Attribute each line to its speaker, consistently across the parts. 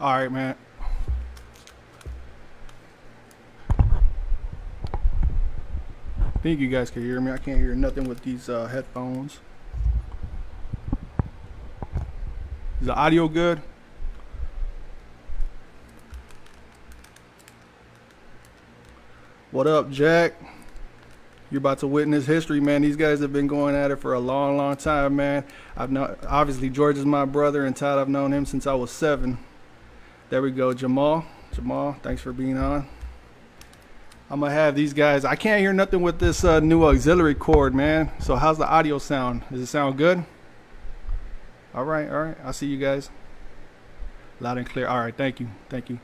Speaker 1: All right, man. I think you guys can hear me. I can't hear nothing with these headphones. Is the audio good? What up, Jack? You're about to witness history, man. These guys have been going at it for a long, long time, man. I've known, obviously, George is my brother, and Todd, I've known him since I was 7. There we go, Jamal. Jamal, thanks for being on. I'm gonna have these guys. I can't hear nothing with this new auxiliary cord, man. So how's the audio sound? Does it sound good? All right, all right. I'll see you guys. Loud and clear. All right, thank you, thank you.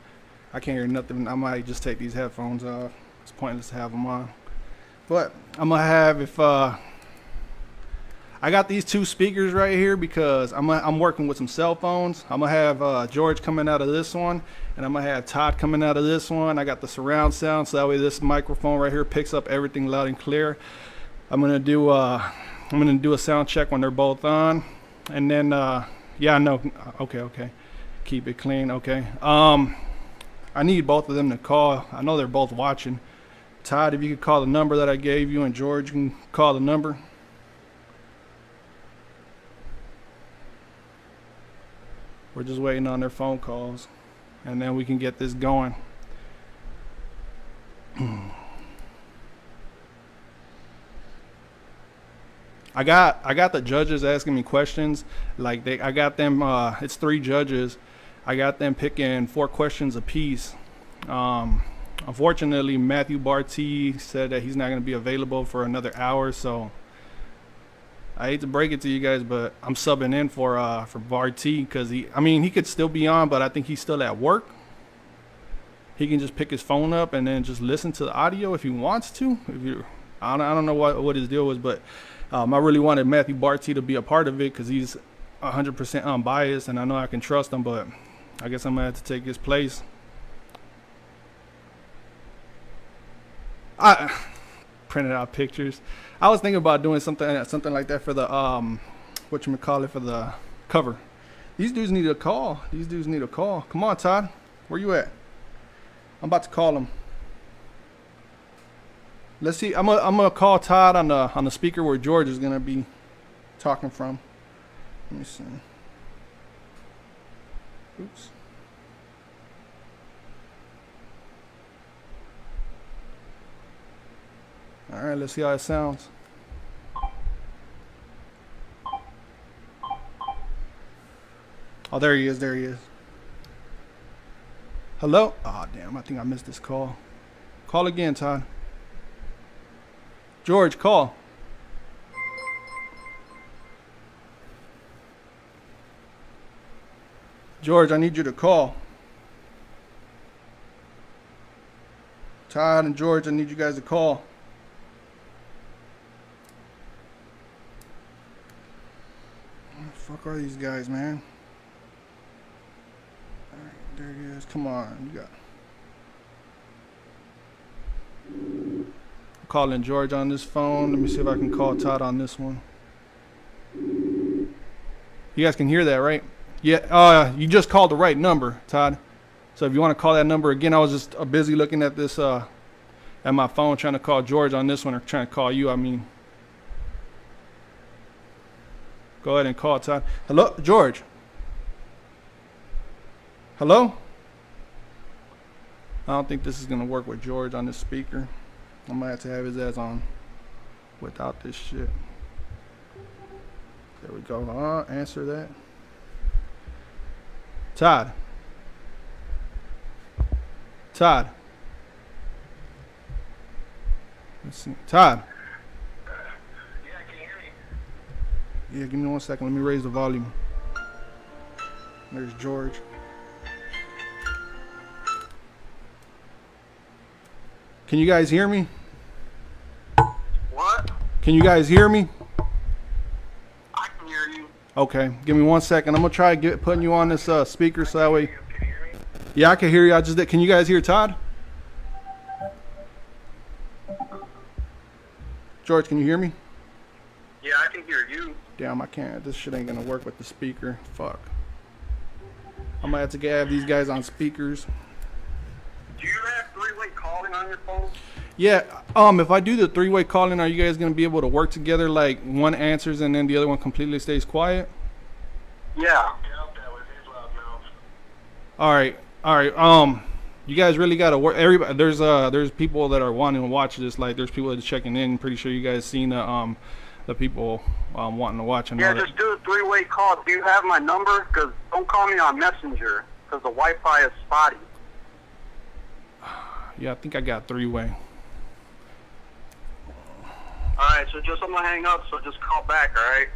Speaker 1: I can't hear nothing. I might just take these headphones off. It's pointless to have them on. But I'm gonna have, if I got these 2 speakers right here because I'm working with some cell phones. I'm gonna have George coming out of this one, and I'm gonna have Todd coming out of this one. I got the surround sound, so that way this microphone right here picks up everything loud and clear. I'm gonna do a sound check when they're both on, and then yeah, no, okay, keep it clean, okay. I need both of them to call. I know they're both watching. Todd, if you could call the number that I gave you, and George can call the number. We're just waiting on their phone calls, and then we can get this going. I got the judges asking me questions. Like I got them. It's 3 judges. I got them picking 4 questions apiece. Unfortunately, Matthew Barty said that he's not going to be available for another hour, so I hate to break it to you guys, but I'm subbing in for Barty because he could still be on, but I think he's still at work. He can just pick his phone up and then just listen to the audio if he wants to. I don't know what his deal was, but I really wanted Matthew Barty to be a part of it because he's 100% unbiased, and I know I can trust him, but I guess I'm going to have to take his place. I printed out pictures. I was thinking about doing something like that for the whatchamacallit, for the cover. These dudes need a call. These dudes need a call. Come on, Todd. Where you at? I'm about to call him. Let's see. I'm gonna call Todd on the speaker where George is gonna be talking from. Let me see. Oops. All right, let's see how it sounds. Oh, there he is. There he is. Hello? Oh, damn. I think I missed this call. Call again, Todd. George, call. George, I need you to call. Todd and George, I need you guys to call. What the fuck are these guys, man? Alright, there he is. Come on. You got. I'm calling George on this phone. Let me see if I can call Todd on this one. You guys can hear that, right? Yeah, you just called the right number, Todd. So if you want to call that number again, I was just busy looking at this, at my phone, trying to call George on this one, or trying to call you, I mean. Go ahead and call Todd. Hello, George. Hello? I don't think this is going to work with George on this speaker. I might have to have his ass on without this shit. There we go. Answer that. Todd. Todd. Let's see. Todd.
Speaker 2: Yeah, can you hear me?
Speaker 1: Yeah, give me 1 second. Let me raise the volume. There's George. Can you guys hear me?
Speaker 2: What?
Speaker 1: Can you guys hear me?
Speaker 2: I can hear you.
Speaker 1: Okay, give me 1 second. I'm gonna try putting you on this speaker so that way.
Speaker 2: Can you hear me?
Speaker 1: Yeah, I can hear you. I just did. Can you guys hear Todd? George, can you hear me?
Speaker 2: Yeah, I can hear you.
Speaker 1: Damn, I can't. This shit ain't gonna work with the speaker. Fuck. I might have to have these guys on speakers.
Speaker 2: Do you have three-way calling on your phone?
Speaker 1: Yeah. If I do the three-way calling, are you guys gonna be able to work together? Like one answers and then the other one completely stays quiet.
Speaker 2: Yeah.
Speaker 1: All right. All right. You guys really gotta work. Everybody, there's people that are wanting to watch this. Like, there's people that are checking in. Pretty sure you guys seen the people wanting to watch. And
Speaker 2: Yeah,
Speaker 1: all that.
Speaker 2: just do a three-way call. Do you have my number? Because don't call me on Messenger, because the Wi-Fi is spotty.
Speaker 1: Yeah, I think I got three-way.
Speaker 2: All right, so just I'm gonna hang up. So just call back. All right.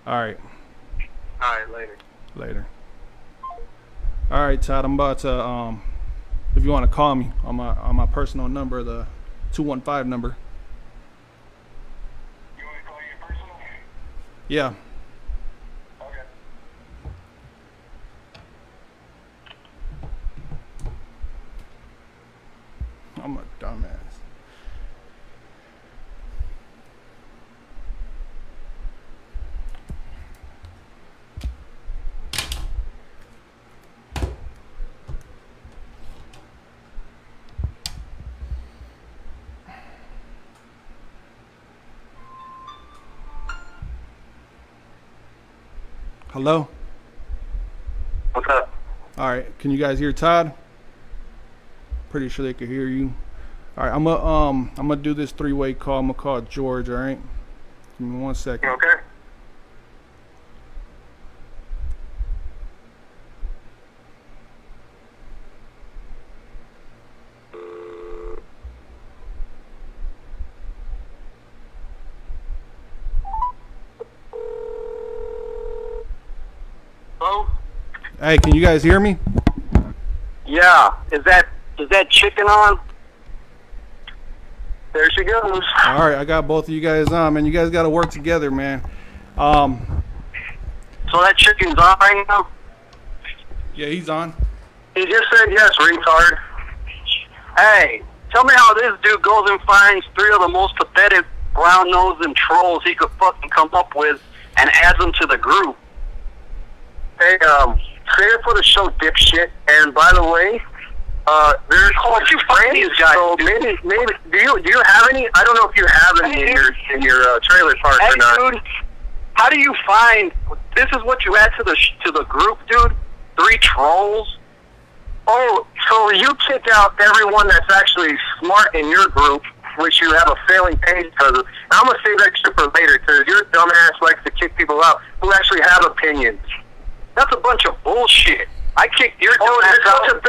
Speaker 1: All right.
Speaker 2: All right, later.
Speaker 1: Later. All right, Todd. I'm about to if you want to call me on my personal number, the 215 number.
Speaker 2: You want to call you personal?
Speaker 1: Yeah.
Speaker 2: Okay.
Speaker 1: I'm a dumbass. Hello?
Speaker 2: What's up?
Speaker 1: All right. Can you guys hear Todd? Pretty sure they could hear you. All right. I'm gonna do this three-way call. I'm gonna call George. All right. Give me 1 second.
Speaker 2: You okay? Hello?
Speaker 1: Hey, can you guys hear me?
Speaker 2: Yeah. Is that chicken on? There she goes.
Speaker 1: All right. I got both of you guys on, man. You guys got to work together, man.
Speaker 2: So that chicken's on right now?
Speaker 1: Yeah, he's on.
Speaker 2: He just said yes, retard. Hey, tell me how this dude goes and finds three of the most pathetic brown-nosed and trolls he could fucking come up with and adds them to the group. Hey, created for the show, dipshit. And by the way, there's you find these guys. So maybe do you have any? I don't know if you have any in your trailer park or not. Dude, how do you find? This is what you add to the group, dude. 3 trolls. Oh, so you kick out everyone that's actually smart in your group, which you have a failing page because of. I'm gonna save that shit for later because your dumbass likes to kick people out who actually have opinions. That's a bunch of bullshit. I kicked your dumbass out.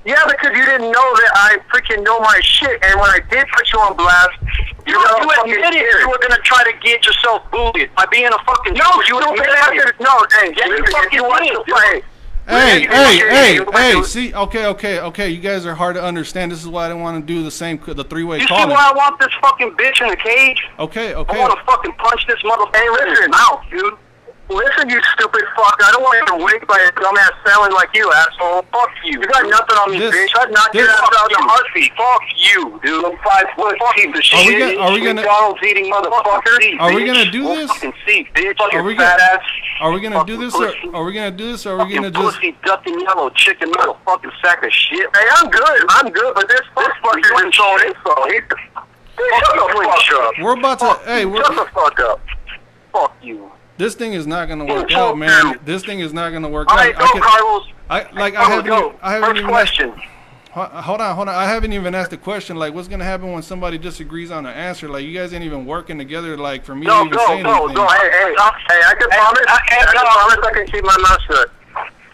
Speaker 2: Yeah, because you didn't know that I freaking know my shit, and when I did put you on blast, you admitted you were gonna try to get yourself bullied by being a fucking no. You admitted it. No, hey, you fucking watch the play.
Speaker 1: Hey, see, okay, you guys are hard to understand. This is why I didn't want to do the three-way
Speaker 2: call.
Speaker 1: calling.
Speaker 2: You see why I want this fucking bitch in the cage?
Speaker 1: Okay.
Speaker 2: I want to fucking punch this motherfucker in his mouth, dude. Listen, you stupid fuck. I don't want you to wake by a dumbass sounding like you, asshole. Fuck you. You got nothing on me, bitch. I'd knock your ass out in a heartbeat. Fuck you, dude. I'm 5 foot piece of shit.
Speaker 1: Are we gonna
Speaker 2: McDonald's eating motherfucker?
Speaker 1: Are we gonna do this?
Speaker 2: Fucking see, bitch. Fat ass.
Speaker 1: Are we gonna do this? Or are we gonna do this? Or are we gonna just
Speaker 2: pussy, ducking yellow chicken little fucking sack of shit? Hey, I'm good. But this fucker is so info. Shut the fuck up.
Speaker 1: We're about to. Hey,
Speaker 2: shut the fuck up. Fuck you.
Speaker 1: This thing is not gonna work out, man. This thing is not gonna work out.
Speaker 2: All right, go, Carlos.
Speaker 1: I haven't even
Speaker 2: question.
Speaker 1: Hold on. I haven't even asked the question. Like, what's gonna happen when somebody disagrees on an answer? Like, you guys ain't even working together. Like, for me to even say anything.
Speaker 2: Go. Hey, I can promise. I can keep my mouth shut.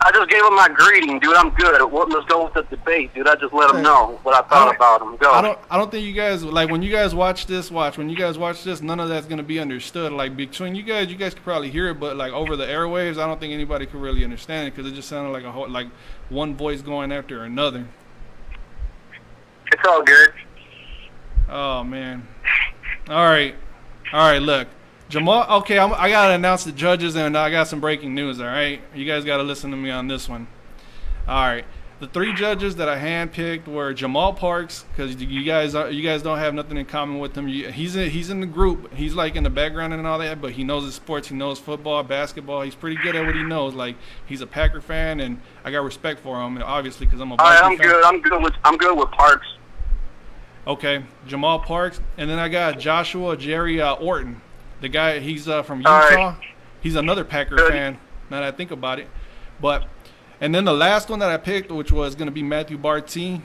Speaker 2: I just gave him my greeting, dude. I'm good. Let's go with the debate, dude. I just let him know what I thought about him. Go.
Speaker 1: I don't think you guys like when you guys watch this. When you guys watch this, none of that's gonna be understood. Like between you guys could probably hear it, but like over the airwaves, I don't think anybody could really understand it because it just sounded like a whole like one voice going after another.
Speaker 2: It's all good.
Speaker 1: Oh man. All right. Look. Jamal, okay, I gotta announce the judges, and I got some breaking news. All right, you guys gotta listen to me on this one. All right, the 3 judges that I handpicked were Jamal Parks, because you guys don't have nothing in common with him. He's in the group. He's like in the background and all that, but he knows his sports. He knows football, basketball. He's pretty good at what he knows. Like, he's a Packer fan, and I got respect for him, obviously, because I'm a Viking fan.
Speaker 2: I'm good with Parks.
Speaker 1: Okay, Jamal Parks, and then I got Joshua Jerry Orton. The guy, he's from Utah. Right. He's another Packer fan. Now that I think about it, and then the last one that I picked, which was going to be Matthew Barty,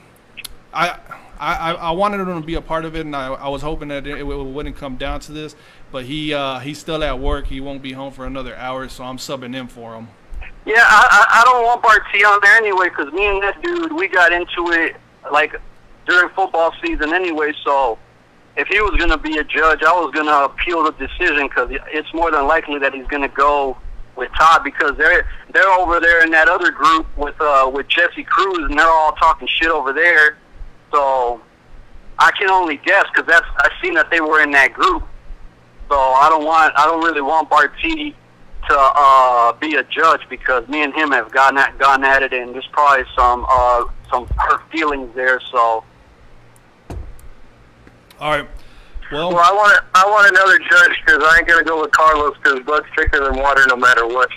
Speaker 1: I wanted him to be a part of it, and I was hoping that it wouldn't come down to this, but he's still at work. He won't be home for another hour, so I'm subbing in for him.
Speaker 2: Yeah, I don't want Barty on there anyway, because me and that dude, we got into it like during football season anyway, so if he was going to be a judge, I was going to appeal the decision, because it's more than likely that he's going to go with Todd, because they're over there in that other group with Jesse Cruz, and they're all talking shit over there. So I can only guess, because I've seen that they were in that group. So I don't really want Barty to be a judge, because me and him have gone at it, and there's probably some hurt feelings there. So.
Speaker 1: All right. Well,
Speaker 3: I want another judge, because I ain't gonna go with Carlos, because blood's thicker than water no matter what.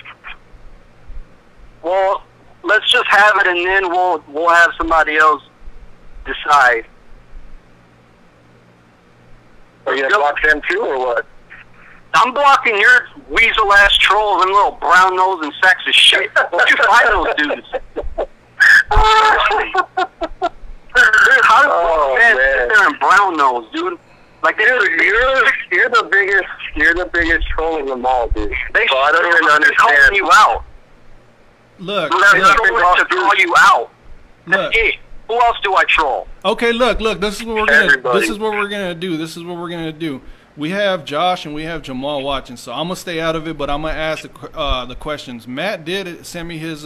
Speaker 2: Well, let's just have it, and then we'll have somebody else decide.
Speaker 3: Are you gonna block them too, or what?
Speaker 2: I'm blocking your weasel ass trolls and little brown nose and sacks of shit. Don't you find those dudes? How does man sit there and brown nose, dude? Like,
Speaker 3: you're the biggest troll of them all, dude.
Speaker 2: So I don't even understand. Calling you out.
Speaker 1: Look,
Speaker 2: to call you out. That's it. Who else do I troll?
Speaker 1: Okay, look. This is what we're gonna do. We have Josh and we have Jamal watching, so I'm gonna stay out of it, but I'm gonna ask the questions. Matt did send me his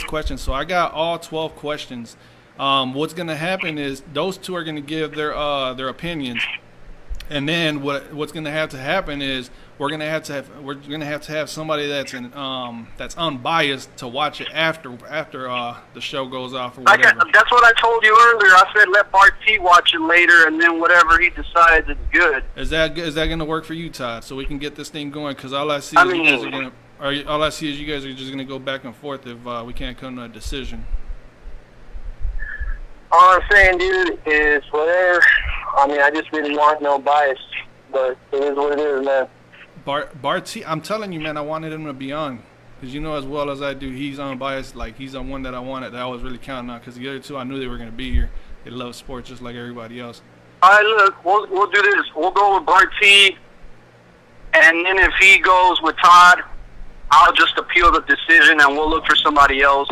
Speaker 1: questions, so I got all 12 questions. What's going to happen is those 2 are going to give their opinions, and then what's going to have to happen is we're going to have to have somebody that's unbiased to watch it after the show goes off or whatever.
Speaker 2: That's what I told you earlier. I said let Barty watch it later, and then whatever he decides is good.
Speaker 1: Is that going to work for you, Todd? So we can get this thing going, because all I see is you guys are just going to go back and forth if we can't come to a decision.
Speaker 3: All I'm saying, dude, is whatever. I mean, I just really want no bias, but it is what it is, man.
Speaker 1: Barty, I'm telling you, man, I wanted him to be on, because you know as well as I do, he's unbiased. Like, he's the one that I wanted, that I was really counting on, because the other 2, I knew they were going to be here. They love sports just like everybody else.
Speaker 2: All right, look, we'll do this. We'll go with Barty, and then if he goes with Todd, I'll just appeal the decision, and we'll look for somebody else.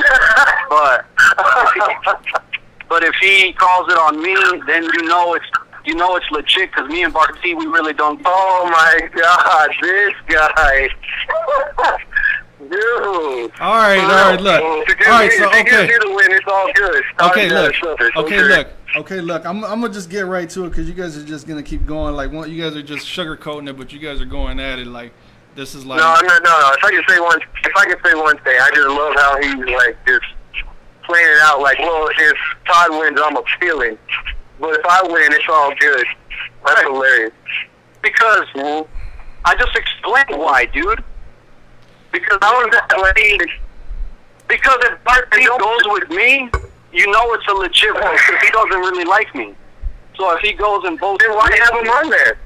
Speaker 2: But if he calls it on me, then you know it's legit, because me and Barty, we really don't.
Speaker 3: Oh my God, this guy, dude.
Speaker 1: All right, look. All right, so okay.
Speaker 3: You the win, it's all good.
Speaker 1: Okay, look. I'm gonna just get right to it, because you guys are just gonna keep going. Like, you guys are just sugarcoating it, but you guys are going at it like this is like.
Speaker 3: No. If I can say one thing, I just love how he's like just playing it out like, well, if Todd wins, I'm appealing. But if I win, it's all good. That's hilarious.
Speaker 2: Because I just explained why, dude. Because because if Barty goes with me, you know it's a legit one, because he doesn't really like me. So if he goes and votes,
Speaker 3: then why have him on there?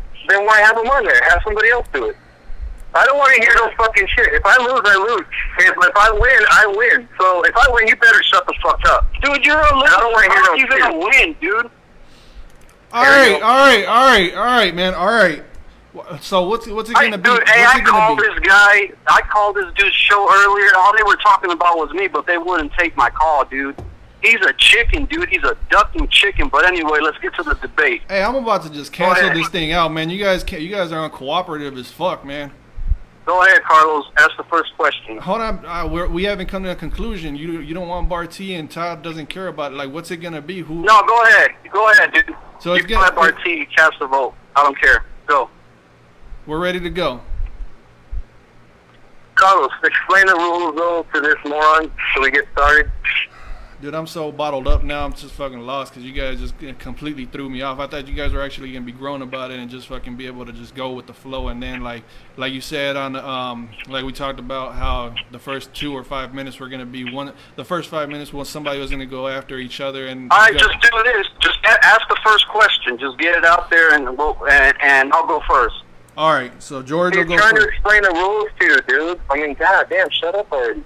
Speaker 3: Have somebody else do it. I don't want to hear no fucking shit. If I lose, I lose. If I win, I win. So if I win, you better shut the fuck up.
Speaker 2: Dude, you're a loser.
Speaker 3: I don't want to hear no shit.
Speaker 2: You're going to win, dude.
Speaker 1: All right, man. All right. So what's it going to be?
Speaker 2: Dude, I called this dude's show earlier. All they were talking about was me, but they wouldn't take my call, dude. He's a chicken, dude. He's a ducking chicken. But anyway, let's get to the debate.
Speaker 1: Hey, I'm about to just cancel this thing out, man. You guys are uncooperative as fuck, man.
Speaker 2: Go ahead, Carlos. Ask the first question.
Speaker 1: Hold on. We haven't come to a conclusion. You don't want Barty, and Todd doesn't care about it. Like, what's it gonna be? Who?
Speaker 2: No, go ahead. Go ahead, dude.
Speaker 1: So
Speaker 2: you can let Barty cast the vote. I don't care. Go.
Speaker 1: We're ready to go.
Speaker 3: Carlos, explain the rules though to this moron so we get started.
Speaker 1: Dude, I'm so bottled up now. I'm just fucking lost because you guys just completely threw me off. I thought you guys were actually gonna be grown about it and just fucking be able to just go with the flow. And then like you said on the like we talked about how the first 2 or 5 minutes were gonna be the first 5 minutes when somebody was gonna go after each other. And
Speaker 2: all right, just do this. Just ask the first question. Just get it out there, and I'll go first.
Speaker 1: All right, so George will go
Speaker 3: You're trying
Speaker 1: first.
Speaker 3: to explain the rules to you, dude. I mean, goddamn, shut up already.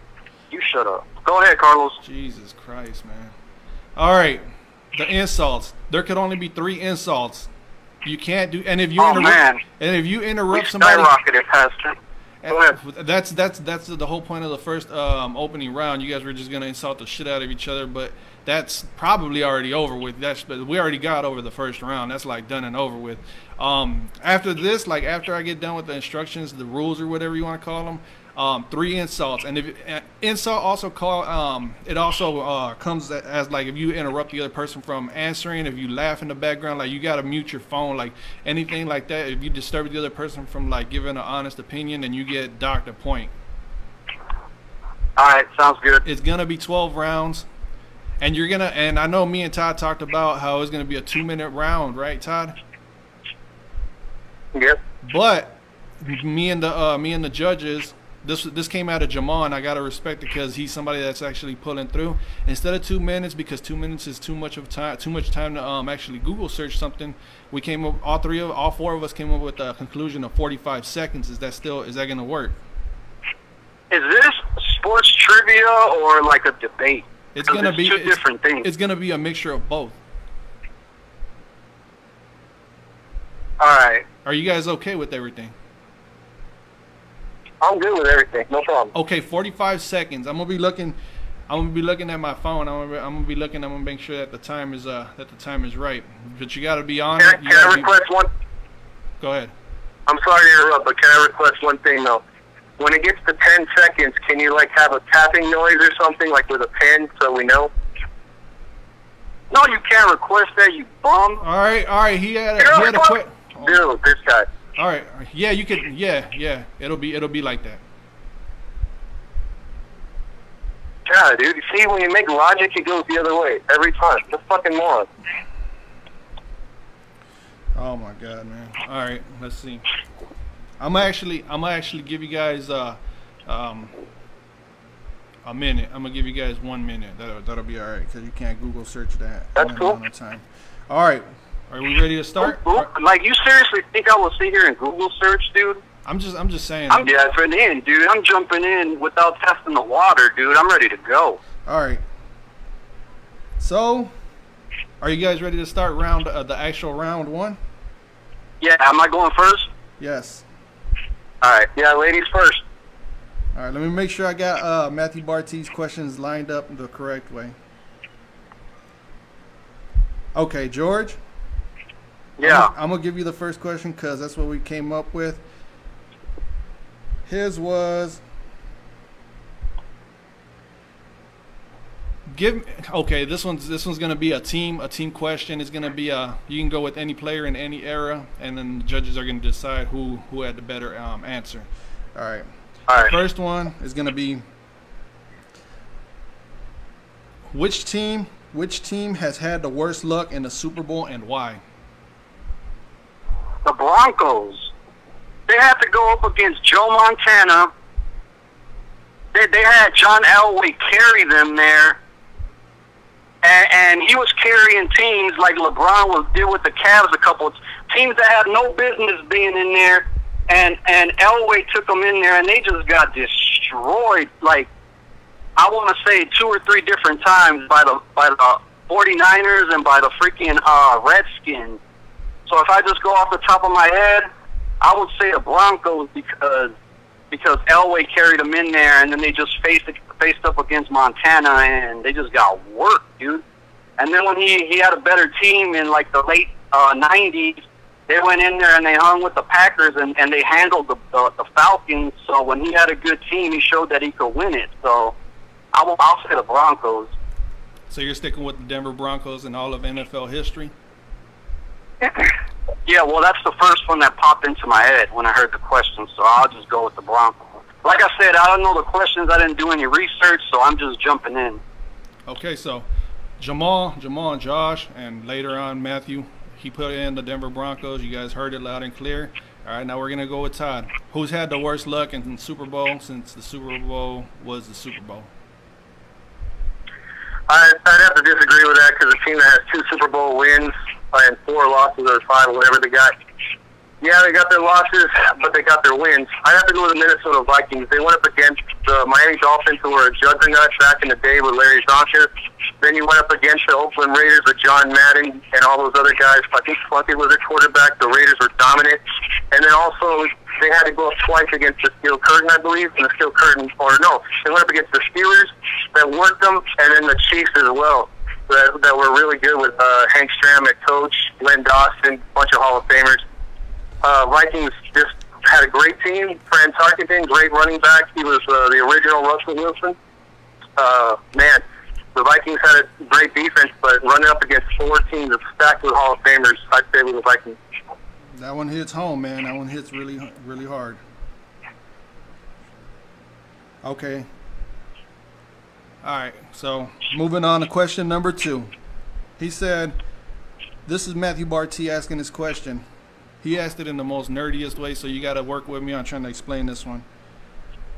Speaker 2: You shut up. Go ahead, Carlos.
Speaker 1: Jesus Christ, man. All right, the insults. There could only be 3 insults. You can't do, and if you interrupt somebody,
Speaker 2: skyrocketed, Pastor. Go ahead.
Speaker 1: That's the whole point of the first opening round. You guys were just gonna insult the shit out of each other, but that's probably already over with. We already got over the first round. That's like done and over with. After this, like after I get done with the instructions, the rules or whatever you want to call them, 3 insults. And if insult also it also comes as like if you interrupt the other person from answering, if you laugh in the background, like you gotta mute your phone, like anything like that. If you disturb the other person from like giving an honest opinion, then you get docked a point.
Speaker 2: All right, sounds good.
Speaker 1: It's gonna be 12 rounds, and and I know me and Todd talked about how it's gonna be a 2-minute round, right, Todd?
Speaker 3: Yep.
Speaker 1: But me and the judges, this came out of Jamal, and I gotta respect it because he's somebody that's actually pulling through. Instead of 2 minutes, because 2 minutes is too much time to actually Google search something. We came up, all 4 of us came up with a conclusion of 45 seconds. Is that gonna work?
Speaker 2: Is this sports trivia or like a debate?
Speaker 1: It's gonna be
Speaker 2: 2 different things.
Speaker 1: It's gonna be a mixture of both.
Speaker 2: All right.
Speaker 1: Are you guys okay with everything?
Speaker 3: I'm good with everything. No problem.
Speaker 1: Okay, 45 seconds. I'm gonna be looking at my phone. I'm gonna make sure that the time is right. But you gotta be on it.
Speaker 3: Can I request one?
Speaker 1: Go ahead.
Speaker 3: I'm sorry to interrupt, but can I request one thing though? When it gets to 10 seconds, can you like have a tapping noise or something like with a pen so we know?
Speaker 2: No, you can't request that, you bum.
Speaker 1: All right. He had a quick.
Speaker 3: Dude, this guy.
Speaker 1: All right. Yeah, you could. Yeah. It'll be like that.
Speaker 3: Yeah, dude. You see, when you make logic, it goes the other way every time. You're fucking moron.
Speaker 1: Oh my God, man. All right. Let's see. I'm actually give you guys a minute. I'm gonna give you guys 1 minute. That'll be all right because you can't Google search that.
Speaker 3: That's cool.
Speaker 1: Time. All right. Are we ready to start?
Speaker 2: Like, you seriously think I will sit here and Google search, dude?
Speaker 1: I'm just saying.
Speaker 2: I'm jumping in, dude. I'm jumping in without testing the water, dude. I'm ready to go.
Speaker 1: All right. So, are you guys ready to start the actual round 1?
Speaker 2: Yeah, am I going first?
Speaker 1: Yes.
Speaker 2: All right.
Speaker 3: Yeah, ladies first.
Speaker 1: All right. Let me make sure I got Matthew Barty's questions lined up the correct way. Okay, George.
Speaker 2: Yeah.
Speaker 1: I'm gonna give you the first question because that's what we came up with. His was this one's gonna be a team question. It's gonna be you can go with any player in any era, and then the judges are gonna decide who had the better answer. All right.
Speaker 2: All right.
Speaker 1: The first one is gonna be which team has had the worst luck in the Super Bowl and why?
Speaker 2: The Broncos. They had to go up against Joe Montana. They had John Elway carry them there. And he was carrying teams like LeBron did with the Cavs, a couple of teams that had no business being in there. And Elway took them in there, and they just got destroyed. Like, I want to say 2 or 3 different times by the 49ers and by the freaking Redskins. So if I just go off the top of my head, I would say the Broncos because Elway carried them in there, and then they just faced up against Montana, and they just got worked, dude. And then when he had a better team in like the late 90s, they went in there and they hung with the Packers, and they handled the Falcons. So when he had a good team, he showed that he could win it. So I'll say the Broncos.
Speaker 1: So you're sticking with the Denver Broncos in all of NFL history?
Speaker 2: Yeah, well, that's the first one that popped into my head when I heard the question, so I'll just go with the Broncos. Like I said, I don't know the questions. I didn't do any research, so I'm just jumping in.
Speaker 1: Okay, so Jamal and Josh, and later on Matthew, he put in the Denver Broncos. You guys heard it loud and clear. All right, now we're going to go with Todd. Who's had the worst luck in the Super Bowl since the Super Bowl was the Super Bowl?
Speaker 3: I'd have to disagree with that because a team that has 2 Super Bowl wins and 4 losses or 5 or whatever they got. Yeah, they got their losses, but they got their wins. I'd have to go with the Minnesota Vikings. They went up against the Miami Dolphins, who were a juggernaut back in the day with Larry Zonka. Then you went up against the Oakland Raiders with John Madden and all those other guys. I think Plunkett was their quarterback. The Raiders were dominant. And then also they had to go up twice against the Steel Curtain, I believe. And the Steel Curtain, or no, they went up against the Steelers that worked them, and then the Chiefs as well. That were really good with Hank Stram at coach, Len Dawson, a bunch of Hall of Famers. Vikings just had a great team. Fran Tarkenton, great running back. He was the original Russell Wilson. Man, the Vikings had a great defense, but running up against 4 teams of stacked with Hall of Famers, I'd say with the Vikings.
Speaker 1: That one hits home, man. That one hits really, really hard. Okay. All right, so moving on to question number 2. He said, this is Matthew Barty asking this question. He asked it in the most nerdiest way, so you got to work with me on trying to explain this one.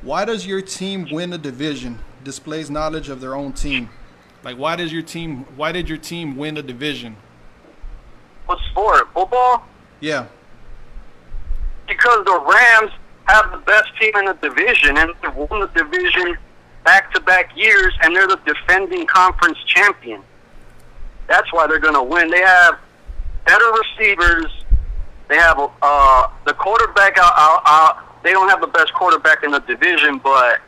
Speaker 1: Why does your team win a division? Displays knowledge of their own team. Like, why did your team win a division?
Speaker 2: What sport? Football?
Speaker 1: Yeah.
Speaker 2: Because the Rams have the best team in the division, and they've won the division back-to-back years, and they're the defending conference champion. That's why they're going to win. They have better receivers. They have the quarterback. They don't have the best quarterback in the division, but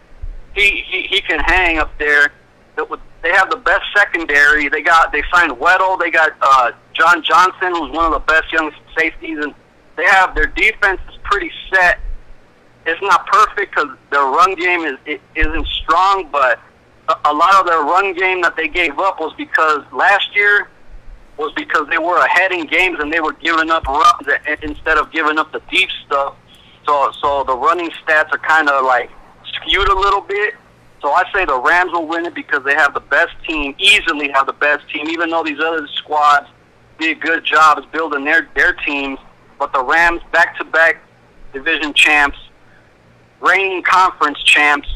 Speaker 2: he can hang up there. They have the best secondary. They signed Weddle. They got John Johnson, who's one of the best young safeties, and they have their defense is pretty set. It's not perfect because their run game isn't strong, but a lot of their run game that they gave up was because last year was because they were ahead in games and they were giving up runs instead of giving up the deep stuff. So the running stats are kind of like skewed a little bit. So I say the Rams will win it because they have the best team, easily have the best team, even though these other squads did good jobs building their teams. But the Rams, back-to-back division champs, reigning conference champs,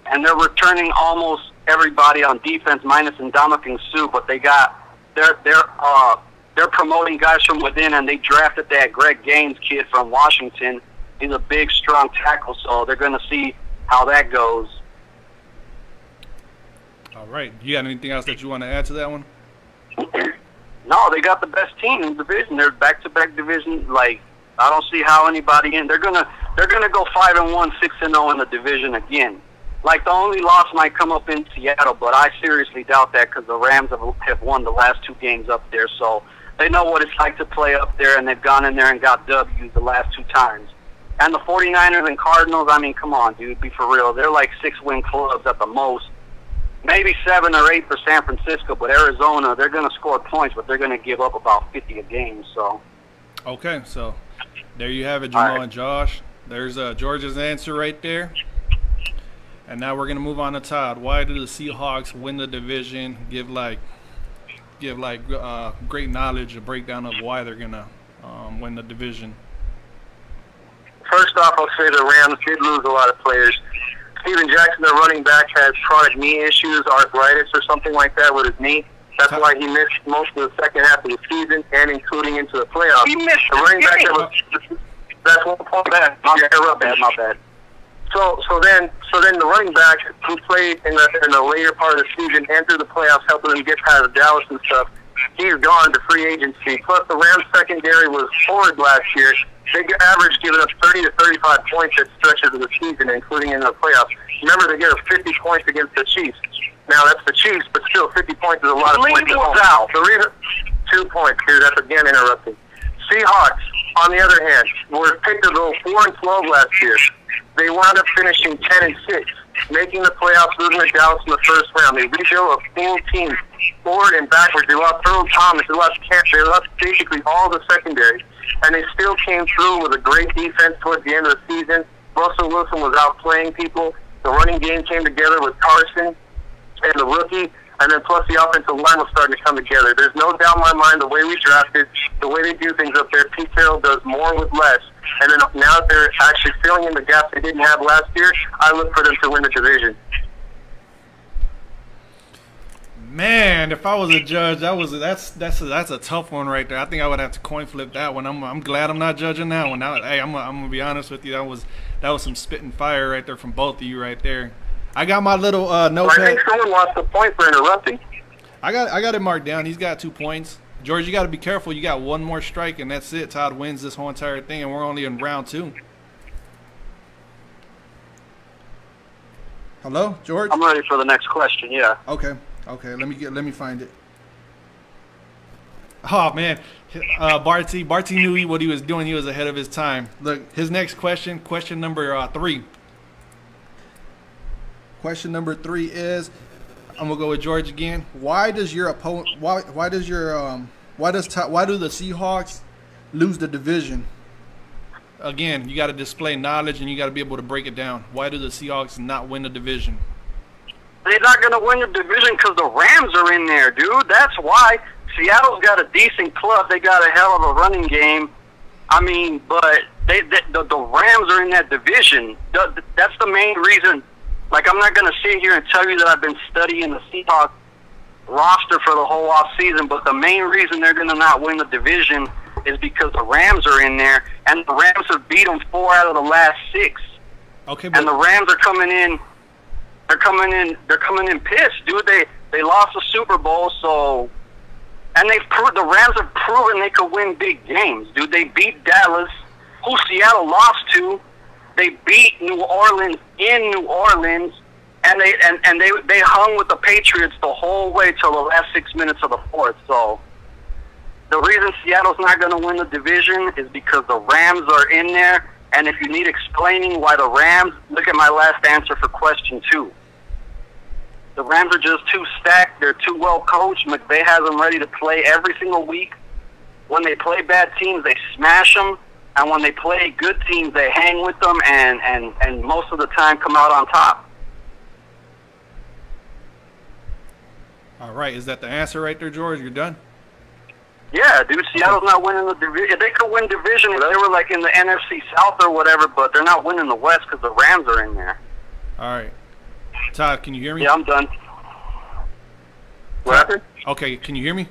Speaker 2: and they're returning almost everybody on defense minus Ndamukong Suh, but they're promoting guys from within, and they drafted that Greg Gaines kid from Washington. He's a big, strong tackle, so they're going to see how that goes.
Speaker 1: All right. You got anything else that you want to add to that one?
Speaker 2: No, they got the best team in the division. They're back-to-back division. Like, I don't see how anybody in. They're gonna go 5-1, 6-0 in the division again. Like, the only loss might come up in Seattle, but I seriously doubt that because the Rams have won the last 2 games up there, so they know what it's like to play up there, and they've gone in there and got W's the last 2 times. And the 49ers and Cardinals, I mean, come on, dude, be for real. They're like 6-win clubs at the most. Maybe 7 or 8 for San Francisco, but Arizona, they're going to score points, but they're going to give up about 50 a game. So,
Speaker 1: okay, so there you have it, Jamal and Josh. There's George's answer right there. And now we're going to move on to Todd. Why do the Seahawks win the division? Give great knowledge, a breakdown of why they're going to win the division.
Speaker 3: First off, I'll say the Rams did lose a lot of players. Steven Jackson, their running back, has chronic knee issues, arthritis or something like that with his knee. That's why he missed most of the second half of the season and including into the playoffs.
Speaker 2: He missed
Speaker 3: the running back
Speaker 2: game.
Speaker 3: That's one point.
Speaker 2: My bad.
Speaker 3: So then the running back who played in the later part of the season and through the playoffs, helping them get past Dallas and stuff, he's gone to free agency. Plus, the Rams secondary was horrid last year. They averaged giving up 30 to 35 points at stretches of the season, including in the playoffs. Remember, they gave up 50 points against the Chiefs. Now, that's the Chiefs, but still, 50 points is a lot of points. The reason, 2 points here. That's again interrupting. Seahawks, on the other hand, were picked to go 4-12 last year. They wound up finishing 10-6, making the playoffs, losing to Dallas in the first round. They rebuilt a full team, forward and backwards. They lost Earl Thomas. They lost basically all the secondary. And they still came through with a great defense towards the end of the season. Russell Wilson was out playing people. The running game came together with Carson and the rookie. and then plus the offensive line was starting to come together. There's no doubt in my mind the way we drafted, the way they do things up there. Pete Carroll does more with less. And then now that they're actually filling in the gaps they didn't have last year, I look for them to win the division.
Speaker 1: Man, if I was a judge, that's a tough one right there. I think I would have to coin flip that one. I'm glad I'm not judging that one. Hey, I'm gonna be honest with you. That was some spitting fire right there from both of you right there. I got my little notepad.
Speaker 3: Well, I think someone lost a point for interrupting.
Speaker 1: I got it marked down. He's got 2 points. George, you got to be careful. You got one more strike, and that's it. Todd wins this whole entire thing, and we're only in round 2. Hello, George?
Speaker 2: I'm ready for the next question, yeah.
Speaker 1: Okay. Let me find it. Oh, man. Barty knew what he was doing. He was ahead of his time. Look, his next question number 3. Question number 3 is, I'm gonna go with George again. Why does your opponent? Why do the Seahawks lose the division? Again, you got to display knowledge and you got to be able to break it down. Why do the Seahawks not win the division?
Speaker 2: They're not going to win the division because the Rams are in there, dude. That's why. Seattle's got a decent club. They got a hell of a running game. I mean, but the Rams are in that division. That's the main reason. Like, I'm not going to sit here and tell you that I've been studying the Seahawks roster for the whole off season, but the main reason they're going to not win the division is because the Rams are in there, and the Rams have beat them 4 out of the last 6.
Speaker 1: Okay, but
Speaker 2: and the Rams are coming in. They're coming in pissed, dude. They lost the Super Bowl, so, and the Rams have proven they could win big games, dude. They beat Dallas, who Seattle lost to. They beat New Orleans in New Orleans, and they hung with the Patriots the whole way till the last 6 minutes of the fourth. So the reason Seattle's not going to win the division is because the Rams are in there. And if you need explaining why the Rams, look at my last answer for question 2. The Rams are just too stacked. They're too well coached. McVay has them ready to play every single week. When they play bad teams, they smash them. And when they play good teams, they hang with them and most of the time come out on top.
Speaker 1: All right. Is that the answer right there, George? You're done?
Speaker 2: Yeah, dude. Seattle's not winning the division. They could win division if they were like in the NFC South or whatever, but they're not winning the West because the Rams are in there.
Speaker 1: All right. Todd, can you hear me?
Speaker 2: Yeah, I'm done.
Speaker 3: What happened?
Speaker 1: Okay, can you hear me?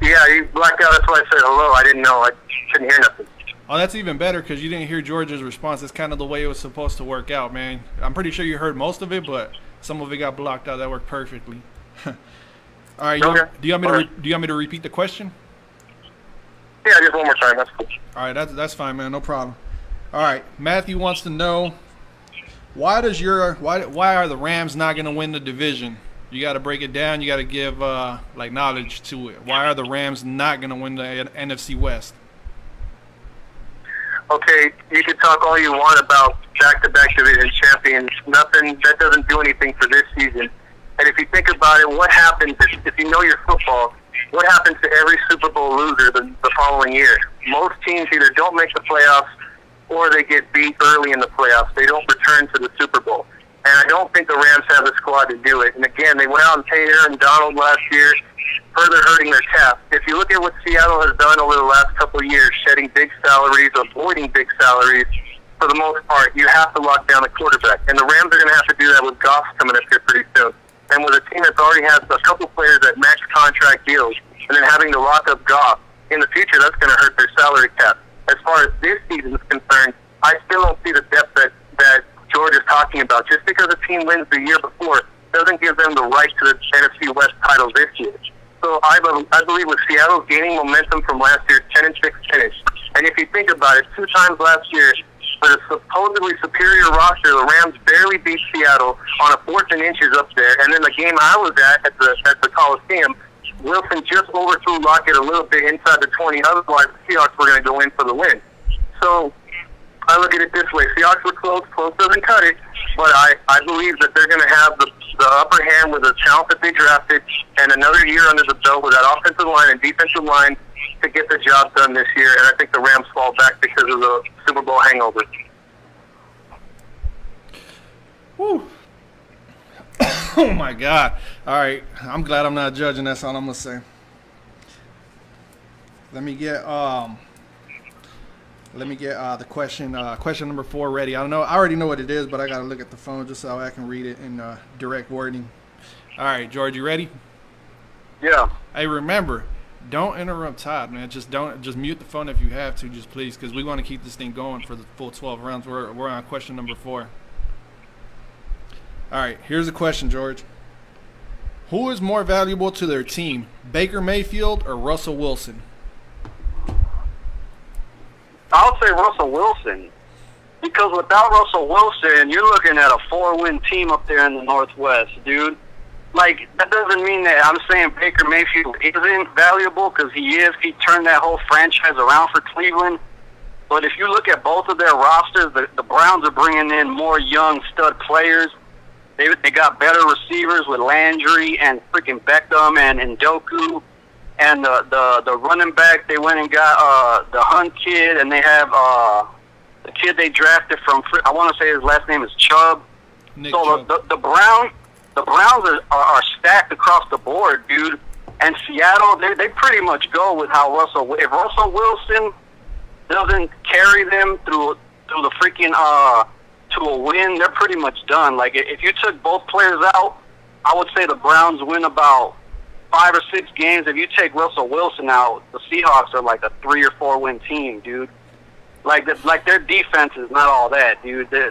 Speaker 3: Yeah, you blacked out. That's why I said hello. I didn't know. I couldn't hear nothing.
Speaker 1: Oh, that's even better because you didn't hear George's response. It's kind of the way it was supposed to work out, man. I'm pretty sure you heard most of it, but some of it got blocked out. That worked perfectly. All right.
Speaker 3: Okay.
Speaker 1: Do you want me to repeat the question?
Speaker 3: Yeah, just one more time. That's cool.
Speaker 1: All right, that's fine, man. No problem. All right, Matthew wants to know why are the Rams not going to win the division? You got to break it down. You got to give like knowledge to it. Why are the Rams not going to win the NFC West?
Speaker 3: Okay, you can talk all you want about back-to-back division champions. Nothing that doesn't do anything for this season. And if you think about it, what happens if you know your football? What happens to every Super Bowl loser the following year? Most teams either don't make the playoffs or they get beat early in the playoffs. They don't return to the Super Bowl. And I don't think the Rams have the squad to do it. And again, they went out and paid Aaron Donald last year, further hurting their cap. If you look at what Seattle has done over the last couple of years, shedding big salaries, avoiding big salaries, for the most part, you have to lock down the quarterback. And the Rams are going to have to do that with Goff coming up here pretty soon. And with a team that's already has a couple players that match contract deals, and then having to lock up Goff, in the future, that's going to hurt their salary cap. As far as this season is concerned, I still don't see the depth that George is talking about. Just because a team wins the year before doesn't give them the right to the NFC West title this year. So I believe with Seattle gaining momentum from last year's 10-6 finish, and if you think about it, 2 times last year, with a supposedly superior roster, the Rams barely beat Seattle on a 4th and inches up there. And then the game I was at the Coliseum, Wilson just overthrew Lockett a little bit inside the 20. Otherwise, the Seahawks were going to go in for the win. So I look at it this way. Seahawks were close. Close doesn't cut it. But I believe that they're going to have the upper hand with the talent that they drafted and another year under the belt with that offensive line and defensive line to get the job done this year. And I think the Rams fall back because of the Super Bowl hangover.
Speaker 1: Woo. Oh my God! All right, I'm glad I'm not judging. That's all I'm gonna say. Let me get the question number 4 ready. I already know what it is, but I gotta look at the phone just so I can read it in direct wording. All right, George, you ready?
Speaker 2: Yeah.
Speaker 1: Hey, remember, don't interrupt Todd, man. Just mute the phone if you have to, just please, because we want to keep this thing going for the full 12 rounds. We're on question number 4. All right, here's the question, George. Who is more valuable to their team, Baker Mayfield or Russell Wilson?
Speaker 2: I'll say Russell Wilson. Because without Russell Wilson, you're looking at a 4-win team up there in the Northwest, dude. Like, that doesn't mean that I'm saying Baker Mayfield isn't valuable, because he is. He turned that whole franchise around for Cleveland. But if you look at both of their rosters, the Browns are bringing in more young stud players. They got better receivers with Landry and freaking Beckham and Njoku. And the running back, they went and got the Hunt kid, and they have the kid they drafted from, I want to say his last name is Chubb.
Speaker 1: Nick
Speaker 2: so
Speaker 1: Chubb.
Speaker 2: The Browns are stacked across the board, dude. And Seattle, they pretty much go with how if Russell Wilson doesn't carry them through the freaking to a win, they're pretty much done. Like, if you took both players out, I would say the Browns win about 5 or 6 games. If you take Russell Wilson out, the Seahawks are like a 3 or 4 win team, dude. Like their defense is not all that, dude. They're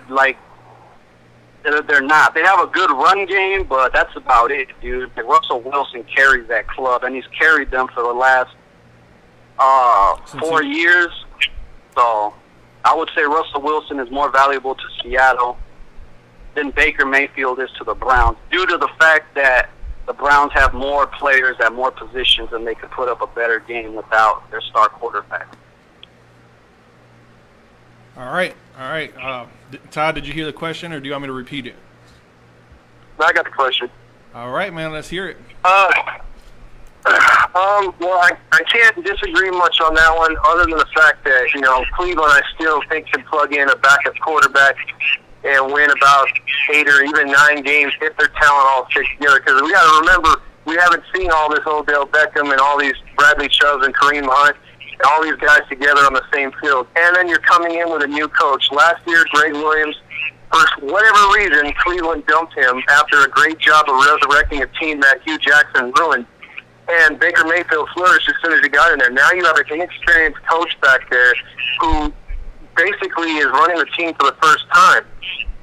Speaker 2: not. They have a good run game, but that's about it, dude. Russell Wilson carries that club, and he's carried them for the last 4 years. So I would say Russell Wilson is more valuable to Seattle than Baker Mayfield is to the Browns, due to the fact that the Browns have more players at more positions, and they could put up a better game without their star quarterback.
Speaker 1: All right. Todd, did you hear the question, or do you want me to repeat it?
Speaker 3: I got the question.
Speaker 1: All right, man, let's hear it.
Speaker 3: Well, I can't disagree much on that one, other than the fact that, Cleveland, I still think, can plug in a backup quarterback and win about 8 or even 9 games if their talent all fits together. Because we got to remember, we haven't seen all this Odell Beckham and all these Bradley Chubbs and Kareem Hunt and all these guys together on the same field. And then you're coming in with a new coach. Last year, Greg Williams, for whatever reason, Cleveland dumped him after a great job of resurrecting a team that Hugh Jackson ruined. And Baker Mayfield flourished as soon as he got in there. Now you have an inexperienced coach back there who basically is running the team for the first time.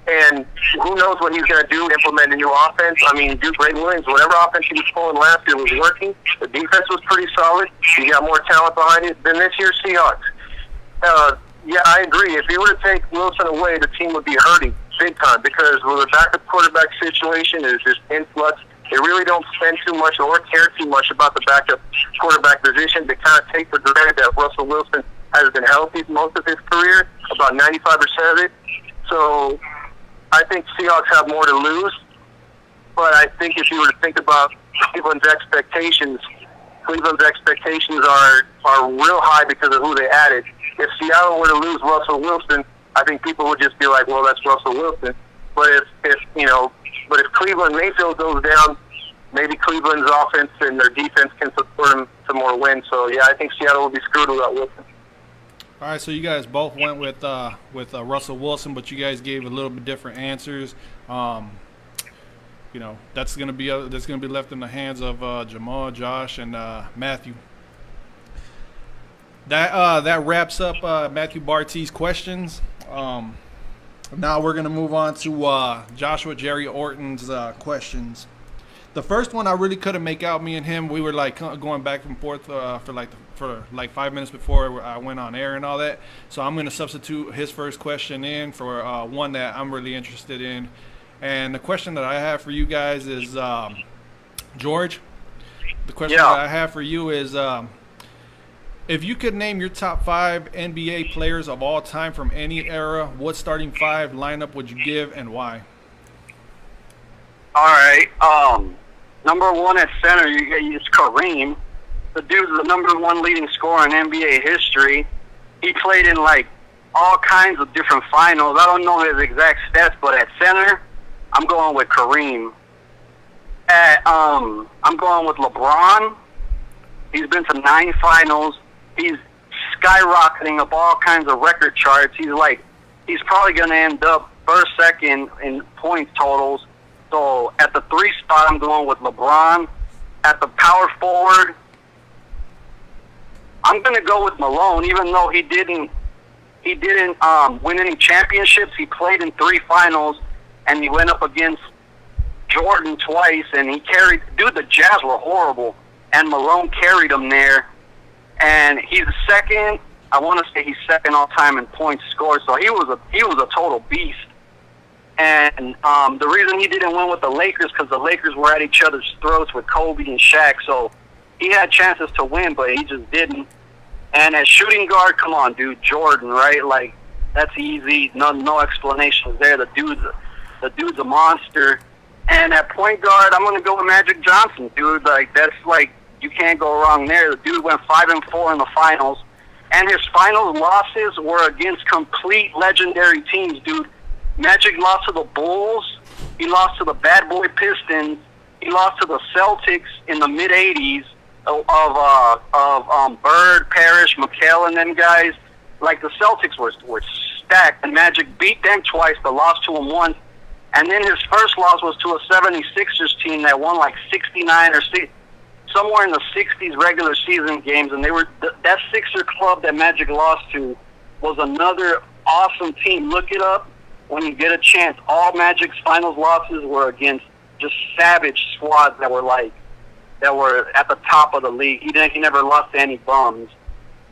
Speaker 3: And who knows what he's going to do, implement a new offense. I mean, Greg Williams, whatever offense he was pulling last year was working. The defense was pretty solid. He got more talent behind it than this year's Seahawks. Yeah, I agree. If you were to take Wilson away, the team would be hurting big time, because with the backup quarterback situation is just influx. They really don't spend too much or care too much about the backup quarterback position. They kind of take for granted that Russell Wilson has been healthy most of his career, about 95% of it. So I think Seahawks have more to lose. But I think if you were to think about Cleveland's expectations are real high because of who they added. If Seattle were to lose Russell Wilson, I think people would just be like, well, that's Russell Wilson. But if Cleveland Mayfield goes down, maybe Cleveland's offense and their defense can support them to more wins. So yeah, I think Seattle will be screwed without Wilson.
Speaker 1: All right, so you guys both went with Russell Wilson, but you guys gave a little bit different answers. That's gonna be left in the hands of Jamal, Josh, and Matthew. That wraps up Matthew Barty's questions. Now we're gonna move on to Joshua Jerry Orton's questions. The first one I really couldn't make out. Me and him, we were like going back and forth for like 5 minutes before I went on air and all that. So I'm gonna substitute his first question in for one that I'm really interested in. And the question that I have for you guys is, George, the question that I have for you is, if you could name your top 5 NBA players of all time from any era, what starting 5 lineup would you give and why?
Speaker 2: All right. Number 1 at center, is Kareem. The dude's the number 1 leading scorer in NBA history. He played in like all kinds of different finals. I don't know his exact stats, but at center, I'm going with Kareem. I'm going with LeBron. He's been to 9 finals. He's skyrocketing up all kinds of record charts. He's probably going to end up first, second in points totals. So at the 3 spot, I'm going with LeBron. At the power forward, I'm going to go with Malone, even though he didn't win any championships. He played in 3 finals, and he went up against Jordan twice, and he carried. Dude, the Jazz were horrible, and Malone carried them there. And he's second. I want to say he's second all time in points scored. So he was a total beast. And the reason he didn't win with the Lakers because the Lakers were at each other's throats with Kobe and Shaq. So he had chances to win, but he just didn't. And as shooting guard, come on, dude, Jordan, right? Like, that's easy. No explanations there. The dude's a monster. And at point guard, I'm gonna go with Magic Johnson, dude. Like, that's like, you can't go wrong there. The dude went 5-4 in the finals, and his finals losses were against complete legendary teams, dude. Magic lost to the Bulls. He lost to the Bad Boy Pistons. He lost to the Celtics in the mid '80s of Bird, Parrish, McHale, and them guys. Like, the Celtics were stacked, and Magic beat them twice. They lost to them once. And then his first loss was to a 76ers team that won like 69 or somewhere in the 60s regular season games. And they were that Sixer club that Magic lost to was another awesome team. Look it up when you get a chance. All Magic's finals losses were against just savage squads that were at the top of the league. He never lost to any bums.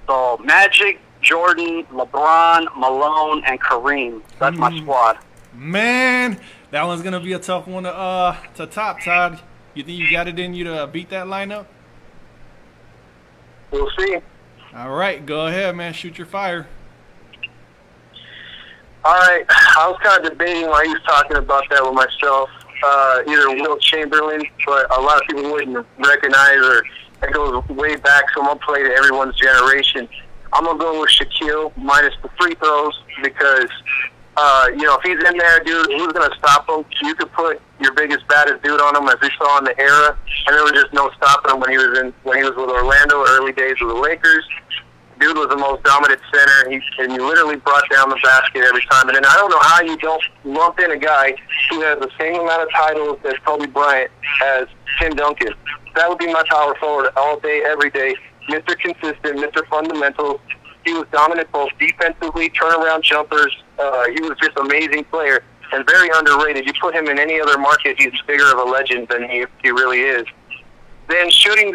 Speaker 2: So Magic, Jordan, LeBron, Malone, and Kareem. That's my squad.
Speaker 1: Man, that one's gonna be a tough one to top, Todd. You think you got it in you to beat that lineup?
Speaker 3: We'll see.
Speaker 1: All right, go ahead, man. Shoot your fire.
Speaker 3: All right, I was kind of debating while he was talking about that with myself. Either Wilt Chamberlain, but a lot of people wouldn't recognize, or it goes way back, so I'm going to play to everyone's generation. I'm going to go with Shaquille minus the free throws because, if he's in there, dude, who's going to stop him? You could put your biggest, baddest dude on him, as we saw in the era, and there was just no stopping him when he was with Orlando, early days of the Lakers. Dude was the most dominant center, and he literally brought down the basket every time. And then I don't know how you don't lump in a guy who has the same amount of titles as Kobe Bryant as Tim Duncan. That would be my power forward all day, every day. Mr. Consistent, Mr. Fundamentals. He was dominant both defensively, turnaround jumpers. He was just an amazing player and very underrated. You put him in any other market, he's bigger of a legend than he really is. Then shooting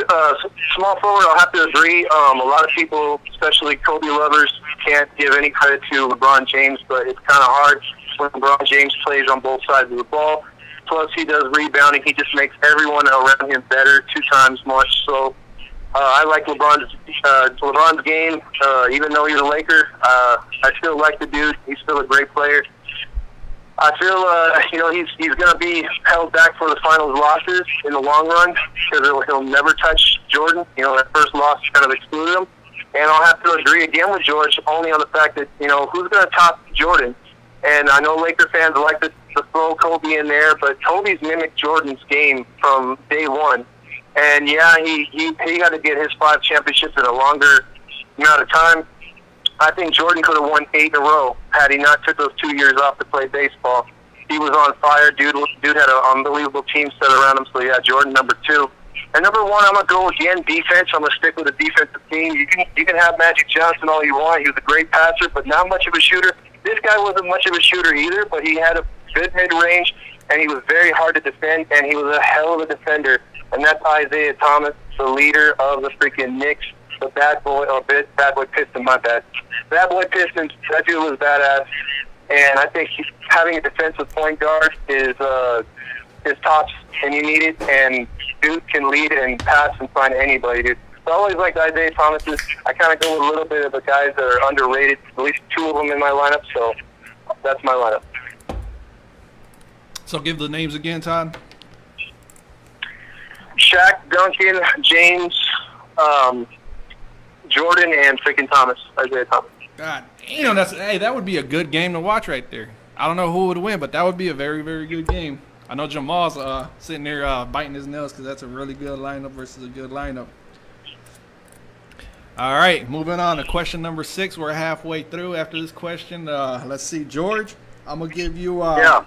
Speaker 3: small forward, I'll have to agree. A lot of people, especially Kobe lovers, can't give any credit to LeBron James, but it's kind of hard when LeBron James plays on both sides of the ball. Plus, he does rebounding. He just makes everyone around him better 2 times much. So I like LeBron's game. Even though he's a Laker, I still like the dude. He's still a great player. I feel, he's going to be held back for the finals losses in the long run because he'll never touch Jordan. That first loss kind of excluded him. And I'll have to agree again with George only on the fact that, who's going to top Jordan? And I know Laker fans like to throw Kobe in there, but Kobe's mimicked Jordan's game from day one. And, yeah, he got to get his 5 championships in a longer amount of time. I think Jordan could have won 8 in a row had he not took those 2 years off to play baseball. He was on fire. Dude had an unbelievable team set around him. So, yeah, Jordan, number 2. And number 1, I'm going to go again, defense. I'm going to stick with a defensive team. You can have Magic Johnson all you want. He was a great passer, but not much of a shooter. This guy wasn't much of a shooter either, but he had a good mid-range, and he was very hard to defend, and he was a hell of a defender. And that's Isaiah Thomas, the leader of the freaking Knicks. The bad boy Pistons, my bad. Bad boy Pistons, that dude was badass. And I think having a defensive point guard is tops, and you need it. And dude can lead and pass and find anybody, dude. So I always liked Isaiah Thomas. I kind of go with a little bit of the guys that are underrated, at least 2 of them in my lineup. So that's my lineup.
Speaker 1: So give the names again, Todd.
Speaker 3: Shaq, Duncan, James, Jordan, and freaking Thomas, Isaiah Thomas.
Speaker 1: God damn, that would be a good game to watch right there. I don't know who would win, but that would be a very, very good game. I know Jamal's sitting there biting his nails because that's a really good lineup versus a good lineup. All right, moving on to question number 6. We're halfway through after this question. Let's see, George. I'm gonna give you.
Speaker 2: Yeah.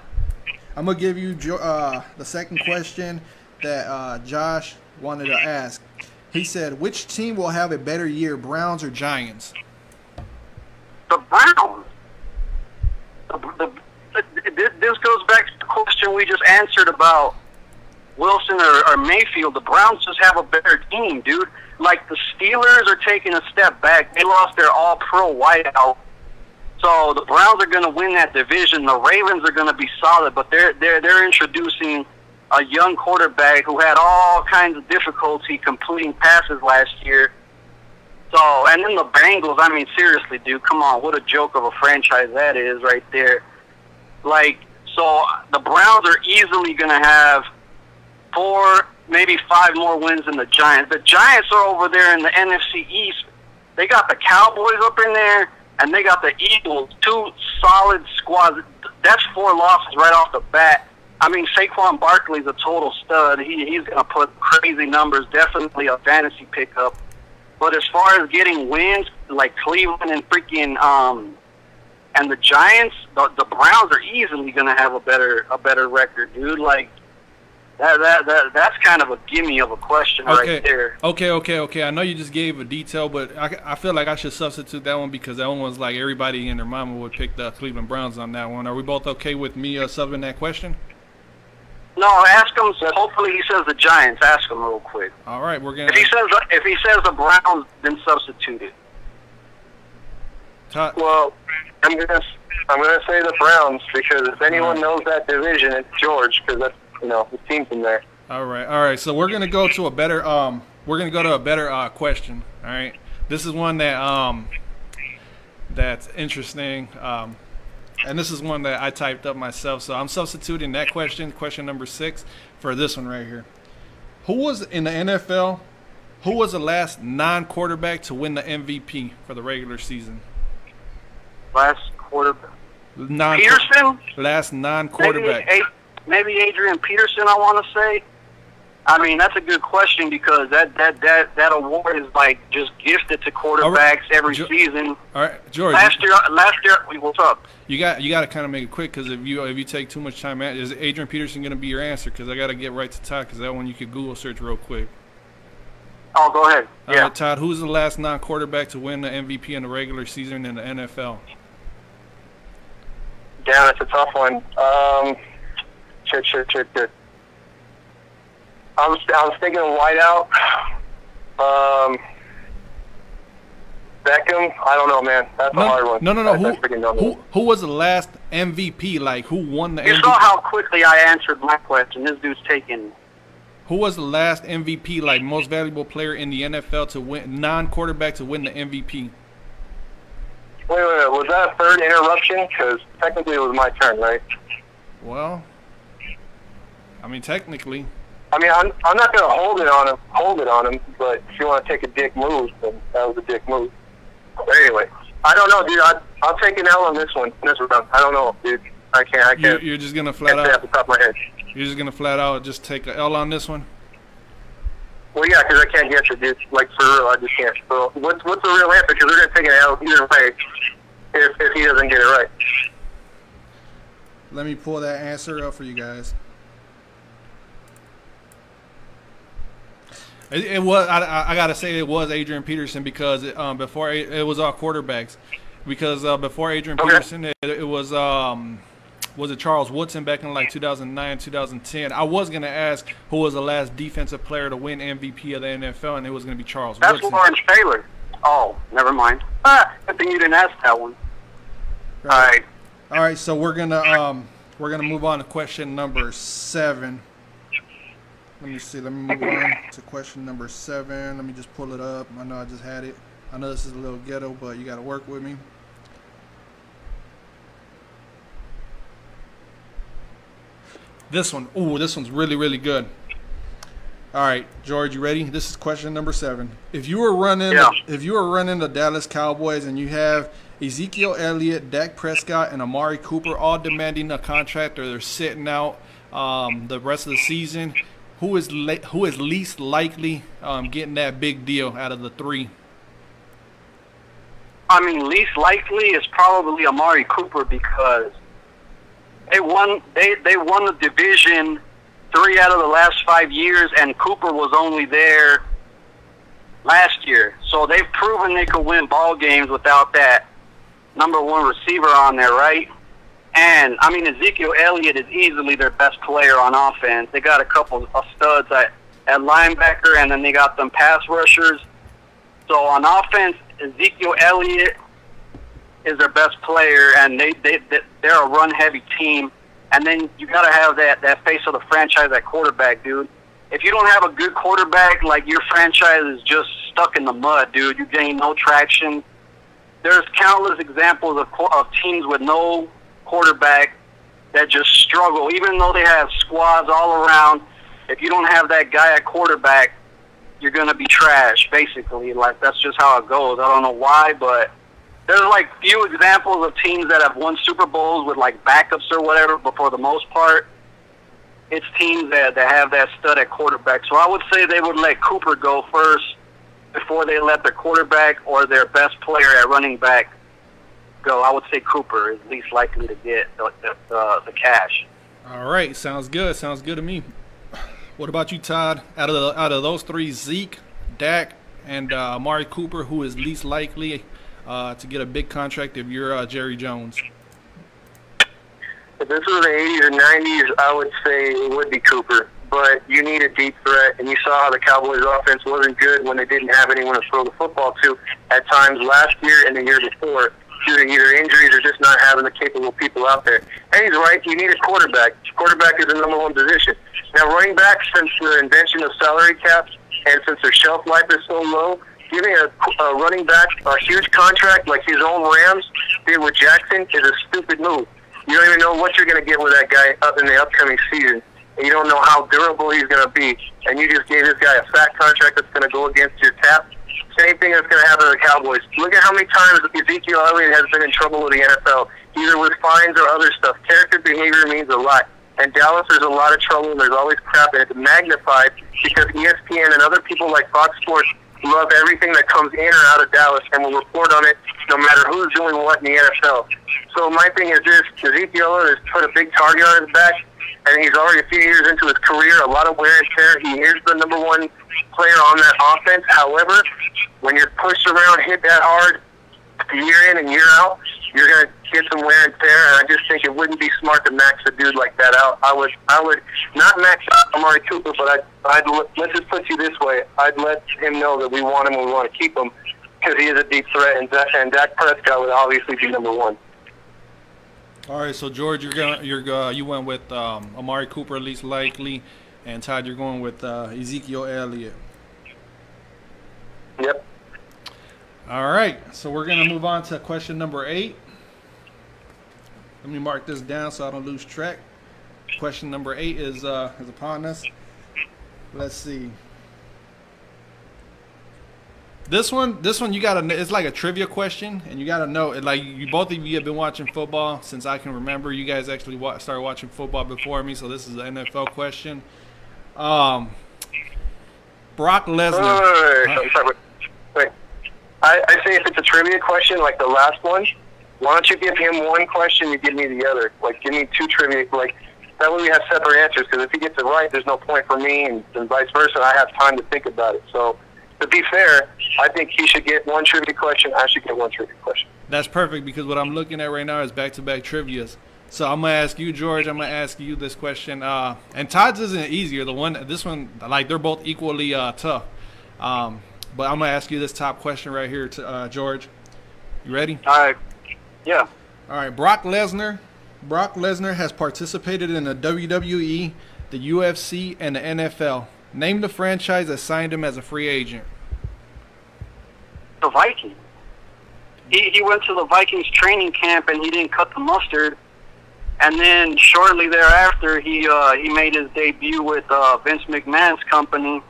Speaker 1: I'm gonna give you the second question that Josh wanted to ask. He said, "Which team will have a better year, Browns or Giants?"
Speaker 2: The Browns. This goes back to the question we just answered about Wilson or Mayfield. The Browns just have a better team, dude. Like, the Steelers are taking a step back. They lost their all-pro wideout. So the Browns are going to win that division. The Ravens are going to be solid, but they're introducing a young quarterback who had all kinds of difficulty completing passes last year. So, and then the Bengals, I mean, seriously, dude, come on, what a joke of a franchise that is right there. Like, so the Browns are easily going to have 4, maybe 5 more wins than the Giants. The Giants are over there in the NFC East. They got the Cowboys up in there, and they got the Eagles, 2 solid squads. That's 4 losses right off the bat. I mean, Saquon Barkley's a total stud. He's going to put crazy numbers, definitely a fantasy pickup. But as far as getting wins, like Cleveland and freaking and the Giants, the Browns are easily going to have a better record, dude. Like, that's kind of a gimme of a question right there.
Speaker 1: Okay. I know you just gave a detail, but I feel like I should substitute that one because that one was like everybody and their mama would pick the Cleveland Browns on that one. Are we both okay with me subbing that question?
Speaker 2: No, ask him. Hopefully he says the Giants. Ask him real quick.
Speaker 1: All right, we're gonna.
Speaker 2: If he says the Browns, then substitute it.
Speaker 3: Well, I'm gonna say the Browns because if anyone knows that division, it's George because that's his team's in there.
Speaker 1: All right. So we're gonna go to a better question. All right, this is one that that's interesting. And this is one that I typed up myself, so I'm substituting that question number 6, for this one right here. Who was in the NFL? Who was the last non-quarterback to win the MVP for the regular season?
Speaker 2: Last quarterback. Peterson?
Speaker 1: Last non-quarterback.
Speaker 2: Maybe Adrian Peterson, I want to say. I mean, that's a good question because that award is like just gifted to quarterbacks every season. All right, George. Last year, what's up?
Speaker 1: You got to kind of make it quick because if you take too much time, is Adrian Peterson going to be your answer? Because I got to get right to Todd because that one you could Google search real quick.
Speaker 2: Oh, go ahead.
Speaker 1: All right, Todd. Who's the last non-quarterback to win the MVP in the regular season in the NFL?
Speaker 3: Damn, it's a tough one. Shit. I was thinking of wideout. Beckham. I don't know, man. That's a hard one.
Speaker 1: No. Who was the last MVP? Like, who won the MVP?
Speaker 2: You saw how quickly I answered my question. This dude's taking.
Speaker 1: Who was the last MVP, like most valuable player in the NFL to win, non-quarterback to win the MVP?
Speaker 3: Wait. Was that a third interruption? Because technically it was my turn, right?
Speaker 1: Well, I mean, technically.
Speaker 3: I mean, I'm not going to hold it on him, but if you want to take a dick move, then that was a dick move. But anyway, I don't know, dude. I'll take an L on this one. I don't know, dude. I can't.
Speaker 1: You're just going to flat out.
Speaker 3: Off the top of my head.
Speaker 1: You're just going to flat out just take an L on this one?
Speaker 3: Well, yeah, because I can't guess it, dude. Like, for real, I just can't. So what's the real answer? Because we're going to take an L either way if he doesn't get it right.
Speaker 1: Let me pull that answer up for you guys. It was. I gotta say it was Adrian Peterson because before it was all quarterbacks. Because before Adrian Peterson, it was it Charles Woodson back in like 2009, 2010. I was gonna ask who was the last defensive player to win MVP of the NFL, and it was gonna be Charles Woodson.
Speaker 2: That's Lawrence Taylor. Oh, never mind. I think you didn't ask that one.
Speaker 1: Right. All right. So we're gonna move on to question number 7. Let me see. Let me move on to question number 7. Let me just pull it up. I know I just had it. I know this is a little ghetto, but you got to work with me. This one. Ooh, this one's really, really good. All right, George, you ready? This is question number 7. If you were running the Dallas Cowboys and you have Ezekiel Elliott, Dak Prescott, and Amari Cooper all demanding a contract or they're sitting out the rest of the season, who is least likely getting that big deal out of the three?
Speaker 2: I mean, least likely is probably Amari Cooper because they won the division 3 out of the last 5 years, and Cooper was only there last year. So they've proven they could win ball games without that ¡1 receiver on there, right? And, I mean, Ezekiel Elliott is easily their best player on offense. They got a couple of studs at linebacker, and then they got them pass rushers. So on offense, Ezekiel Elliott is their best player, and they're a run-heavy team. And then you got to have that face of the franchise at quarterback, dude. If you don't have a good quarterback, like, your franchise is just stuck in the mud, dude. You gain no traction. There's countless examples of teams with no quarterback that just struggle. Even though they have squads all around, if you don't have that guy at quarterback, you're going to be trash, basically. Like, that's just how it goes. I don't know why, but there's, like, few examples of teams that have won Super Bowls with, like, backups or whatever, but for the most part, it's teams that have that stud at quarterback. So I would say they would let Cooper go first before they let their quarterback or their best player at running back go. I would say Cooper is least likely to get the cash.
Speaker 1: All right, sounds good. Sounds good to me. What about you, Todd? Out of those three, Zeke, Dak, and Amari Cooper, who is least likely to get a big contract if you're Jerry Jones?
Speaker 3: If this was the 80s or 90s, I would say it would be Cooper. But you need a deep threat, and you saw how the Cowboys' offense wasn't good when they didn't have anyone to throw the football to at times last year and the year before, due to either injuries or just not having the capable people out there. And he's right, you need a quarterback. Quarterback is the #1 position. Now, running back, since the invention of salary caps and since their shelf life is so low, giving a running back a huge contract like his own Rams did with Jackson is a stupid move. You don't even know what you're going to get with that guy up in the upcoming season. And you don't know how durable he's going to be. And you just gave this guy a fat contract that's going to go against your cap. Same thing that's going to happen to the Cowboys. Look at how many times Ezekiel Elliott has been in trouble with the NFL, either with fines or other stuff. Character behavior means a lot. And Dallas, there's a lot of trouble, and there's always crap, and it's magnified because ESPN and other people like Fox Sports love everything that comes in or out of Dallas and will report on it no matter who's doing what in the NFL. So my thing is this, Ezekiel has put a big target on his back, and he's already a few years into his career, a lot of wear and tear. He is the #1 player on that offense. However, when you're pushed around, hit that hard, year in and year out, you're going to get some wear and tear, and I just think it wouldn't be smart to max a dude like that out. I would not max out Amari Cooper, but let's just put you this way. I'd let him know that we want him and we want to keep him because he is a deep threat, and Dak Prescott would obviously be #1.
Speaker 1: All right, so George, you went with Amari Cooper least likely, and Todd, you're going with Ezekiel Elliott.
Speaker 3: Yep.
Speaker 1: All right, so we're gonna move on to question number 8. Let me mark this down so I don't lose track. Question number 8 is upon us. Let's see. This one, you gotta. It's like a trivia question, and you gotta know. Like both of you have been watching football since I can remember. You guys actually started watching football before me, so this is an NFL question. Brock Lesnar.
Speaker 3: Wait. I say if it's a trivia question like the last one, why don't you give him one question, you give me the other? Like, give me 2 trivia. Like that way we have separate answers. Because if he gets it right, there's no point for me, and vice versa. I have time to think about it. So. To be fair, I think he should get 1 trivia question. I should get 1 trivia question.
Speaker 1: That's perfect because what I'm looking at right now is back-to-back trivias. So I'm gonna ask you, George. I'm gonna ask you this question. And Todd's isn't easier. This one, like they're both equally tough. But I'm gonna ask you this top question right here, George. You ready?
Speaker 2: All right. Yeah.
Speaker 1: All right. Brock Lesnar has participated in the WWE, the UFC, and the NFL. Name the franchise that signed him as a free agent.
Speaker 2: The Vikings. He went to the Vikings training camp and he didn't cut the mustard. And then shortly thereafter, he made his debut with Vince McMahon's company.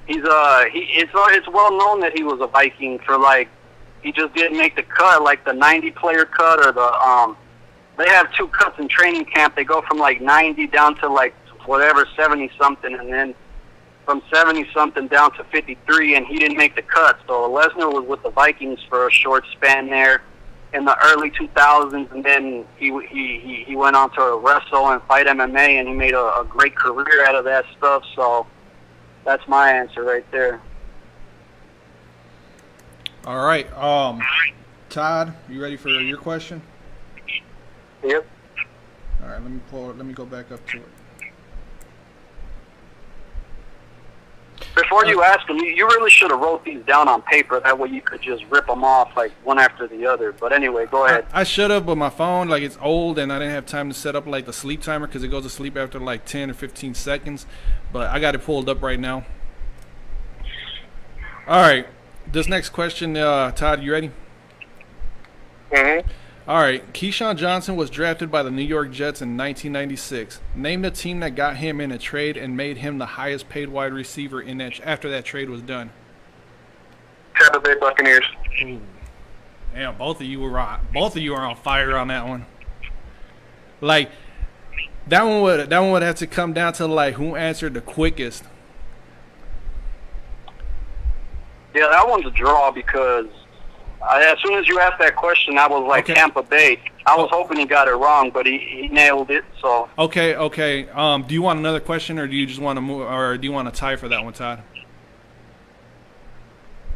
Speaker 2: It's well known that he was a Viking for he just didn't make the cut, like the 90-player cut or the they have 2 cuts in training camp. They go from like 90 down to like whatever 70 something, and then from 70 something down to 53, and he didn't make the cut. So Lesnar was with the Vikings for a short span there in the early 2000s, and then he went on to wrestle and fight MMA, and he made a great career out of that stuff. So that's my answer right there.
Speaker 1: All right. Todd, you ready for your question?
Speaker 3: Yep.
Speaker 1: All right, let me go back up to it.
Speaker 2: Before you ask them, you really should have wrote these down on paper. That way you could just rip them off like one after the other. But anyway, go ahead.
Speaker 1: I should have, but my phone, like, it's old, and I didn't have time to set up like the sleep timer because it goes to sleep after like 10 or 15 seconds. But I got it pulled up right now. All right, this next question, Todd, you ready?
Speaker 3: Mm-hmm.
Speaker 1: All right, Keyshawn Johnson was drafted by the New York Jets in 1996. Name the team that got him in a trade and made him the highest paid wide receiver in that after that trade was done.
Speaker 3: Tampa Bay Buccaneers.
Speaker 1: Ooh. Damn, both of you are on fire on that one. Like that one would have to come down to like who answered the quickest.
Speaker 2: Yeah, that one's a draw because as soon as you asked that question, I was like, okay. Tampa Bay. I was hoping he got it wrong, but he nailed it. So
Speaker 1: okay. Do you want another question, or do you just want to move, or do you want to tie for that one, Todd?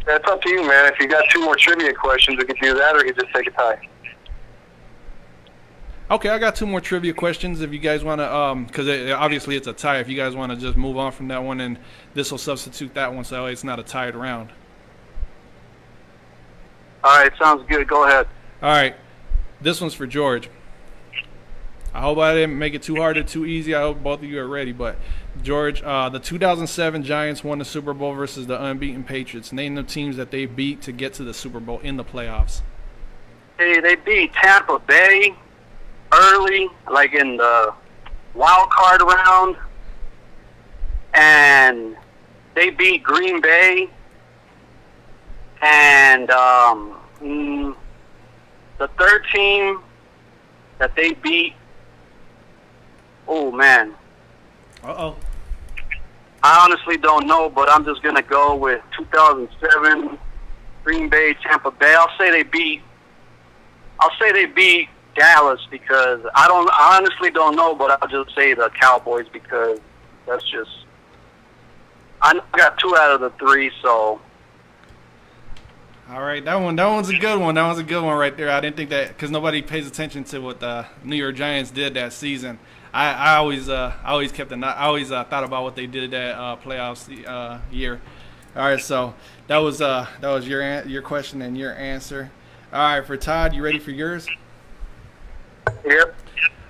Speaker 3: That's up to you, man. If you got 2 more trivia questions, we could do that, or we could just take a tie.
Speaker 1: Okay, I got 2 more trivia questions. If you guys want to, because obviously it's a tie. If you guys want to just move on from that one, and this will substitute that one, so it's not a tied round.
Speaker 2: All right, sounds good. Go ahead.
Speaker 1: All right, this one's for George. I hope I didn't make it too hard or too easy. I hope both of you are ready. But George, the 2007 Giants won the Super Bowl versus the unbeaten Patriots. Name the teams that they beat to get to the Super Bowl in the playoffs.
Speaker 2: Hey, they beat Tampa Bay early, like in the wild card round, and they beat Green Bay. And the third team that they beat, oh, man.
Speaker 3: Uh-oh.
Speaker 2: I honestly don't know, but I'm just going to go with 2007, Green Bay, Tampa Bay. I'll say they beat Dallas because I honestly don't know, but I'll just say the Cowboys because that's just, I got 2 out of the 3, so.
Speaker 1: All right, that one's a good one. That was a good one right there. I didn't think that because nobody pays attention to what the New York Giants did that season. I always kept I always thought about what they did that playoffs year. All right, so that was your question and your answer. All right, for Todd, you ready for yours?
Speaker 3: Yep.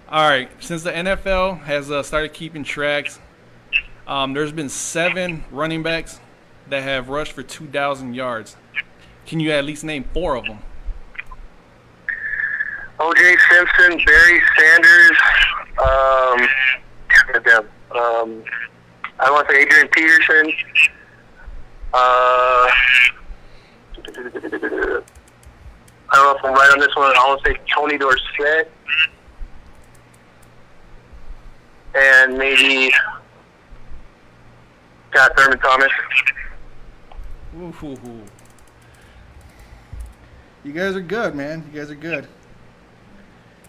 Speaker 1: All right, since the NFL has started keeping tracks, there's been 7 running backs that have rushed for 2,000 yards. Can you at least name 4 of them?
Speaker 3: O.J. Simpson, Barry Sanders, I want to say Adrian Peterson. I don't know if I'm right on this one. I want to say Tony Dorsett. And maybe Thurman Thomas.
Speaker 1: Ooh. You guys are good, man. You guys are good.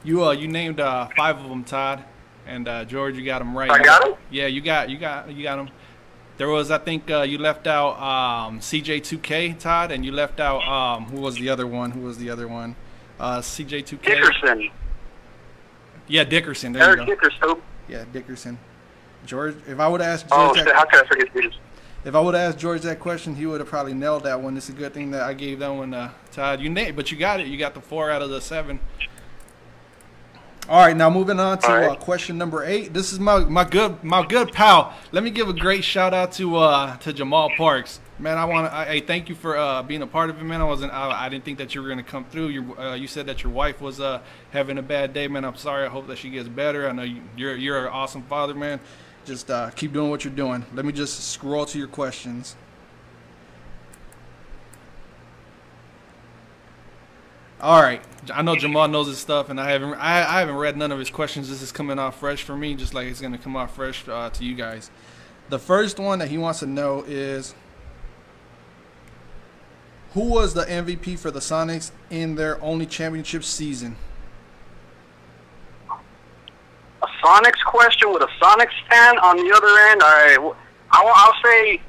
Speaker 1: You named 5 of them, Todd, and George, you got them right.
Speaker 3: I got them?
Speaker 1: Yeah, you got them. There was, I think, you left out CJ2K, Todd, and you left out who was the other one? CJ2K.
Speaker 2: Dickerson.
Speaker 1: Yeah, Dickerson. There you go.
Speaker 2: Dickerson.
Speaker 1: Yeah, Dickerson. George, if I would have asked
Speaker 3: George
Speaker 1: how
Speaker 3: can I forget these?
Speaker 1: If I would have asked George that question, he would have probably nailed that one. It's a good thing that I gave that one, Todd. But you got it. You got the 4 out of the 7. All right, now moving on to question number 8. This is my good pal. Let me give a great shout out to Jamal Parks. Man, I thank you for being a part of it, man. I didn't think that you were gonna come through. You said that your wife was having a bad day, man. I'm sorry. I hope that she gets better. I know you're an awesome father, man. Just keep doing what you're doing. Let me just scroll to your questions. All right, I know Jamal knows his stuff, and I haven't read none of his questions. This is coming off fresh for me, just like it's gonna come off fresh to you guys. The first one that he wants to know is, who was the MVP for the Sonics in their only championship season?
Speaker 2: A Sonics question with a Sonics fan on the other end. All right, I'll say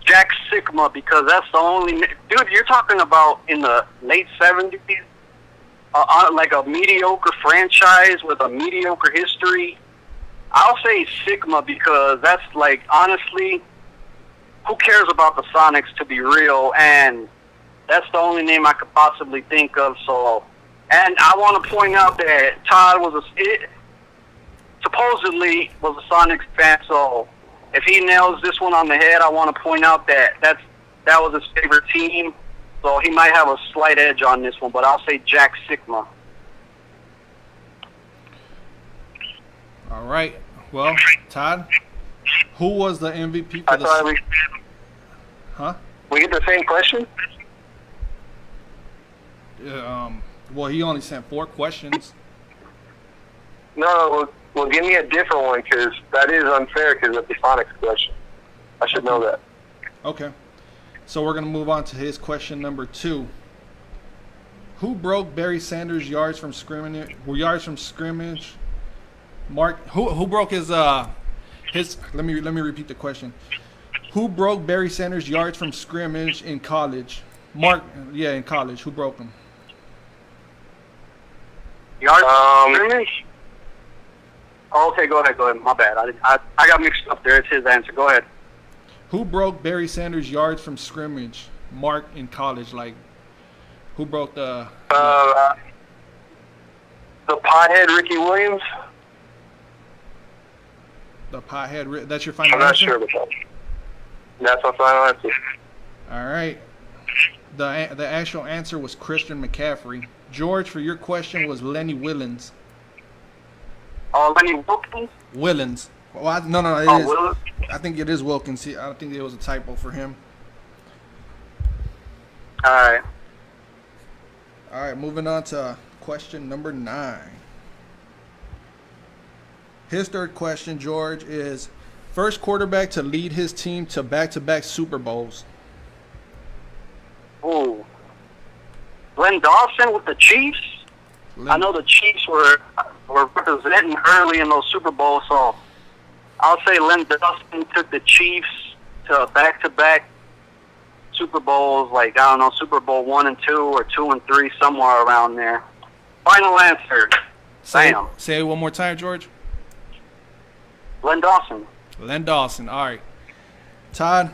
Speaker 2: Jack Sigma, because that's the only dude you're talking about in the late '70s. Like a mediocre franchise with a mediocre history. I'll say Sigma, because that's like, honestly, who cares about the Sonics, to be real? And that's the only name I could possibly think of. So, and I want to point out that Todd supposedly was a Sonics fan. So if he nails this one on the head, I want to point out that that was his favorite team. So he might have a slight edge on this one, but I'll say Jack Sigma.
Speaker 1: All right. Well, Todd, who was the MVP for the? Huh?
Speaker 3: We get the same question.
Speaker 1: Well, he only sent 4 questions.
Speaker 3: No, well, give me a different one, because that is unfair, because it's the Sonics question. I should know that.
Speaker 1: Okay. So we're going to move on to his question number 2. Who broke Barry Sanders' yards from scrimmage? Mark, who broke his let me repeat the question. Who broke Barry Sanders' yards from scrimmage in college? Mark, yeah, in college. Who broke them?
Speaker 2: Yards from scrimmage? Oh, okay, go ahead. My bad. I got mixed up there. It's his answer. Go ahead.
Speaker 1: Who broke Barry Sanders' yards from scrimmage? Mark in college, like who broke the
Speaker 3: pothead Ricky Williams.
Speaker 1: The pothead. That's your final
Speaker 3: answer? I'm not
Speaker 1: answer?
Speaker 3: sure about that. That's my final answer.
Speaker 1: All right. The actual answer was Christian McCaffrey. George, for your question, was Lenny Willens.
Speaker 2: Oh, Lenny Wilkins?
Speaker 1: Willens. Well, no, it is.
Speaker 2: Willens?
Speaker 1: I think it is Wilkins. I think it was a typo for him.
Speaker 2: All right.
Speaker 1: All right, moving on to question number 9. His third question, George, is first quarterback to lead his team to back-to-back Super Bowls.
Speaker 2: Ooh. Len Dawson with the Chiefs? I know the Chiefs were representing early in those Super Bowls, so I'll say Len Dawson took the Chiefs to back-to-back Super Bowls, like, I don't know, Super Bowl 1 and 2 or 2 and 3, somewhere around there. Final answer.
Speaker 1: Say it one more time, George.
Speaker 2: Len Dawson.
Speaker 1: Len Dawson. All right. Todd.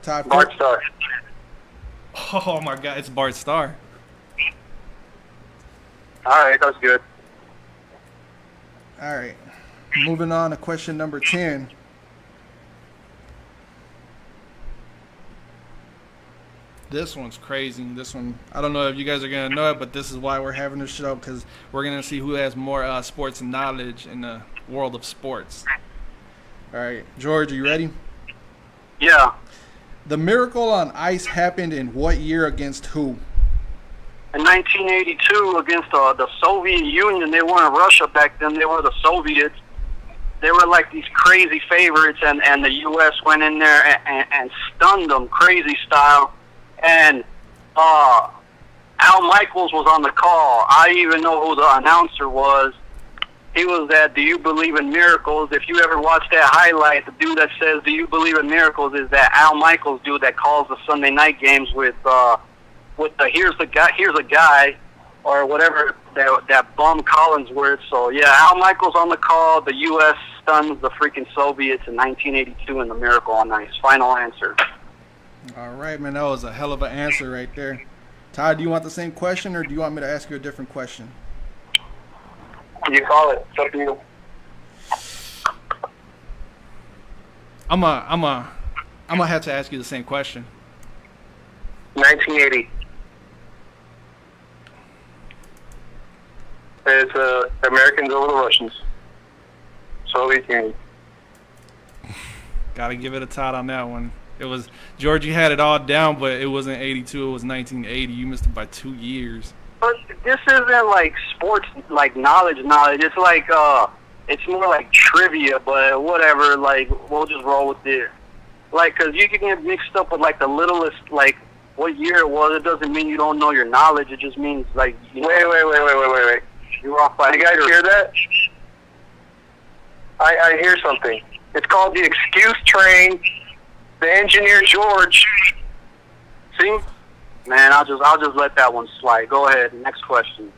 Speaker 3: Bart Starr.
Speaker 1: Oh, my God. It's Bart Starr.
Speaker 3: All right, that's good.
Speaker 1: All right. Moving on to question number 10. This one's crazy. This one, I don't know if you guys are going to know it, but this is why we're having this show, because we're going to see who has more sports knowledge in the world of sports. All right. George, are you ready?
Speaker 2: Yeah.
Speaker 1: The Miracle on Ice happened in what year against who?
Speaker 2: In 1982 against the Soviet Union. They weren't Russia back then. They were the Soviets. They were like these crazy favorites, and the U.S. went in there and stunned them crazy style. And Al Michaels was on the call. I even know who the announcer was. He was that Do You Believe in Miracles? If you ever watch that highlight, the dude that says Do You Believe in Miracles is that Al Michaels dude that calls the Sunday night games with the here's a guy or whatever that bum Collinsworth. So yeah, Al Michaels on the call. The U.S. stuns the freaking Soviets in 1982 in the Miracle on Ice. Final answer.
Speaker 1: All right, man, that was a hell of an answer right there. Todd, do you want the same question, or do you want me to ask you a different question?
Speaker 3: You call it. It's up to you.
Speaker 1: I'm gonna have to ask you the same question.
Speaker 3: 1980. It's Americans over the Russians. Soviet Union.
Speaker 1: Gotta give it a Todd on that one. It was George. You had it all down, but it wasn't 82. It was 1980. You missed it by 2 years.
Speaker 2: But this isn't like sports, like knowledge. It's like it's more like trivia, but whatever. Like we'll just roll with it. Like, cause you can get mixed up with like the littlest, like what year it was. It doesn't mean you don't know your knowledge. It just means like you know,
Speaker 3: Wait.
Speaker 2: you're off by.
Speaker 3: You guys hear that? I hear something. It's called the excuse train. The engineer George.
Speaker 2: See, man, I'll just let that one slide. Go ahead. Next question.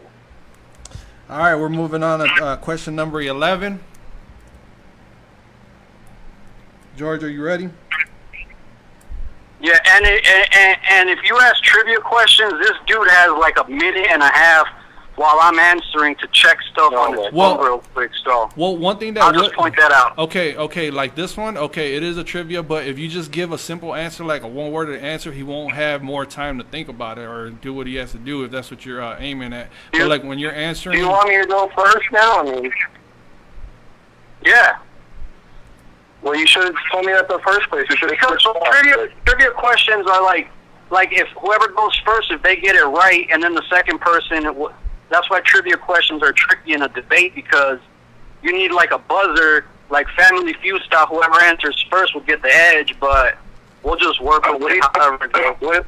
Speaker 1: All right, we're moving on to question number 11. George, are you ready?
Speaker 2: Yeah, and if you ask trivia questions, this dude has like a minute and a half while I'm answering to check stuff on his phone real quick. So,
Speaker 1: well, one thing that
Speaker 2: I'll just point that out.
Speaker 1: Okay, like this one. Okay, it is a trivia, but if you just give a simple answer, like a one-worded answer, he won't have more time to think about it or do what he has to do if that's what you're aiming at. But like when you're answering,
Speaker 3: do you want me to go first now? I mean,
Speaker 2: yeah.
Speaker 3: Well, you should have told me that in the first place.
Speaker 2: Because trivia questions are like if whoever goes first, if they get it right, and then the second person. That's why trivia questions are tricky in a debate, because you need like a buzzer, like Family Feud style. Whoever answers first will get the edge, but we'll just work with it however it goes.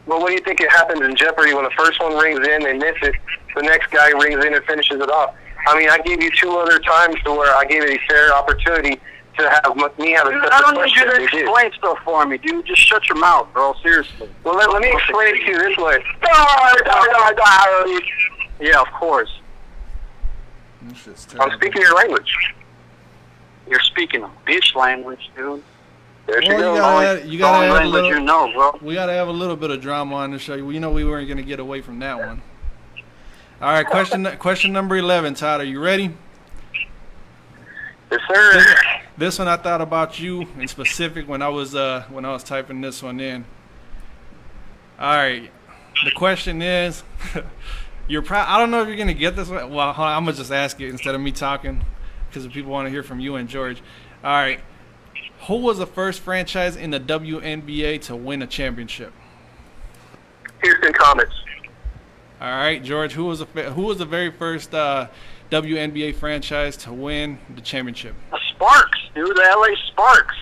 Speaker 3: Well, what do you think it happens in Jeopardy when the first one rings in, they miss it, the next guy rings in and finishes it off? I mean, I gave you 2 other times to where I gave it a fair opportunity to have me have a
Speaker 2: dude, I don't need you to explain stuff for me, dude. Just shut your mouth, bro. Seriously.
Speaker 3: Well, let me explain it to you this way.
Speaker 2: Yeah, of course.
Speaker 3: I'm speaking your language.
Speaker 2: You're speaking a bitch language, dude.
Speaker 3: There you
Speaker 1: well,
Speaker 3: go.
Speaker 1: you gotta have a little,
Speaker 2: you know, bro.
Speaker 1: We gotta have a little bit of drama on the show. You know we weren't gonna get away from that one. All right, question number 11, Todd. Are you ready?
Speaker 3: Yes, sir.
Speaker 1: This one I thought about you in specific when I was typing this one in. All right, the question is, I don't know if you're gonna get this one. Well, I'm gonna just ask it instead of me talking, because people want to hear from you and George. All right, who was the first franchise in the WNBA to win a championship?
Speaker 3: Houston Comets.
Speaker 1: All right, George, who was the very first WNBA franchise to win the championship?
Speaker 2: The Sparks, dude. The LA Sparks.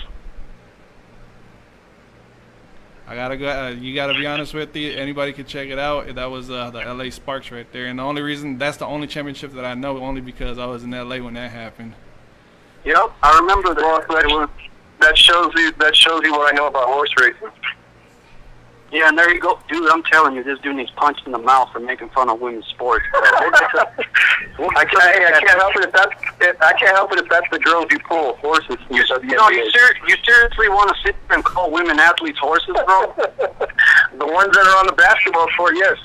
Speaker 1: I gotta go. You gotta be honest with you. Anybody could check it out. That was the LA Sparks right there. And the only reason that's the only championship that I know, only because I was in LA when that happened.
Speaker 2: Yep, I remember that.
Speaker 3: That shows you what I know about horse racing.
Speaker 2: Yeah, and there you go, dude. I'm telling you, this dude needs punched in the mouth for making fun of women's sports.
Speaker 3: I can't help it if that's the girls you pull, horses.
Speaker 2: You seriously want to sit there and call women athletes horses, bro?
Speaker 3: The ones that are on the basketball court, yes.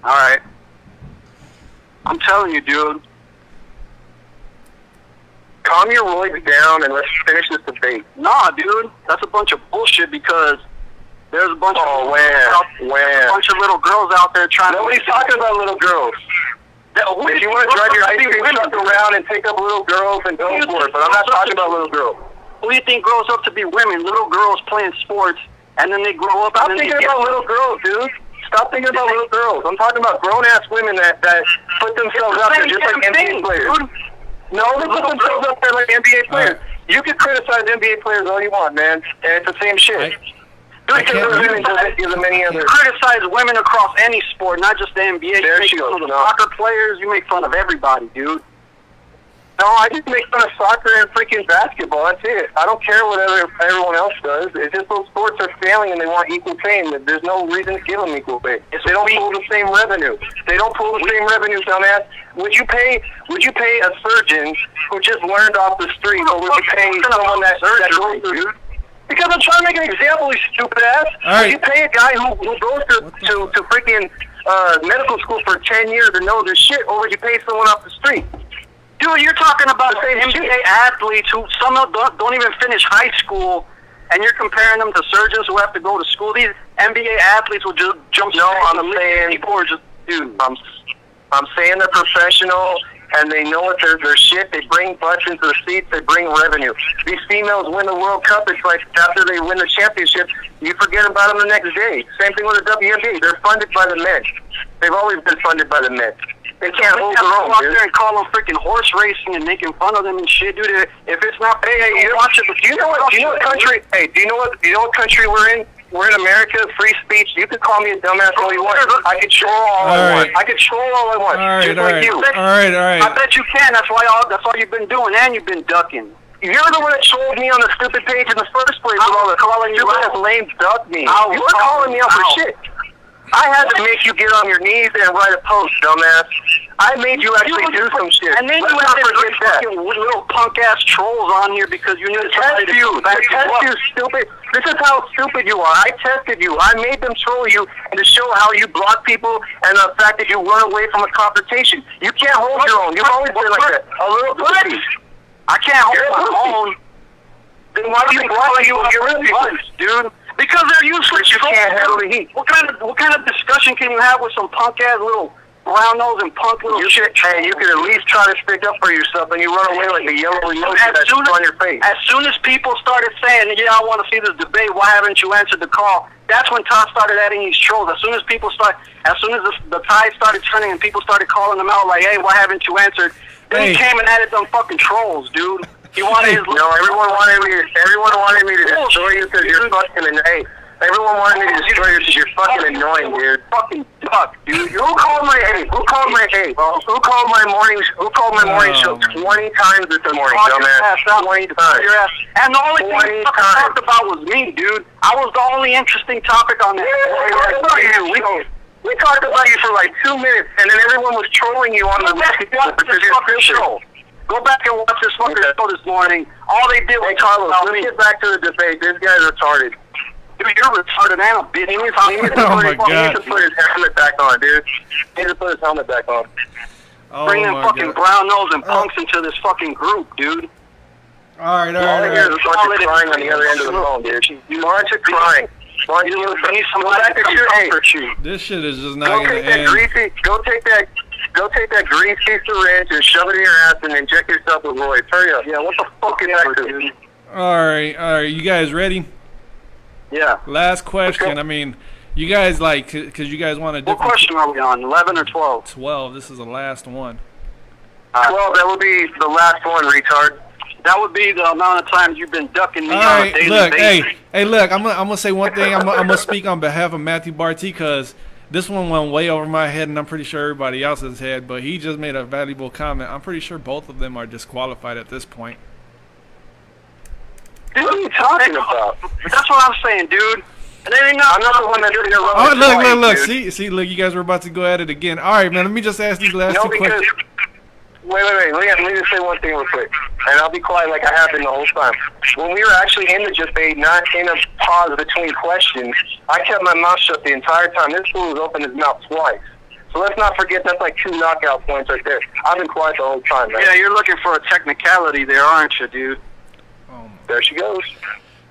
Speaker 2: All right. I'm telling you, dude.
Speaker 3: Calm your roids down and let's finish this debate.
Speaker 2: Nah, dude. That's a bunch of bullshit, because there's a bunch of little girls out there trying
Speaker 3: Nobody's talking about little girls. If you want to drive your ice cream truck around and pick up little girls, and go for it, but I'm not talking about little girls.
Speaker 2: Who do you think grows up to be women? Little girls playing sports, and then they grow up.
Speaker 3: Stop thinking about little girls, dude. Stop thinking about little girls. I'm talking about grown-ass women that put themselves out there just like NBA players. No, they put themselves up there like NBA players. You can criticize NBA players all you want, man, and it's the same shit.
Speaker 2: You criticize women across any sport, not just the NBA. You make fun of the soccer players. You make fun of everybody, dude.
Speaker 3: No, I just make fun of soccer and freaking basketball. That's it. I don't care what everyone else does. It's just those sports are failing and they want equal pay. And there's no reason to give them equal pay. They don't pull the same revenue. They don't pull the same revenue, dumbass. Would you pay a surgeon who just learned off the street, or would you pay someone that goes through? Because I'm trying to make an example, you stupid ass.
Speaker 1: Right.
Speaker 3: You pay a guy who goes to freaking medical school for 10 years and knows his shit, or would you pay someone off the street?
Speaker 2: Dude, you're talking about NBA athletes who some of them don't even finish high school, and you're comparing them to surgeons who have to go to school. These NBA athletes will just jump.
Speaker 3: No, I'm saying people are just, dude. I'm saying they're professional and they know what their shit. They bring butts into the seats. They bring revenue. These females win the World Cup. It's like after they win the championship, you forget about them the next day. Same thing with the WNBA. They're funded by the men. They've always been funded by the men. They can't hold their own,
Speaker 2: out
Speaker 3: dude.
Speaker 2: there and call them freaking horse racing and making fun of them and shit, dude. If it's not, hey, you watch it.
Speaker 3: Do you know what? Do you know what country? Hey, do you know what country we're in? We're in America. Free speech. You could call me a dumbass all you want. I can troll all I want. I can troll all I want.
Speaker 1: All right,
Speaker 3: just
Speaker 1: all
Speaker 3: like
Speaker 1: right,
Speaker 3: you.
Speaker 1: all right.
Speaker 2: I bet you can. That's all you've been doing, and you've been ducking.
Speaker 3: You're the one that trolled me on the stupid page in the first place.
Speaker 2: I was calling you out.
Speaker 3: Lame duck me.
Speaker 2: You
Speaker 3: were calling me out for shit. I had to make you get on your knees and write a post, dumbass. I made you actually do some shit.
Speaker 2: And then you had these fucking little punk ass trolls on here because you knew
Speaker 3: test you. Stupid. This is how stupid you are. I tested you. I made them troll you and to show how you block people and the fact that you run away from a confrontation. You can't hold your own. You've always been like that. A little pussy.
Speaker 2: I can't hold my own.
Speaker 3: Then why do you block you with your pussies, dude?
Speaker 2: Because they're useless.
Speaker 3: You can't handle the heat.
Speaker 2: What kind of discussion can you have with some punk ass little brown nose and punk little shit?
Speaker 3: Hey, you could at least try to stick up for yourself, and you run away like a yellow emoji that's on your face.
Speaker 2: As soon as people started saying, "Yeah, I want to see this debate. Why haven't you answered the call?" That's when Todd started adding these trolls. As soon as the tide started turning and people started calling them out, like, "Hey, why haven't you answered?" Then he came and added them fucking trolls, dude. He wanted his.
Speaker 3: No, everyone wanted me to destroy you because you're fucking. Hey, everyone wanted me to destroy you because you're fucking annoying, dude.
Speaker 2: Fucking duck, dude.
Speaker 3: Who called my morning show 20 times this morning, dumbass? 20 times.
Speaker 2: And the only thing you talked about was me, dude. I was the only interesting topic on that.
Speaker 3: We talked about you for like 2 minutes, and then everyone was trolling you on the
Speaker 2: fucking show. Go back and watch this fucking show this morning. All they did was
Speaker 3: Carlos, let's get back to the debate. This guy's retarded.
Speaker 2: Dude, you're retarded and a bitch. He needs
Speaker 3: to put his helmet back on, dude. He needs to put his helmet back on.
Speaker 2: Bring them fucking brown nose and punks into this fucking group, dude.
Speaker 1: All right.
Speaker 3: All I hear is a bunch of crying on the other end of the phone, dude. Bunch of crying.
Speaker 1: This shit is just not gonna end.
Speaker 3: Go take that greasy syringe and shove it in your ass and inject yourself with Roy. Hurry up.
Speaker 2: Yeah, what the fuck is that, dude?
Speaker 1: All right. You guys ready?
Speaker 2: Yeah.
Speaker 1: Last question. I mean, you guys because you guys want a different.
Speaker 2: What question are we on? 11 or 12?
Speaker 1: 12. This is the last one.
Speaker 3: 12. That would be the last one, retard.
Speaker 2: That would be the amount of times you've been ducking me
Speaker 1: on
Speaker 2: a daily basis.
Speaker 1: Hey, look. I'm gonna say one thing. I'm gonna speak on behalf of Matthew Barty because this one went way over my head, and I'm pretty sure everybody else's head. But he just made a valuable comment. I'm pretty sure both of them are disqualified at this point.
Speaker 3: Dude, what are you talking about?
Speaker 2: That's what I'm saying, dude. And I'm not the one that did it.
Speaker 1: Oh, look. See, look. You guys were about to go at it again. All right, man. Let me just ask these last two questions.
Speaker 3: Wait. Let me just say one thing real quick, and I'll be quiet like I have been the whole time. When we were actually in the debate, not in a pause between questions, I kept my mouth shut the entire time. This fool was open his mouth twice. So let's not forget that's like 2 knockout points right there. I've been quiet the whole time, man.
Speaker 2: Yeah, you're looking for a technicality there, aren't you, dude?
Speaker 3: There she goes.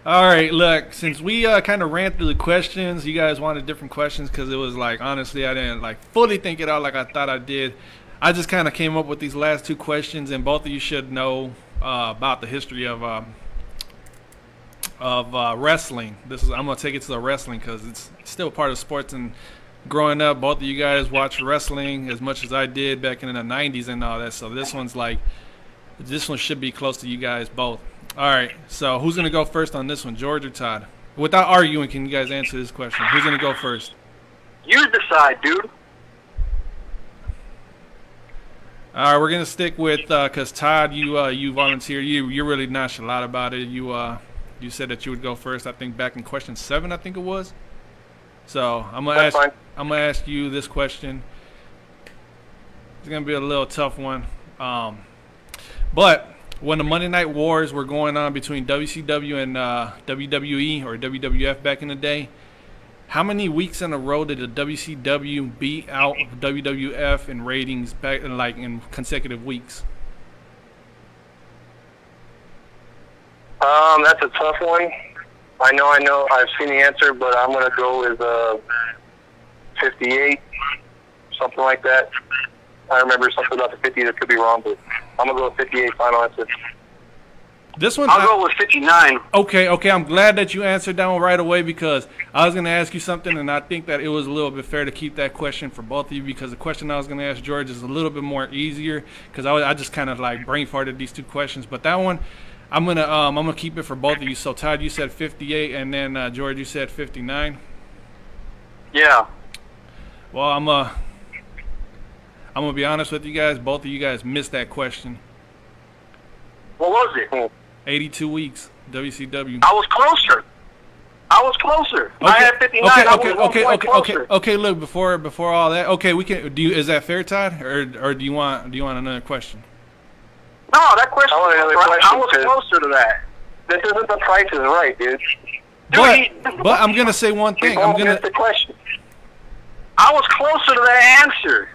Speaker 1: All right, look, since we kind of ran through the questions, you guys wanted different questions because it was like, honestly, I didn't like fully think it out like I thought I did. I just kind of came up with these last 2 questions, and both of you should know about the history of wrestling. I'm gonna take it to the wrestling because it's still part of sports. And growing up, both of you guys watched wrestling as much as I did back in the '90s and all that. So this one should be close to you guys both. All right. So who's gonna go first on this one, George or Todd? Without arguing, can you guys answer this question? Who's gonna go first?
Speaker 2: You decide, dude.
Speaker 1: All right, we're gonna stick with because Todd, you volunteered. You're really nonchalant about it. You said that you would go first. I think back in question 7, I think it was. So I'm gonna ask you this question. It's gonna be a little tough one, but when the Monday Night Wars were going on between WCW and WWE or WWF back in the day, how many weeks in a row did the WCW beat out WWF in ratings back in consecutive weeks?
Speaker 3: That's a tough one. I know. I've seen the answer, but I'm gonna go with 58, something like that. I remember something about the 50 that could be wrong, but I'm going to go with 58 final answer.
Speaker 1: This one,
Speaker 2: I'll go with 59.
Speaker 1: Okay, I'm glad that you answered that one right away because I was going to ask you something, and I think that it was a little bit fair to keep that question for both of you because the question I was going to ask George is a little bit more easier because I just kind of like brain farted these two questions. But that one, I'm gonna keep it for both of you. So Todd, you said 58, and then George, you said 59.
Speaker 2: Yeah.
Speaker 1: Well, I'm gonna be honest with you guys. Both of you guys missed that question.
Speaker 2: What was it?
Speaker 1: 82 weeks, WCW.
Speaker 2: I was closer. I had 59.
Speaker 1: Okay. Look, before all that, okay, we can. Is that fair, Todd, or do you want another question?
Speaker 2: No, that question. I was closer to that.
Speaker 3: This isn't The Price is Right, dude.
Speaker 1: But I'm gonna say one thing. I'm gonna.
Speaker 3: The question.
Speaker 2: I was closer to that answer.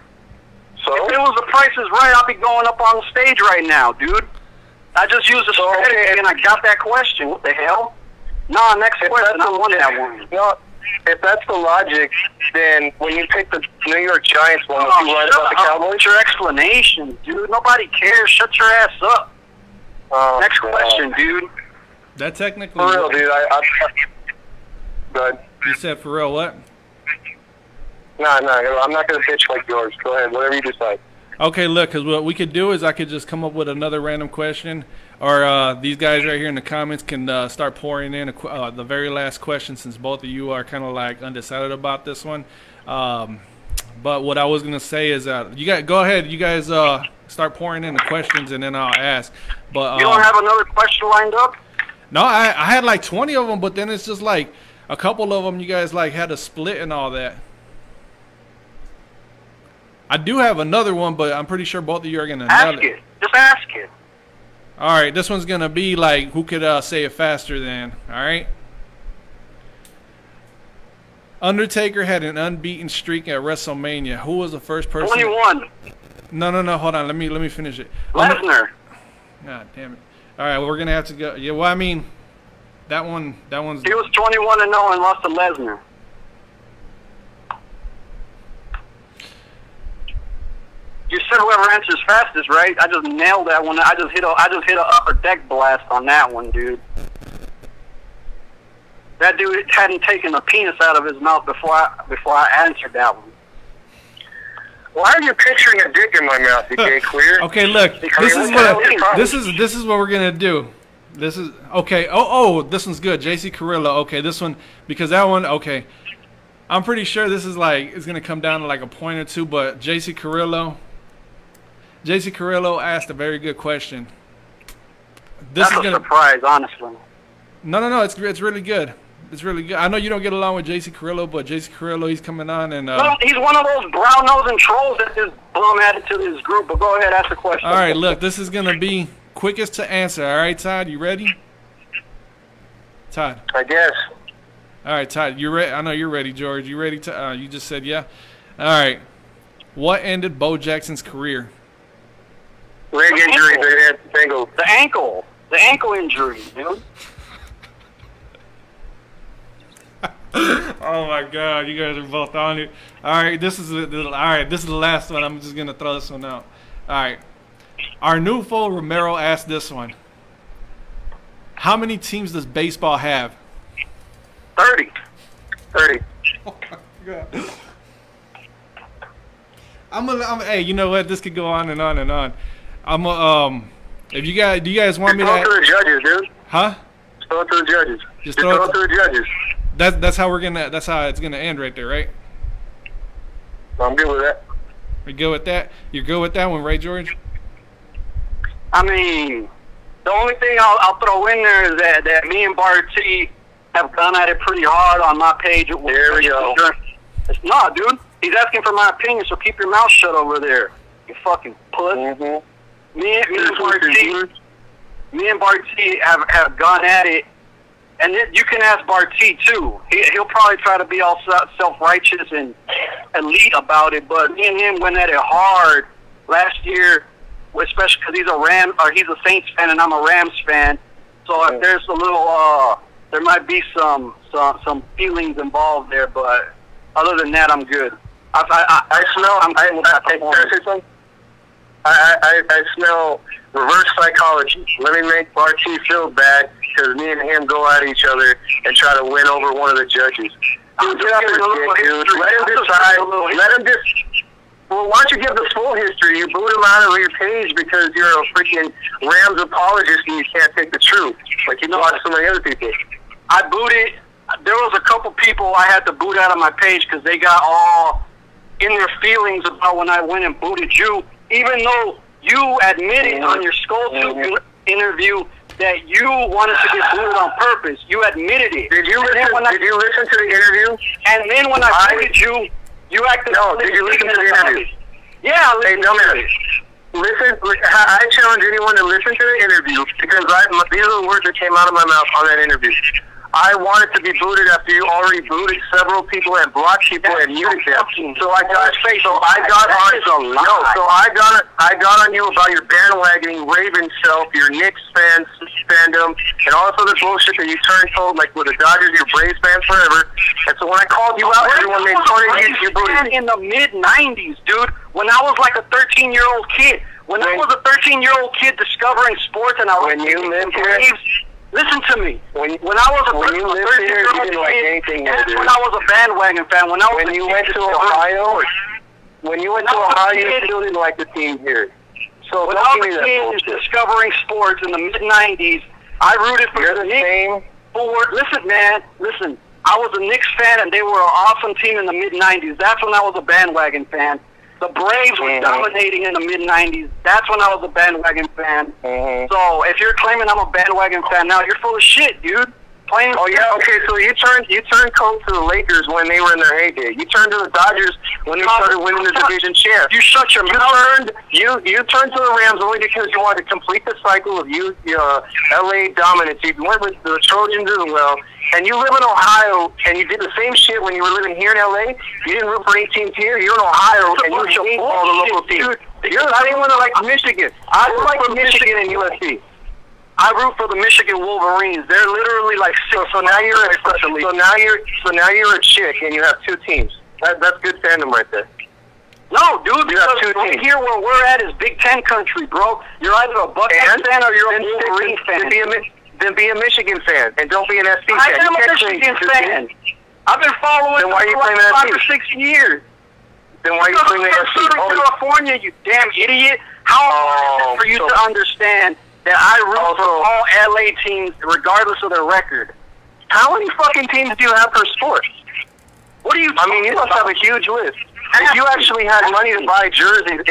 Speaker 3: So
Speaker 2: if it was The Price is Right, I'd be going up on the stage right now, dude. I just used a strategy and I got that question. What the hell? No, next question. I won that one.
Speaker 3: No, if that's the logic, then when you pick the New York Giants one, you right about the Cowboys?
Speaker 2: What's your explanation, dude? Nobody cares. Shut your ass up. Next question, dude.
Speaker 1: That technically.
Speaker 3: For real, dude. Go ahead.
Speaker 1: You said for real what?
Speaker 3: No, I'm not going to pitch like yours. Go ahead, whatever you decide.
Speaker 1: Okay, look, because what we could do is I could just come up with another random question, or these guys right here in the comments can start pouring in the very last question since both of you are kind of like undecided about this one. But what I was going to say is go ahead, you guys start pouring in the questions and then I'll ask. But
Speaker 2: you don't have another question lined up?
Speaker 1: No, I had like 20 of them, but then it's just like a couple of them you guys like had to split and all that. I do have another one, but I'm pretty sure both of you are going to nail it.
Speaker 2: Just ask it.
Speaker 1: All right, this one's going to be like who could say it faster than, all right? Undertaker had an unbeaten streak at WrestleMania. Who was the first person?
Speaker 2: 21.
Speaker 1: No, hold on. Let me finish it.
Speaker 2: Lesnar.
Speaker 1: God damn it. All right, well, we're going to have to go. Yeah, well, I mean, that one's.
Speaker 2: He was 21-0 and lost to Lesnar. You said whoever answers fastest, right? I just nailed that one. I just hit a upper deck blast on that one, dude. That dude hadn't taken a penis out of his mouth before I answered that one.
Speaker 3: Why are you picturing a dick in my mouth, DJ Clear?
Speaker 1: Okay, look. This is what we're gonna do. This is okay. Oh, this one's good. JC Carrillo. Okay, this one because that one. Okay, I'm pretty sure this is like it's gonna come down to like a point or two. But JC Carrillo asked a very good question.
Speaker 2: That's a surprise, honestly.
Speaker 1: No, it's really good. It's really good. I know you don't get along with JC Carrillo, but JC Carrillo, he's coming on and.
Speaker 2: Well, he's one of those brown-nosing trolls that this bum added to this group. But go ahead, ask the question.
Speaker 1: All right, look, this is gonna be quickest to answer. All right, Todd, you ready? Todd.
Speaker 3: I guess.
Speaker 1: All right, Todd, you ready? I know you're ready, George. You ready to? You just said yeah. All right. What ended Bo Jackson's career?
Speaker 3: Leg injury,
Speaker 2: the ankle injury, dude.
Speaker 1: Oh my God, you guys are both on it. All right, this is the last one. I'm just gonna throw this one out. All right, Arnulfo Romero asked this one. How many teams does baseball have?
Speaker 2: 30.
Speaker 1: Oh my God. Hey, you know what? This could go on and on and on. Do you guys want me to?
Speaker 3: Throw it to the judges, dude.
Speaker 1: Huh?
Speaker 3: Just throw it to the judges.
Speaker 1: Just throw it
Speaker 3: to the judges.
Speaker 1: That's how it's gonna end right there, right?
Speaker 3: I'm good with that.
Speaker 1: You good with that? You're good with that one, right, George?
Speaker 2: I mean, the only thing I'll throw in there is that me and Barty have gone at it pretty hard on my page.
Speaker 3: There we go.
Speaker 2: It's not, dude. He's asking for my opinion, so keep your mouth shut over there. You fucking puss.
Speaker 3: Mm-hmm.
Speaker 2: Me and Barty have gone at it, and you can ask Barty too. He'll probably try to be all self-righteous and elite about it, but me and him went at it hard last year, especially because he's a Saints fan and I'm a Rams fan. So if there's a little, there might be some feelings involved there, but other than that, I'm good.
Speaker 3: I smell. I smell reverse psychology. Let me make Barty feel bad because me and him go at each other and try to win over one of the judges. Dude, get off his dick, dude. Let him decide. Let him just. Well, why don't you give the full history? You boot him out of your page because you're a freaking Rams apologist and you can't take the truth, like you watch so many other people.
Speaker 2: I booted. There was a couple people I had to boot out of my page because they got all in their feelings about when I went and booted you, even though you admitted on your Skull Tooth interview that you wanted to get booted on purpose. You admitted it.
Speaker 3: Did you listen to the interview?
Speaker 2: And then when I booted you, you acted.
Speaker 3: No, did you listen to the interview?
Speaker 2: Yeah,
Speaker 3: hey, dumbass. Listen, I challenge anyone to listen to the interview because these are the words that came out of my mouth on that interview. I wanted to be booted after you already booted several people and blocked people and muted them. So I got on you about your bandwagoning Ravens self, your Knicks fandom, and all this other bullshit that you turned cold, like with the Dodgers, your Braves fans forever. And so when I called you out, everyone made fun of you. You booted
Speaker 2: in the mid-90s, dude, when I was like a 13-year-old kid. When I was a 13-year-old kid discovering sports and I was Braves. Listen to me. When I was a 13-year-old kid, that's when I was a bandwagon fan. When you went to Ohio,
Speaker 3: you still didn't like the team here. So
Speaker 2: when I was a kid discovering sports in the mid-90s, I rooted for the Knicks. Listen, man, listen. I was a Knicks fan, and they were an awesome team in the mid-90s. That's when I was a bandwagon fan. The Braves were dominating in the mid-90s. That's when I was a bandwagon fan. So if you're claiming I'm a bandwagon fan now, you're full of shit, dude.
Speaker 3: Oh yeah, okay. So you turned cold to the Lakers when they were in their heyday. You turned to the Dodgers when they started winning the division share.
Speaker 2: You shut your mouth.
Speaker 3: You turned to the Rams only because you wanted to complete the cycle of LA dominance. You went with the Trojans as well. And you live in Ohio, and you did the same shit when you were living here in LA. You didn't root for any teams here. You're in Ohio, and you hate all the local teams. You're not even like Michigan. I like Michigan and USC.
Speaker 2: I root for the Michigan Wolverines. They're literally like six.
Speaker 3: So now you're a chick, and you have two teams. That's good fandom right there.
Speaker 2: No, dude, because right here where we're at is Big Ten country, bro. You're either a Buckeyes fan or you're a Wolverine fan.
Speaker 3: Then be a Michigan fan, and don't be an SC fan.
Speaker 2: I am a Michigan fan. I've been following
Speaker 3: them for like
Speaker 2: 5 or 6 years.
Speaker 3: Then why are you playing SC?
Speaker 2: Southern California, you damn idiot. How hard is it for you to understand that I root for all LA teams regardless of their record?
Speaker 3: How many fucking teams do you have per sport?
Speaker 2: What do you
Speaker 3: you must have a huge list. If you actually had money to buy jerseys,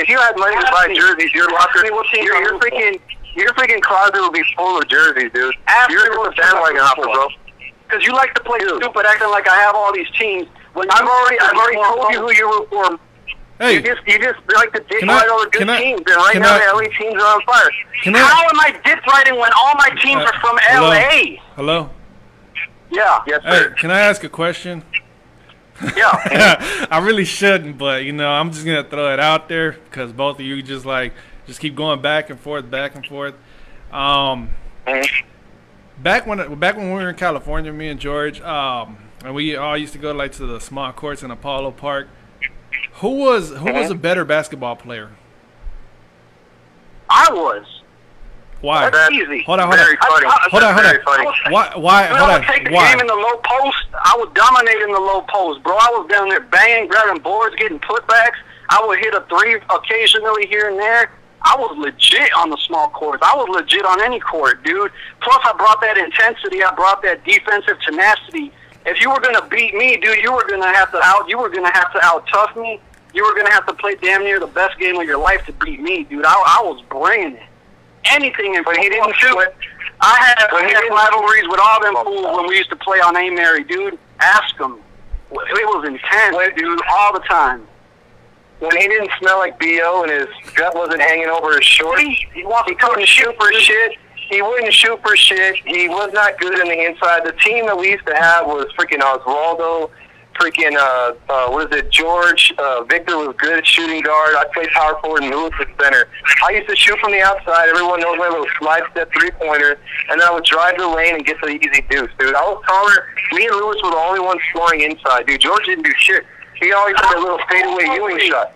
Speaker 3: your freaking closet will be full of jerseys, dude. You're just a bandwagon hopper, bro.
Speaker 2: Because you like to play stupid, acting like I have all these teams. When
Speaker 3: I've already told you who you root for.
Speaker 1: Hey,
Speaker 3: you just like to dick ride all the good teams, and right now the LA teams are on fire.
Speaker 2: How am I dick riding when all my teams are from LA?
Speaker 1: Hello?
Speaker 2: Yeah.
Speaker 3: Yes, sir.
Speaker 1: Hey, can I ask a question?
Speaker 2: Yeah.
Speaker 1: I really shouldn't, but I'm just gonna throw it out there because both of you just keep going back and forth. Back when we were in California, me and George, and we all used to go to the small courts in Apollo Park. Who was a better basketball player?
Speaker 2: I was.
Speaker 1: Why?
Speaker 2: That's easy.
Speaker 1: Hold on.
Speaker 3: Very funny.
Speaker 1: Hold on. Why?
Speaker 2: I would take the game in the low post. I would dominate in the low post, bro. I was down there banging, grabbing boards, getting putbacks. I would hit a three occasionally here and there. I was legit on the small courts. I was legit on any court, dude. Plus, I brought that intensity. I brought that defensive tenacity. If you were gonna beat me, dude, you were gonna have to out tough me. You were gonna have to play damn near the best game of your life to beat me, dude. I was bringing it. Anything in
Speaker 3: But he didn't shoot.
Speaker 2: I had rivalries with all them fools when we used to play on A. Mary, dude. Ask them. It was intense, dude, all the time.
Speaker 3: When he didn't smell like B.O. and his gut wasn't hanging over his shorts, he couldn't shoot for shit. He wouldn't shoot for shit. He was not good in the inside. The team that we used to have was freaking Oswaldo, George. Victor was good at shooting guard. I played power forward and Lewis at center. I used to shoot from the outside. Everyone knows my little slide step three-pointer. And then I would drive the lane and get the easy deuce, dude. I was taller. Me and Lewis were the only ones scoring inside, dude. George didn't do shit. He always had a little fadeaway Ewing shot.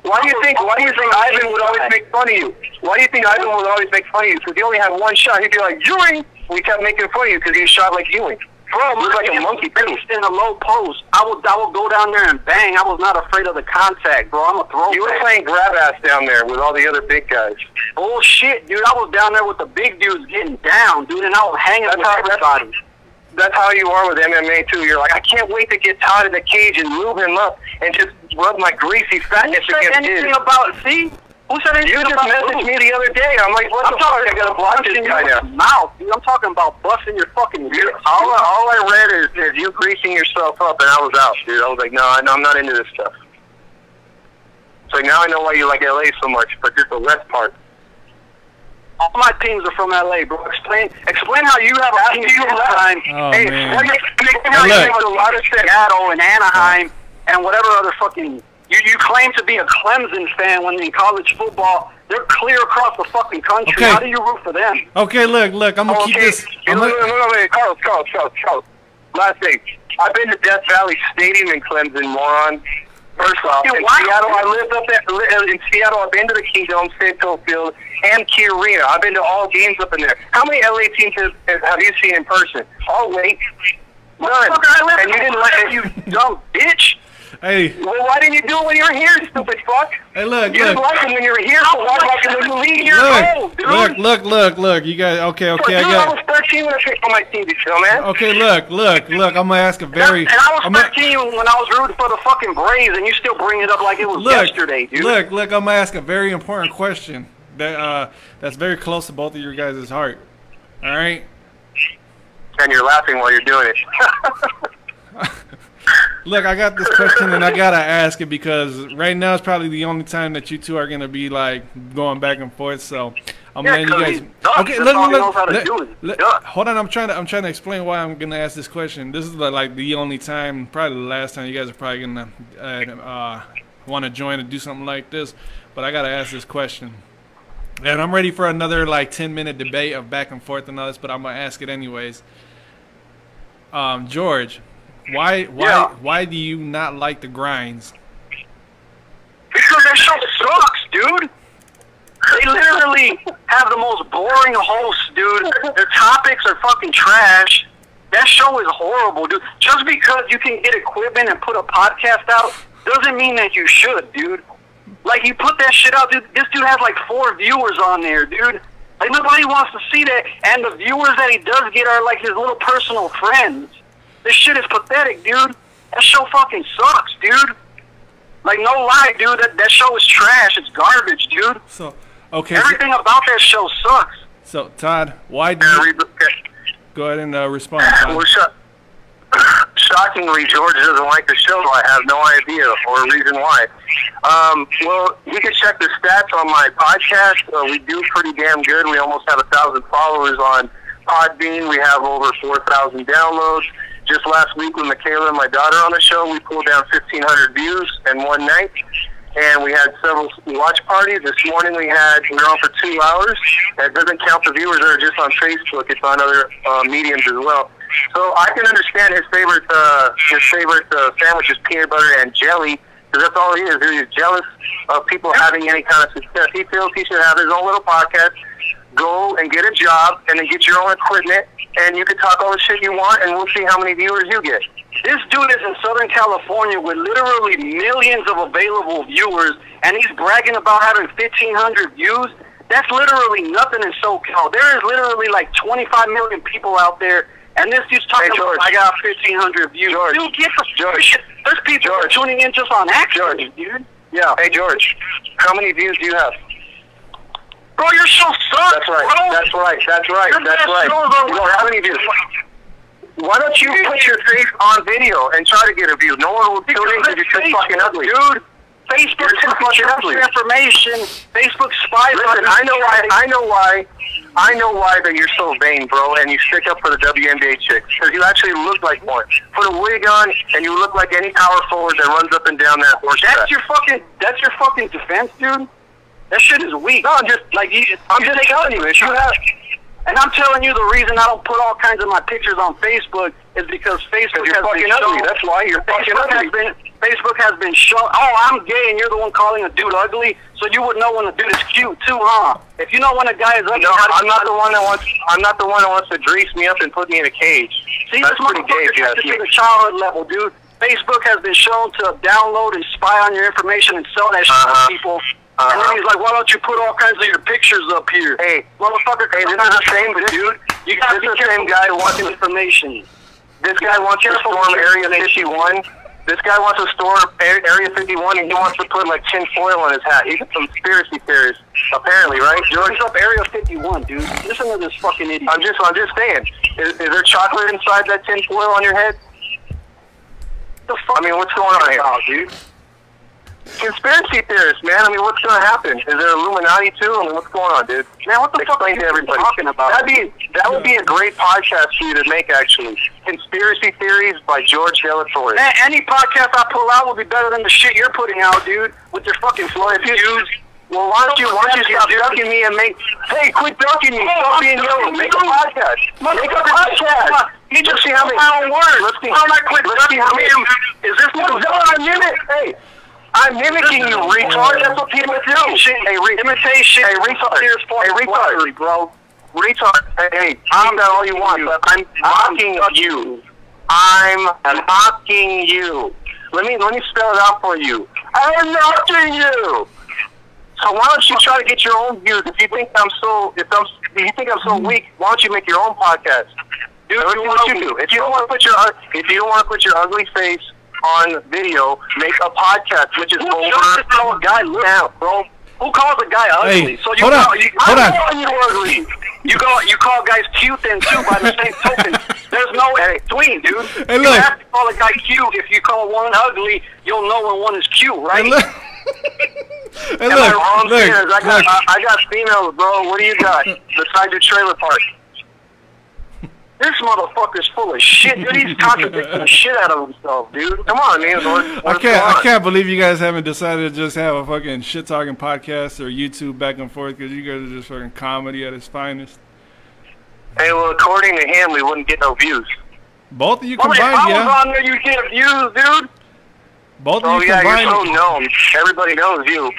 Speaker 3: Why do you think Ivan would always make fun of you? Why do you think Ivan would always make fun of you? Because he only had one shot. He'd be like, Ewing! We kept making fun of you because he shot like Ewing. Bro, look like a monkey face
Speaker 2: in a low post. I would go down there and bang. I was not afraid of the contact, bro. I'm a throwback.
Speaker 3: You were playing grab ass down there with all the other big guys.
Speaker 2: Bullshit, dude. I was down there with the big dudes getting down, dude, and I was hanging with everybody.
Speaker 3: That's how you are with MMA too. You're like, I can't wait to get Todd in the cage and lube him up and just rub my greasy fatness against his.
Speaker 2: Who said anything
Speaker 3: you just messaged me the other day. I'm like, what the fuck? I gotta block this guy now.
Speaker 2: Mouth, dude. I'm talking about busting your fucking lips.
Speaker 3: All I read is you greasing yourself up, and I was out, dude. I was like, no, I'm not into this stuff. So now I know why you like LA so much, but just the west part.
Speaker 2: All my teams are from LA, bro. Explain how you have a team in time.
Speaker 1: Oh,
Speaker 2: hey,
Speaker 1: man.
Speaker 2: Explain how you have a lot of Seattle and Anaheim and whatever other fucking. You claim to be a Clemson fan when in college football they're clear across the fucking country.
Speaker 1: Okay.
Speaker 2: How do you root for them?
Speaker 1: Okay, look, I'm gonna keep this.
Speaker 3: Wait, Carlos. Last thing, I've been to Death Valley Stadium in Clemson, moron. First off, in Seattle, I lived up there. In Seattle, I've been to the Kingdome, Safeco Field, and Key Arena. I've been to all games up in there. How many LA teams have you seen in person? Oh, wait. None. And you didn't like it, you dumb bitch.
Speaker 1: Hey.
Speaker 3: Well, why didn't you do it when you were here, stupid fuck?
Speaker 1: Hey, look.
Speaker 3: You didn't like it when you were here, so why like it when you leave here?
Speaker 1: Look. You guys, okay.
Speaker 3: Dude, I was 13 when I picked on my team, you man.
Speaker 1: Okay, look. I'm gonna ask a very.
Speaker 2: And I was 13 when I was rooting for the fucking Braves, and you still bring it up like it was yesterday, dude.
Speaker 1: Look. I'm gonna ask a very important question that's very close to both of your guys' heart. All right.
Speaker 3: And you're laughing while you're doing it.
Speaker 1: Look, I got this question and I gotta ask it because right now is probably the only time that you two are gonna be like going back and forth. So I'm letting you guys. Okay, look. Hold on, I'm trying to explain why I'm gonna ask this question. This is like the only time, probably the last time you guys are probably gonna want to join and do something like this. But I gotta ask this question, and I'm ready for another like 10-minute debate of back and forth and all this. But I'm gonna ask it anyways. George. Why do you not like the grinds?
Speaker 2: Because that show sucks, dude. They literally have the most boring hosts, dude. Their topics are fucking trash. That show is horrible, dude. Just because you can get equipment and put a podcast out doesn't mean that you should, dude. Like, you put that shit out, dude. This dude has like 4 viewers on there, dude. Like, nobody wants to see that. And the viewers that he does get are like his little personal friends. This shit is pathetic, dude. That show fucking sucks, dude. Like, no lie, dude. That show is trash. It's garbage, dude.
Speaker 1: So, okay.
Speaker 2: Everything about that show sucks.
Speaker 1: So, Todd, why do you... Go ahead and respond, Todd.
Speaker 3: Well, shockingly, George doesn't like the show. I have no idea or a reason why. Well, you can check the stats on my podcast. We do pretty damn good. We almost have 1,000 followers on Podbean. We have over 4,000 downloads. Just last week with Michaela and my daughter on the show, we pulled down 1,500 views in one night, and we had several watch parties. This morning we were on for 2 hours. That doesn't count the viewers that are just on Facebook. It's on other mediums as well. So I can understand his favorite sandwich is peanut butter and jelly, because that's all he is. He's jealous of people having any kind of success. He feels he should have his own little podcast. Go and get a job and then get your own equipment, and you can talk all the shit you want, and we'll see how many viewers you get.
Speaker 2: This dude is in Southern California with literally millions of available viewers, and he's bragging about having 1,500 views. That's literally nothing in SoCal. There is literally like 25 million people out there, and this dude's talking about, I got 1,500 views. Dude, get the George. There's people tuning in just on accident, dude.
Speaker 3: Yeah. Hey, George, how many views do you have?
Speaker 2: Bro, your show sucks.
Speaker 3: That's right.
Speaker 2: Bro.
Speaker 3: That's right. You don't have any views. Why don't you put your face on video and try to get a view? No one will tune in because you're too fucking ugly.
Speaker 2: Dude, Facebook is fucking ugly. Information. Facebook spies.
Speaker 3: Listen, I know why that you're so vain, bro, and you stick up for the WNBA chicks. Because you actually look like one. Put a wig on, and you look like any power forward that runs up and down that horse track.
Speaker 2: That's your fucking defense, dude? That shit is weak.
Speaker 3: No, I'm just telling you.
Speaker 2: And I'm telling you, the reason I don't put all kinds of my pictures on Facebook is because Facebook has been
Speaker 3: ugly. That's why you're fucking ugly.
Speaker 2: Facebook has been shown. Oh, I'm gay, and you're the one calling a dude ugly, so you would know when a dude is cute too, huh? If you know when a guy is ugly,
Speaker 3: no, I'm not the one that wants to grease me up and put me in a cage.
Speaker 2: See,
Speaker 3: that's
Speaker 2: this
Speaker 3: pretty gay.
Speaker 2: If you ask me. To the childhood level, dude. Facebook has been shown to download and spy on your information and sell that shit to people. And then he's like, why don't you put all kinds of your pictures up here?
Speaker 3: Hey,
Speaker 2: motherfucker,
Speaker 3: hey, this is the same dude.
Speaker 2: You gotta be the same guy who wants information.
Speaker 3: This guy wants to storm Area 51. This guy wants to storm Area 51, and he wants to put, like, tin foil on his hat. He's a conspiracy theorist, apparently, right?
Speaker 2: George, up Area 51, dude. Listen to this fucking idiot.
Speaker 3: I'm just saying. Is there chocolate inside that tin foil on your head?
Speaker 2: The fuck?
Speaker 3: I mean, what's going on here, dude? Conspiracy theorists, man. I mean, what's going to happen? Is there Illuminati too? I mean, what's going on, dude?
Speaker 2: Man, what the fuck are you
Speaker 3: everybody
Speaker 2: talking about?
Speaker 3: That would be a great podcast for you to make, actually. Conspiracy Theories by George Delatorre.
Speaker 2: Man, any podcast I pull out will be better than the shit you're putting out, dude. With your fucking Floyd views.
Speaker 3: Well, why don't you stop ducking me and make... Hey, quit ducking me. Stop being yellow. Make a podcast. Make a podcast.
Speaker 2: You just see how many words.
Speaker 3: Let's see how many...
Speaker 2: Is this what
Speaker 3: I'm mimicking? Hey, I'm mimicking you, retard. That's what people do.
Speaker 2: Hey, imitation.
Speaker 3: Hey, retard. Hey, retard,
Speaker 2: bro.
Speaker 3: Retard. Hey, I'm not all you want, but I'm mocking you. I'm mocking you. Let me spell it out for you. I'm mocking you. So why don't you try to get your own views? If you think I'm so weak, why don't you make your own podcast? Do what you do. If you don't want to put your ugly face on video, make a podcast, which is over
Speaker 2: a guy now, bro. Who calls a guy ugly?
Speaker 1: Hey,
Speaker 2: so
Speaker 1: hold on.
Speaker 2: You ugly. You call guys cute then too by the same token. There's no in between, dude.
Speaker 1: Hey,
Speaker 2: you have to call a guy cute. If you call one ugly, you'll know when one is cute, right?
Speaker 1: Hey, look,
Speaker 3: I got females, bro. What do you got besides your trailer park?
Speaker 2: This motherfucker's full of shit, dude. He's contradicting the shit out of himself, dude.
Speaker 3: Come on, man.
Speaker 1: I can't believe you guys haven't decided to just have a fucking shit-talking podcast or YouTube back and forth because you guys are just fucking comedy at its finest.
Speaker 3: Hey, well, according to him, we wouldn't get no views.
Speaker 1: Both of you combined,
Speaker 2: yeah. If I was on there, you get views, dude.
Speaker 1: Both of you combined.
Speaker 3: You're so known. Everybody knows you.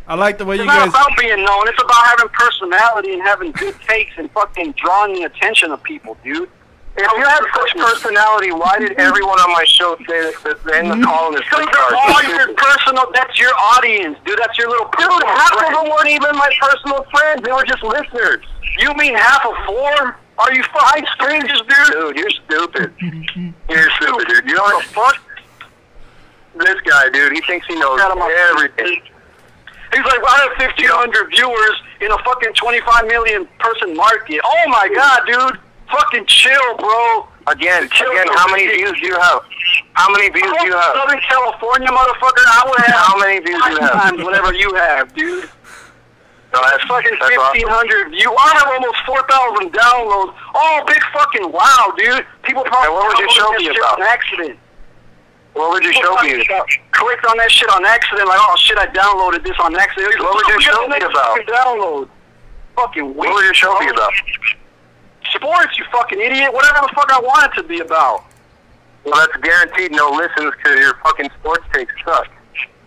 Speaker 1: I like the way you
Speaker 2: It's
Speaker 1: guys...
Speaker 2: not about being known. It's about having personality and having good takes and fucking drawing the attention of people, dude.
Speaker 3: If you had such personality, why did everyone on my show say that in the call is
Speaker 2: because they're all your personal... That's your audience, dude. That's your little...
Speaker 3: Dude, half of them weren't even my personal friends. They were just listeners.
Speaker 2: You mean half of 4? Are you 5 strangers, dude?
Speaker 3: Dude, you're stupid. You're stupid, dude. You know what the fuck? This guy, dude, he thinks he knows everything.
Speaker 2: He's like, well, I have 1,500 viewers in a fucking 25 million person market. Oh my god, dude. Fucking chill, bro.
Speaker 3: Again, how many views do you have? How many views do you have?
Speaker 2: Southern California, motherfucker, I would have...
Speaker 3: How many views do you have?
Speaker 2: Times whatever you have, dude.
Speaker 3: No,
Speaker 2: that's fucking 1,500 views. I have almost 4,000 downloads. Oh, big fucking wow, dude. People probably...
Speaker 3: And what would your show be about?
Speaker 2: An accident.
Speaker 3: What would your show be about?
Speaker 2: Clicked on that shit on accident, like, oh shit, I downloaded this on accident.
Speaker 3: What would your show be about?
Speaker 2: Download. Fucking weak.
Speaker 3: What would your show be about?
Speaker 2: Sports, you fucking idiot. Whatever the fuck I want it to be about.
Speaker 3: Well, that's guaranteed no listens because your fucking sports takes suck.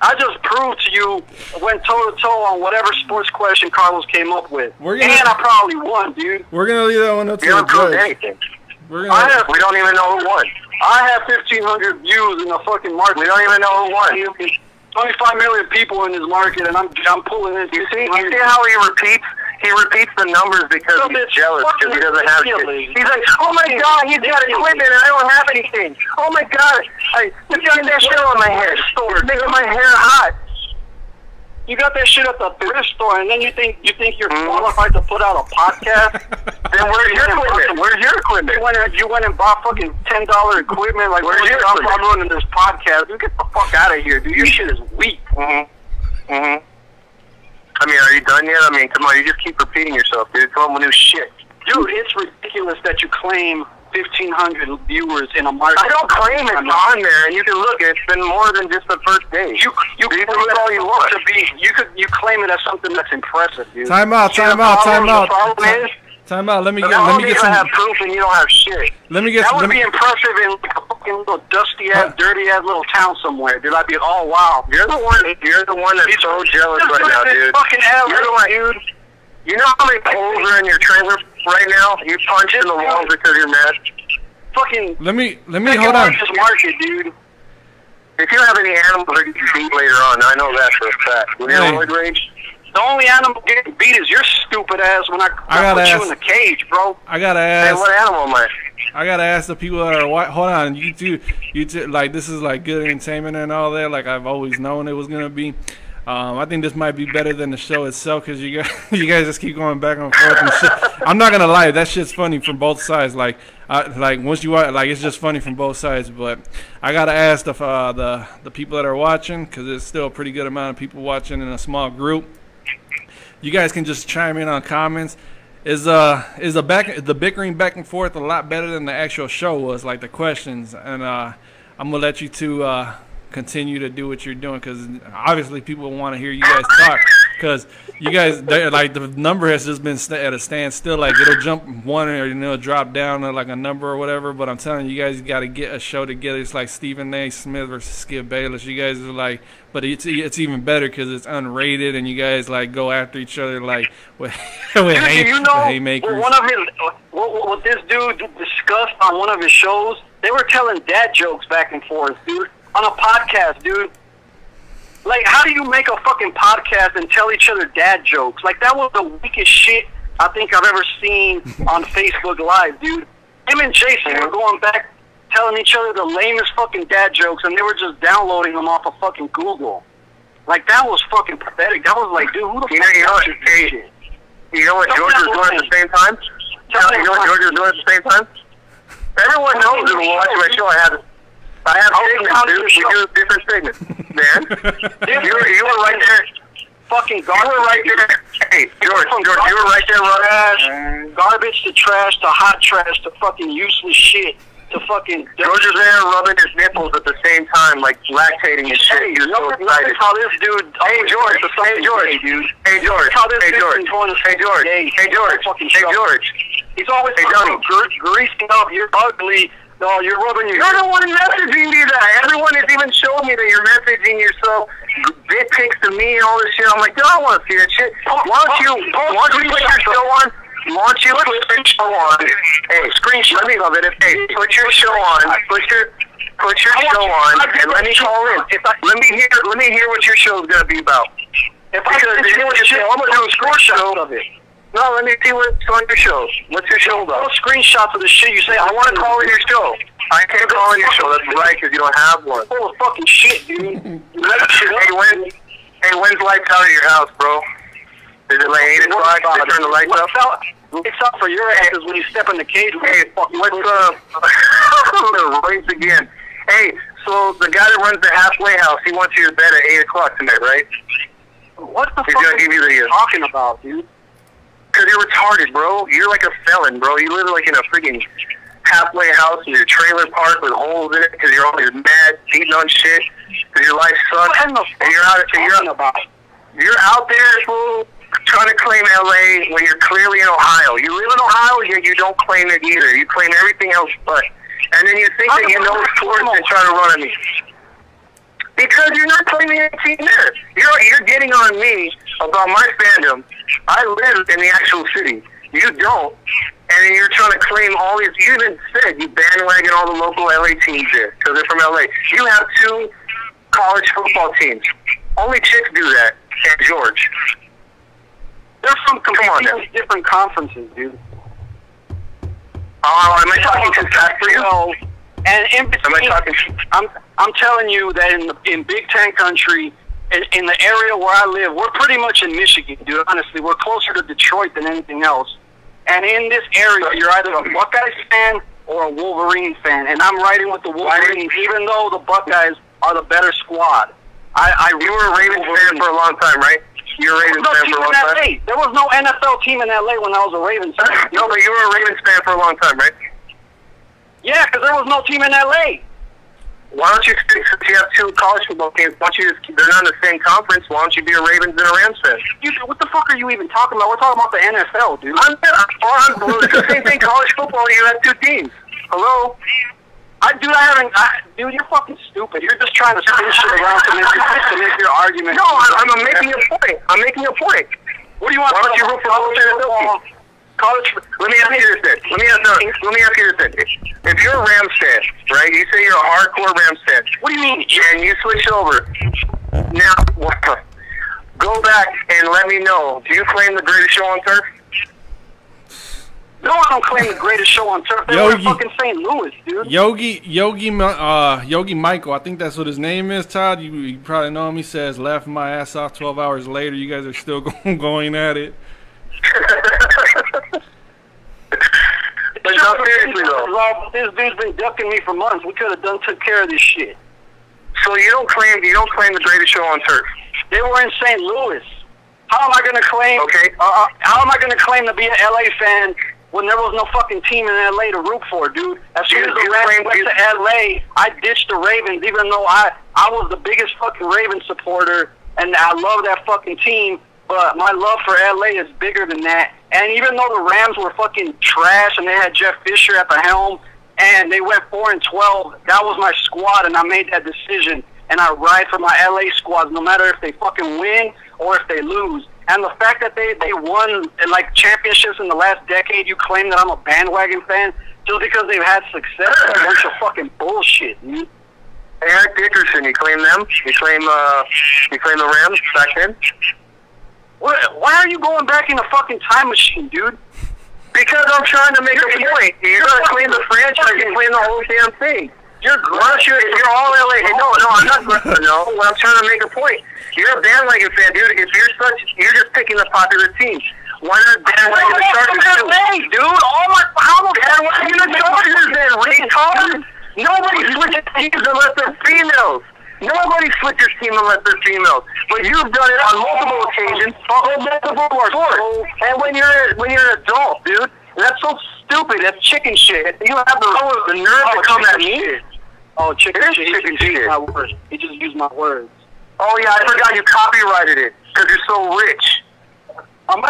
Speaker 2: I just proved to you, went toe-to-toe on whatever sports question Carlos came up with. And I probably won, dude.
Speaker 1: We're going to leave that one up to
Speaker 3: you. You haven't proved anything.
Speaker 1: We
Speaker 3: don't even know who won.
Speaker 2: I have 1,500 views in the fucking market.
Speaker 3: We don't even know who won.
Speaker 2: 25 million people in this market, and I'm pulling in.
Speaker 3: You see how he repeats? He repeats the numbers because he's jealous because he doesn't have shit. He's like, oh my god, he's got equipment and I don't have anything. Oh my god, look at that shit on my hair. Making my hair hot.
Speaker 2: You got that shit at the thrift store, and then you think you're qualified to put out a podcast?
Speaker 3: Then where's your equipment? Where's your equipment?
Speaker 2: You went and bought fucking $10 equipment. Like, where's your equipment? I'm running this podcast. You get the fuck out of here, dude. Your shit is weak.
Speaker 3: I mean, are you done yet? I mean, come on, you just keep repeating yourself, dude. Come on with new shit.
Speaker 2: Dude, it's ridiculous that you claim 1,500 viewers in a market.
Speaker 3: I don't claim it's on there, and you can look. It's been more than just the first day. You claim it all you want.
Speaker 2: You claim it as something that's impressive, dude.
Speaker 1: Time out. Time out. Let me get
Speaker 3: You
Speaker 1: some.
Speaker 3: have proof and you don't have shit.
Speaker 1: Let me get.
Speaker 2: That would
Speaker 1: Let me.
Speaker 2: be impressive in like a fucking little dusty ass, dirty ass little town somewhere, dude. I'd be, oh wow.
Speaker 3: You're the one that's so jealous right now, dude.
Speaker 2: Fucking
Speaker 3: You're the one, dude. You know how many holes are in your trailer right now? You punch in the walls because you're mad.
Speaker 2: Fucking.
Speaker 1: Let me hold on.
Speaker 2: Just market, dude.
Speaker 3: If you have any animals that you can beat later on, I know that for a fact. With your
Speaker 1: Hey.
Speaker 3: roid rage.
Speaker 2: The only animal getting beat is your stupid ass when I
Speaker 1: gotta
Speaker 2: put
Speaker 1: ask-
Speaker 2: you in the cage, bro.
Speaker 1: I gotta
Speaker 3: Hey,
Speaker 1: ask.
Speaker 3: what animal am I?
Speaker 1: I gotta ask the people that are hold on, you two, like this is like good entertainment and all that. Like I've always known it was gonna be. I think this might be better than the show itself because you guys just keep going back and forth and shit. I'm not gonna lie, that shit's funny from both sides. Like once you watch, like it's just funny from both sides. But I gotta ask the people that are watching because there's still a pretty good amount of people watching in a small group. You guys can just chime in on comments. Is the bickering back and forth a lot better than the actual show was, like the questions? And I'm gonna let you two continue to do what you're doing because obviously people want to hear you guys talk. Because you guys, like the number has just been at a standstill. Like it'll jump one or drop down to like a number or whatever. But I'm telling you, you guys got to get a show together. It's like Stephen A. Smith versus Skip Bayless. You guys are like, but it's even better because it's unrated and you guys like go after each other like with haymakers.
Speaker 2: One of his what this dude discussed on one of his shows, they were telling dad jokes back and forth, dude, on a podcast, dude. Like, how do you make a fucking podcast and tell each other dad jokes? Like, that was the weakest shit I think I've ever seen on Facebook Live, dude. Him and Jason were going back telling each other the lamest fucking dad jokes, and they were just downloading them off of fucking Google. Like, that was fucking pathetic. That was like, dude, who the fuck is this shit?
Speaker 3: You know what George was doing at the same time? You know what George was doing at the same time? Everyone knows who watching my show. I have segments, dude. We do different segments, man. You were right there.
Speaker 2: Fucking
Speaker 3: garbage. You were right there. Hey, George, you were right there,
Speaker 2: trash, garbage to trash to hot trash to fucking useless shit to fucking.
Speaker 3: George was there rubbing his nipples at the same time, like lactating and shit. He was so excited.
Speaker 2: How this dude?
Speaker 3: Hey George, hey George, hey George, hey George, hey George, hey George, hey George.
Speaker 2: He's always greasing up. You're ugly. No, you're rubbing your...
Speaker 3: You're the one messaging me that. Everyone has even shown me that you're messaging yourself dick pics to me and all this shit. I'm like, dude, I don't want to see that shit. Why don't you put your show on? Why don't you put your show on? Hey, screenshot me of it. Hey, put your show on. Put your show on and let me call in. Let me hear what your show's gonna be about.
Speaker 2: If I can hear what your show, I'm gonna do a screenshot of it.
Speaker 3: No, let me see what's on your show. What's your show about?
Speaker 2: Those screenshots of the shit you say.
Speaker 3: I want to call in your show. I can't call in your show. That's right, because you don't have one.
Speaker 2: Full of fucking shit, dude.
Speaker 3: Hey, when's lights out at your house, bro? Is it like 8 o'clock? They turn the lights up?
Speaker 2: It's up for your asses when you step in the cage.
Speaker 3: Hey, what's up? Race again. Hey, so the guy that runs the halfway house, he wants you to bed at 8 o'clock tonight, right?
Speaker 2: What the
Speaker 3: He's
Speaker 2: fuck
Speaker 3: gonna give you the
Speaker 2: talking about, dude?
Speaker 3: Because you're retarded, bro. You're like a felon, bro. You live like in a freaking halfway house in your trailer park with holes in it because you're always mad, cheating on shit, because your life sucks.
Speaker 2: And
Speaker 3: you're out there, fool, trying to claim LA when you're clearly in Ohio. You live in Ohio, yet you don't claim it either. You claim everything else but. And then you think that you know sports and try to run on me. Because you're not claiming anything there. You're getting on me about my fandom. I live in the actual city. You don't. And then you're trying to claim all these. You even said you bandwagon all the local LA teams there because they're from LA. You have 2 college football teams. Only chicks do that. And George.
Speaker 2: They're from completely different conferences, dude.
Speaker 3: Oh, am I talking too fast for you?
Speaker 2: No. And in between,
Speaker 3: am I talking?
Speaker 2: I'm telling you that in Big Ten country, in the area where I live, we're pretty much in Michigan, dude. Honestly, we're closer to Detroit than anything else. And in this area, you're either a Buckeyes fan or a Wolverine fan. And I'm riding with the Wolverines, even though the Buckeyes are the better squad.
Speaker 3: You were a Ravens fan for a long time, right? You were a Ravens fan for a long time?
Speaker 2: There was no NFL team in LA when I was a Ravens fan.
Speaker 3: No, but you were a Ravens fan for a long time, right?
Speaker 2: Yeah, because there was no team in LA.
Speaker 3: Why don't you, since you have 2 college football teams, why don't you just, they're not in the same conference, why don't you be a Ravens and a Rams fan?
Speaker 2: Dude, what the fuck are you even talking about? We're talking about the NFL, dude.
Speaker 3: It's the same thing, college football, you have 2 teams. Hello?
Speaker 2: Dude, you're fucking stupid. You're just trying to spin shit around to make your argument.
Speaker 3: No, I'm making a point. I'm making a point.
Speaker 2: What do you want?
Speaker 3: Why don't you root for college football? Let me ask you this. Let me ask you this. If you're a Rams fan, right? You say you're a hardcore Rams fan.
Speaker 2: What do you mean?
Speaker 3: And you switch over. Now, go back and let me know. Do you claim the greatest show on turf?
Speaker 2: No, I don't claim the greatest show on turf. They were in fucking St. Louis, dude.
Speaker 1: Yogi Michael, I think that's what his name is, Todd. You probably know him. He says, laughing my ass off 12 hours later. You guys are still going at it.
Speaker 3: But no, seriously though.
Speaker 2: This dude's been ducking me for months. We could have took care of this shit.
Speaker 3: So you don't claim the greatest show on turf?
Speaker 2: They were in St. Louis. How am I going to claim?
Speaker 3: Okay.
Speaker 2: How am I going to claim to be an LA fan when there was no fucking team in LA to root for, dude? As soon as the Rams went to LA, I ditched the Ravens, even though I was the biggest fucking Ravens supporter, and I love that fucking team. But my love for LA is bigger than that. And even though the Rams were fucking trash and they had Jeff Fisher at the helm and they went 4-12, that was my squad, and I made that decision. And I ride for my LA squads no matter if they fucking win or if they lose. And the fact that they won like championships in the last decade, you claim that I'm a bandwagon fan just because they've had success? That's a bunch of fucking bullshit, dude.
Speaker 3: Eric Dickerson, you claim them? You claim the Rams back then?
Speaker 2: Why are you going back in a fucking time machine, dude?
Speaker 3: Because I'm trying to make a point. You're going to claim the franchise, you claim the whole damn thing. You're all LA. No, I'm not. No, I'm trying to make a point. You're a bandwagon fan, dude. If you're just picking the popular teams. Why not bandwagon the Chargers too?
Speaker 2: Dude, how am
Speaker 3: bandwagon the Chargers then, retard? Nobody switches teams unless they're females. Nobody switches teams unless they're females. But you've done it on multiple occasions, on multiple sports. And when you're an adult, dude, that's so stupid. That's chicken shit. You have the nerve to come at me.
Speaker 2: Oh, chicken shit. He just used my words.
Speaker 3: Oh yeah, I forgot you copyrighted it because you're so rich. Show me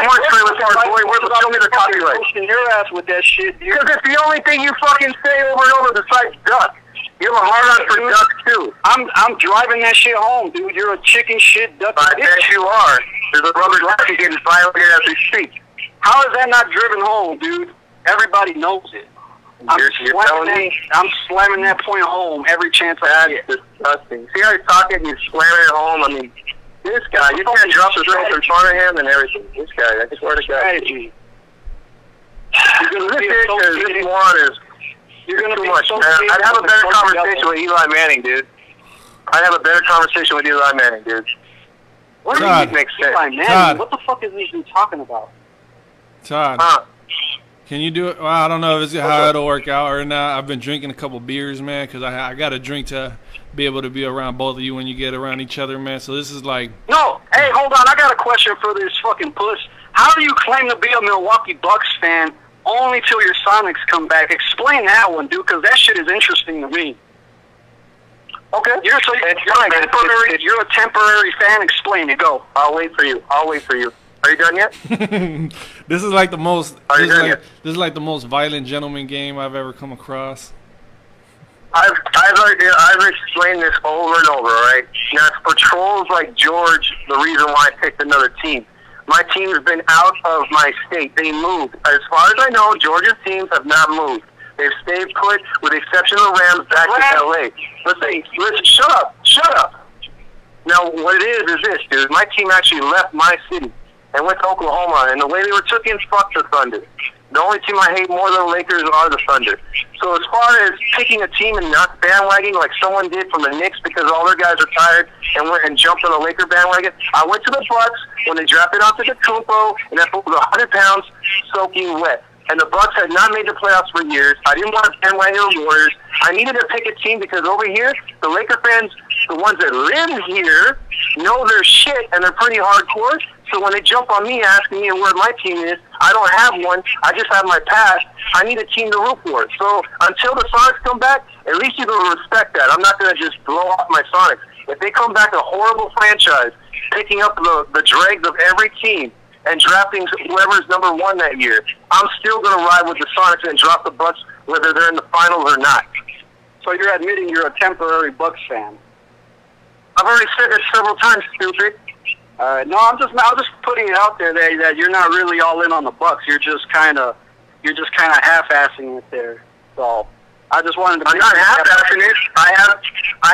Speaker 3: the copyright.
Speaker 2: Posting your ass with that shit, dude.
Speaker 3: Because it's the only thing you fucking say over and over besides duck. You have a hard on for ducks too.
Speaker 2: I'm driving that shit home, dude. You're a chicken shit duck.
Speaker 3: I bet you are. There's a rubber ducky getting violated as we speak.
Speaker 2: How is that not driven home, dude? Everybody knows it. I'm slamming that point home every chance I get.
Speaker 3: That's disgusting. See how he's talking? He's slamming it home. I mean, this guy, you can't drop the soap in front of him and everything. This guy, I just swear to God.
Speaker 2: Strategy.
Speaker 3: This one is too much, man. I'd have a better conversation with Eli Manning, dude. I'd have a better conversation with Eli Manning, dude.
Speaker 2: What do you mean makes sense? Eli Manning? What the fuck is he talking about?
Speaker 1: Todd. Can you do it? Well, I don't know if it's how it'll work out or not. I've been drinking a couple beers, man, because I got to drink to be able to be around both of you when you get around each other, man. So this is like...
Speaker 2: No, hey, hold on. I got a question for this fucking puss. How do you claim to be a Milwaukee Bucks fan only till your Sonics come back? Explain that one, dude, because that shit is interesting to me.
Speaker 3: Okay.
Speaker 2: You're a temporary fan. Explain it. Go.
Speaker 3: I'll wait for you. Are you done yet?
Speaker 1: This is like the most. This is like the most violent gentleman game I've ever come across.
Speaker 3: I've explained this over and over, right? Now, it's for trolls like George the reason why I picked another team. My team's been out of my state. They moved. As far as I know, Georgia's teams have not moved. They've stayed put, with the exception of the Rams, back to L.A. Listen, shut up. Now, what it is this, dude. My team actually left my city and went to Oklahoma, and the way they were took in, fuck the Thunder. The only team I hate more than the Lakers are the Thunder. So as far as picking a team and not bandwagging like someone did from the Knicks because all their guys are tired and went and jumped on the Laker bandwagon, I went to the Bucks when they drafted Antetokounmpo, and that fool was 100 pounds soaking wet. And the Bucks had not made the playoffs for years. I didn't want to bandwagon the Warriors. I needed to pick a team because over here, the Laker fans, the ones that live here, know their shit and they're pretty hardcore. So when they jump on me asking me where my team is, I don't have one. I just have my past. I need a team to root for. So until the Sonics come back, At least you can respect that. I'm not going to just blow off my Sonics. If they come back a horrible franchise, picking up the dregs of every team and drafting whoever's number one that year, I'm still going to ride with the Sonics and drop the Bucks whether they're in the finals or not.
Speaker 2: So you're admitting you're a temporary Bucks fan?
Speaker 3: I've already said that several times, stupid.
Speaker 2: No, I'm just putting it out there that you're not really all in on the Bucks. You're just kind of half-assing it there. So I just wanted to.
Speaker 3: I'm not half-assing it. I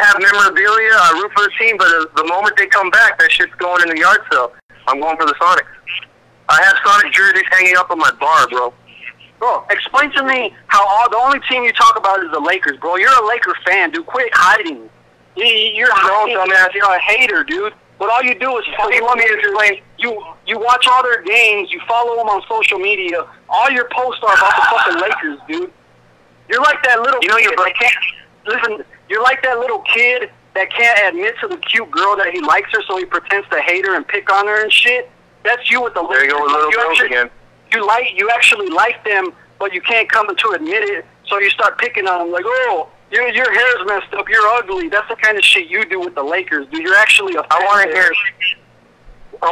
Speaker 3: have memorabilia. I root for the team, but the moment they come back, that shit's going in the yard sale. I'm going for the Sonics. I have Sonic jerseys hanging up on my bar, bro.
Speaker 2: Bro, explain to me how the only team you talk about is the Lakers, bro. You're a Laker fan, dude. Quit hiding. You're hiding. You're a hater, dude. But all you do is
Speaker 3: you want me to explain?
Speaker 2: You watch all their games. You follow them on social media. All your posts are about the fucking Lakers, dude. You're like that little.
Speaker 3: You know
Speaker 2: kid that can't listen. You're like that little kid that can't admit to the cute girl that he likes her, so he pretends to hate her and pick on her and shit. That's you with the Lakers.
Speaker 3: There you go with little girls again.
Speaker 2: You actually like them, but you can't come to admit it, so you start picking on them like, oh, your hair's messed up, you're ugly. That's the kind of shit you do with the Lakers, dude. You're actually a fan.
Speaker 3: I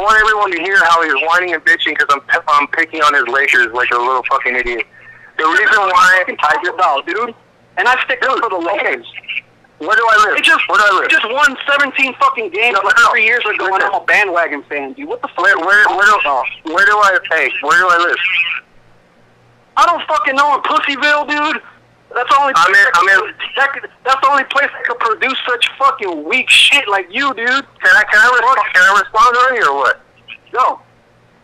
Speaker 3: want everyone to hear how he's whining and bitching because I'm picking on his Lakers like a little fucking idiot. The reason why
Speaker 2: I just out, dude, and I stick up for the Lakers.
Speaker 3: Where do I live?
Speaker 2: They just won 17 fucking games 3 years ago, and I'm a bandwagon fan, dude. What the fuck?
Speaker 3: Where do I live?
Speaker 2: I don't fucking know in Pussyville, dude. That's the only place that could produce such fucking weak shit like you, dude.
Speaker 3: Can I respond already or what?
Speaker 2: No.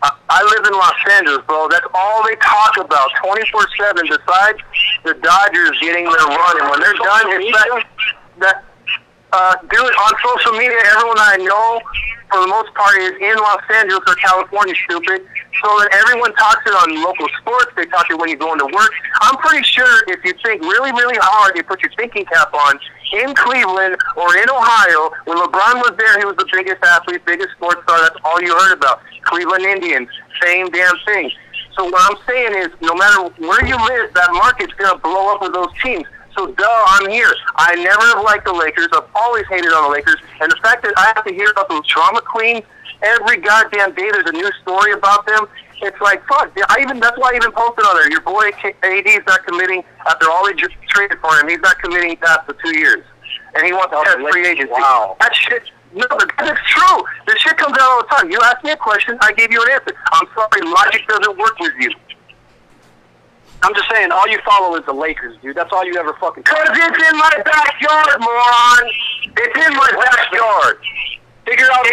Speaker 3: I live in Los Angeles, bro. That's all they talk about 24/7. Besides the Dodgers getting their run, and when they're done, it's dude, on social media, everyone I know, for the most part, is in Los Angeles or California, stupid. So that everyone talks it on local sports. They talk it when you're going to work. I'm pretty sure if you think really, really hard, you put your thinking cap on, in Cleveland or in Ohio, when LeBron was there, he was the biggest athlete, biggest sports star. That's all you heard about. Cleveland Indians, same damn thing. So what I'm saying is, no matter where you live, that market's going to blow up with those teams. So, duh, I'm here. I never have liked the Lakers. I've always hated on the Lakers. And the fact that I have to hear about those drama queens every goddamn day, there's a new story about them. It's like, fuck. That's why I even posted on there. Your boy AD is not committing, after all they just traded for him, he's not committing past the 2 years. And he wants to have free agency.
Speaker 2: Wow.
Speaker 3: That shit, no, it's true. This shit comes out all the time. You asked me a question, I gave you an answer. I'm sorry, logic doesn't work with you.
Speaker 2: I'm just saying, all you follow is the Lakers, dude. That's all you ever fucking.
Speaker 3: Because it's in my backyard, moron. It's in my backyard.
Speaker 2: Figure out a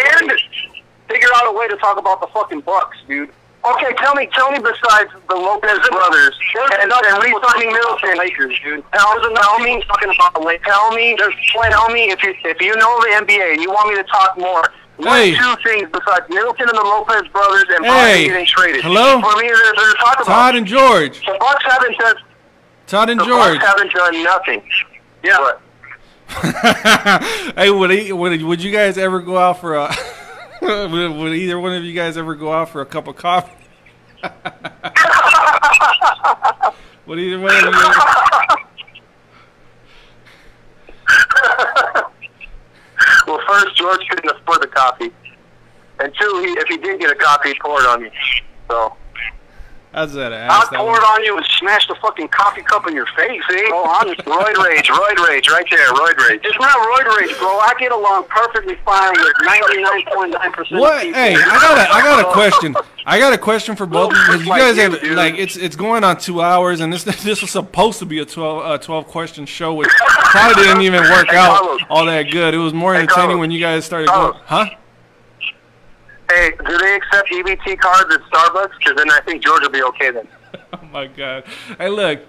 Speaker 2: way to talk about the fucking Bucks, dude.
Speaker 3: Okay, tell me besides the Lopez brothers and re-signing Middleton,
Speaker 2: Lakers, dude.
Speaker 3: Tell me talking about the Lakers. Tell me if you know the NBA and you want me to talk more.
Speaker 4: Hey.
Speaker 3: Two things besides Middleton and the Lopez brothers and Bobby getting traded.
Speaker 4: Hello?
Speaker 3: For me, there's talk about.
Speaker 4: Todd and George.
Speaker 3: The Bucks haven't done.
Speaker 4: Todd and
Speaker 3: the
Speaker 4: George.
Speaker 3: Bucks haven't done nothing. Yeah. What?
Speaker 4: Hey, would you guys ever go out for a? would either one of you guys ever go out for a cup of coffee? Would either one of you?
Speaker 3: Well, first, George couldn't afford the coffee. And two, if he did get a coffee, he'd pour it on you. So.
Speaker 4: How's that?
Speaker 2: I'll pour it on you and smash the fucking coffee cup in your face.
Speaker 3: See? Oh, honest. Roid rage, right there, roid rage.
Speaker 2: It's not roid rage, bro. I get along perfectly fine with 99.9%
Speaker 4: what?
Speaker 2: of people.
Speaker 4: Hey, I got a question. I got a question for both of you. You guys have it's going on 2 hours, and this was supposed to be a 12 question show, which probably didn't even work out all that good. It was more entertaining when you guys started going, huh?
Speaker 3: Hey, do they accept EBT cards at Starbucks? Because then I think George will be okay then.
Speaker 4: Oh my God! Hey, look,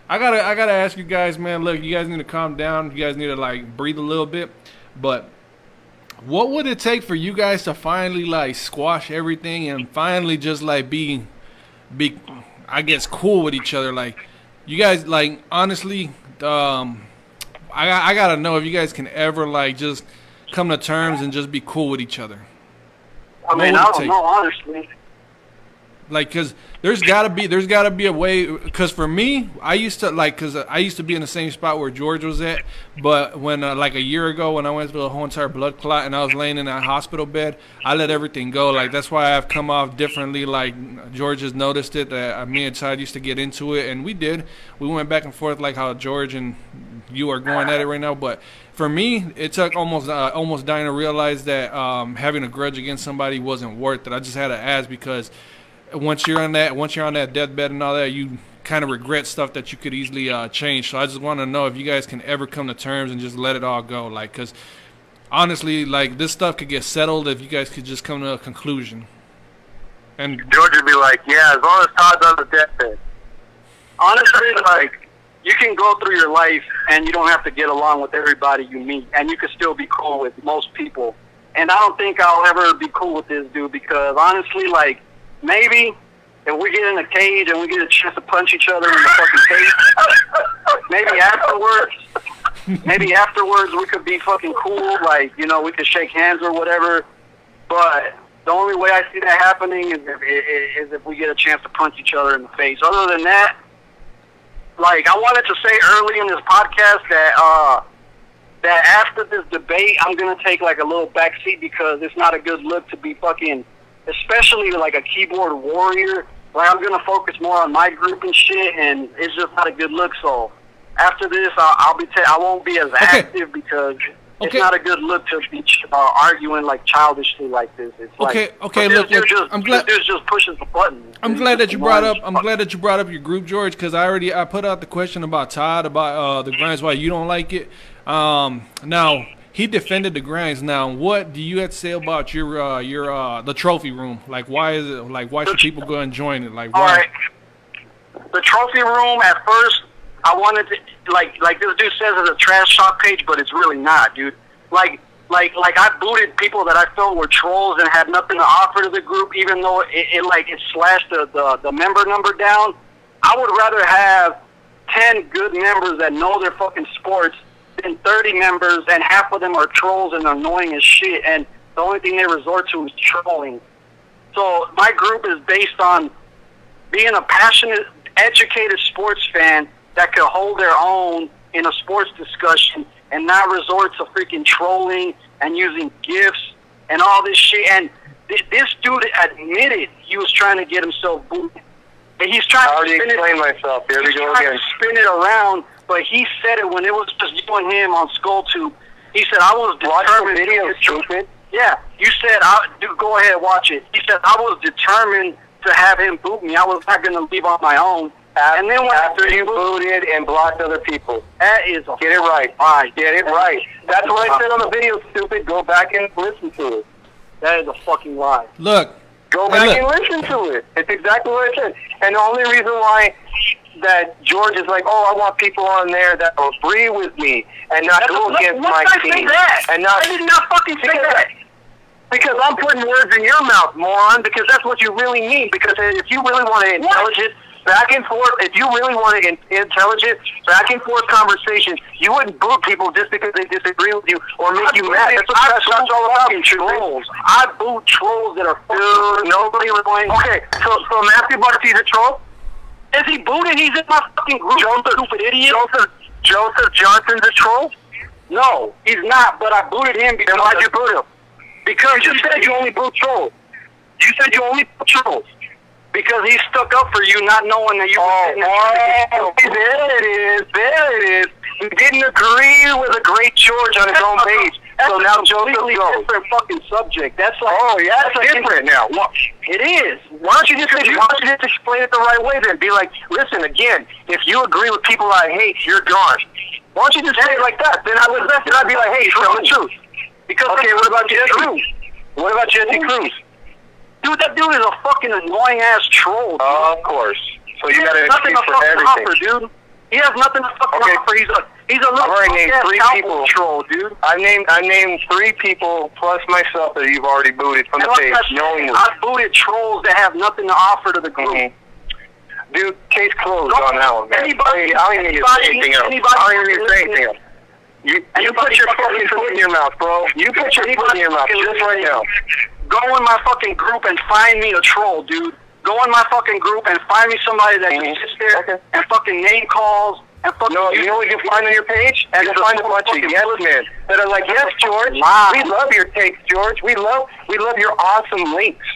Speaker 4: I gotta ask you guys, man. Look, you guys need to calm down. You guys need to like breathe a little bit. But what would it take for you guys to finally like squash everything and finally just like be, I guess, cool with each other? Like, you guys, like, honestly, I gotta know if you guys can ever like just come to terms and just be cool with each other.
Speaker 2: I mean, I don't know, honestly.
Speaker 4: Like, cause there's gotta be a way. Cause for me, I used to be in the same spot where George was at. But when like a year ago, when I went through a whole entire blood clot and I was laying in that hospital bed, I let everything go. Like, that's why I've come off differently. Like, George has noticed it, that me and Todd used to get into it, and we went back and forth like how George and you are going at it right now. But for me, it took almost dying to realize that having a grudge against somebody wasn't worth it. I just had to ask, because once you're on that deathbed and all that, you kind of regret stuff that you could easily change. So I just want to know if you guys can ever come to terms and just let it all go. Like, because honestly, like, this stuff could get settled if you guys could just come to a conclusion. And
Speaker 3: George would be like, yeah, as long as Todd's on the deathbed.
Speaker 2: Honestly, like, you can go through your life and you don't have to get along with everybody you meet, and you can still be cool with most people. And I don't think I'll ever be cool with this dude, because honestly, like, maybe if we get in a cage and we get a chance to punch each other in the fucking face, maybe afterwards we could be fucking cool, like, you know, we could shake hands or whatever. But the only way I see that happening is if we get a chance to punch each other in the face. Other than that, like, I wanted to say early in this podcast that after this debate, I'm going to take, like, a little back seat, because it's not a good look to be fucking, especially, like, a keyboard warrior. Like, I'm going to focus more on my group and shit, and it's just not a good look. So after this, I won't be as active, because it's not a good look to be arguing, like, childishly like this. It's
Speaker 4: okay. Look, I'm glad
Speaker 2: this dude just pushes the button.
Speaker 4: I'm glad that you brought up your group, George, because I put out the question about Todd, about the grinds, why you don't like it. Now he defended the grinds. Now, what do you have to say about your the trophy room? Like, why is it, like, why should people go and join it? Like, why?
Speaker 2: All right, the trophy room, at first I wanted to, like this dude says it's a trash talk page, but it's really not, dude. Like I booted people that I felt were trolls and had nothing to offer to the group, even though it slashed the member number down. I would rather have 10 good members that know their fucking sports than 30 members and half of them are trolls and annoying as shit, and the only thing they resort to is trolling. So my group is based on being a passionate, educated sports fan that could hold their own in a sports discussion and not resort to freaking trolling and using GIFs and all this shit. And this dude admitted he was trying to get himself booted. And he's trying to
Speaker 3: explain myself. Here we go again.
Speaker 2: Spin it around, but he said it when it was just you and him on SkullTube. He said, I was determined.
Speaker 3: Video, stupid.
Speaker 2: Yeah, you said, dude, go ahead, watch it. He said, I was determined to have him boot me. I was not going to leave on my own. And then
Speaker 3: after you booted and blocked other people.
Speaker 2: That is
Speaker 3: get it right.
Speaker 2: All right.
Speaker 3: Get it right. That's what I said on the video, stupid. Go back and listen to it.
Speaker 2: That is a fucking lie.
Speaker 4: Look.
Speaker 3: Go back and listen to it. It's exactly what I said. And the only reason why that George is like, oh, I want people on there that will agree with me and not go against my team.
Speaker 2: And not, I did not fucking say that.
Speaker 3: Because I'm putting words in your mouth, moron, because that's what you really need. Because if you really want an intelligent back and forth, if you really want an intelligent back and forth conversation, you wouldn't boot people just because they disagree with you or make you mad. That's what that's all about.
Speaker 2: Trolls. I boot trolls that are
Speaker 3: dude, nobody was going. Okay, so Matthew Barty's a troll?
Speaker 2: Is he booted? He's in my fucking group. Stupid idiot.
Speaker 3: Joseph Johnson's a troll?
Speaker 2: No, he's not, but I booted him because...
Speaker 3: Then why'd you boot him?
Speaker 2: Because
Speaker 3: you said you only boot trolls. You said you only boot trolls.
Speaker 2: Because he stuck up for you, not knowing that you
Speaker 3: were... There it is. He didn't agree with a great George on his own page. So now Joseph goes.
Speaker 2: Different fucking subject. That's like...
Speaker 3: Oh, yeah, that's different now.
Speaker 2: It is.
Speaker 3: Why don't you just explain it the right way then? Be like, listen, again, if you agree with people I hate, you're gone. Why don't you just say it like that? Then I'd be like, hey, tell the truth.
Speaker 2: Because
Speaker 3: okay, what about Jesse Cruz? What about Jesse Cruz?
Speaker 2: Dude, that dude is a fucking annoying ass troll. Dude.
Speaker 3: Of course. So you gotta excuse for everything.
Speaker 2: Dude. He has nothing to fucking offer. He's a little
Speaker 3: fucking
Speaker 2: troll, dude.
Speaker 3: I named 3 people plus myself that you've already booted from the page, knowingly.
Speaker 2: I've booted trolls that have nothing to offer to the group.
Speaker 3: Dude, case closed on that one, man. I don't even need to say anything else. You put your fucking foot in your mouth, bro. You put your foot in your mouth just right now.
Speaker 2: Go in my fucking group and find me a troll, dude. go in my fucking group and find me somebody that just sits there and fucking name calls and fucking.
Speaker 3: No, you know what you can find on your page? You can find a bunch of yes men that are like, yes, George,
Speaker 2: Wow.
Speaker 3: we love your takes, George. We love your awesome links.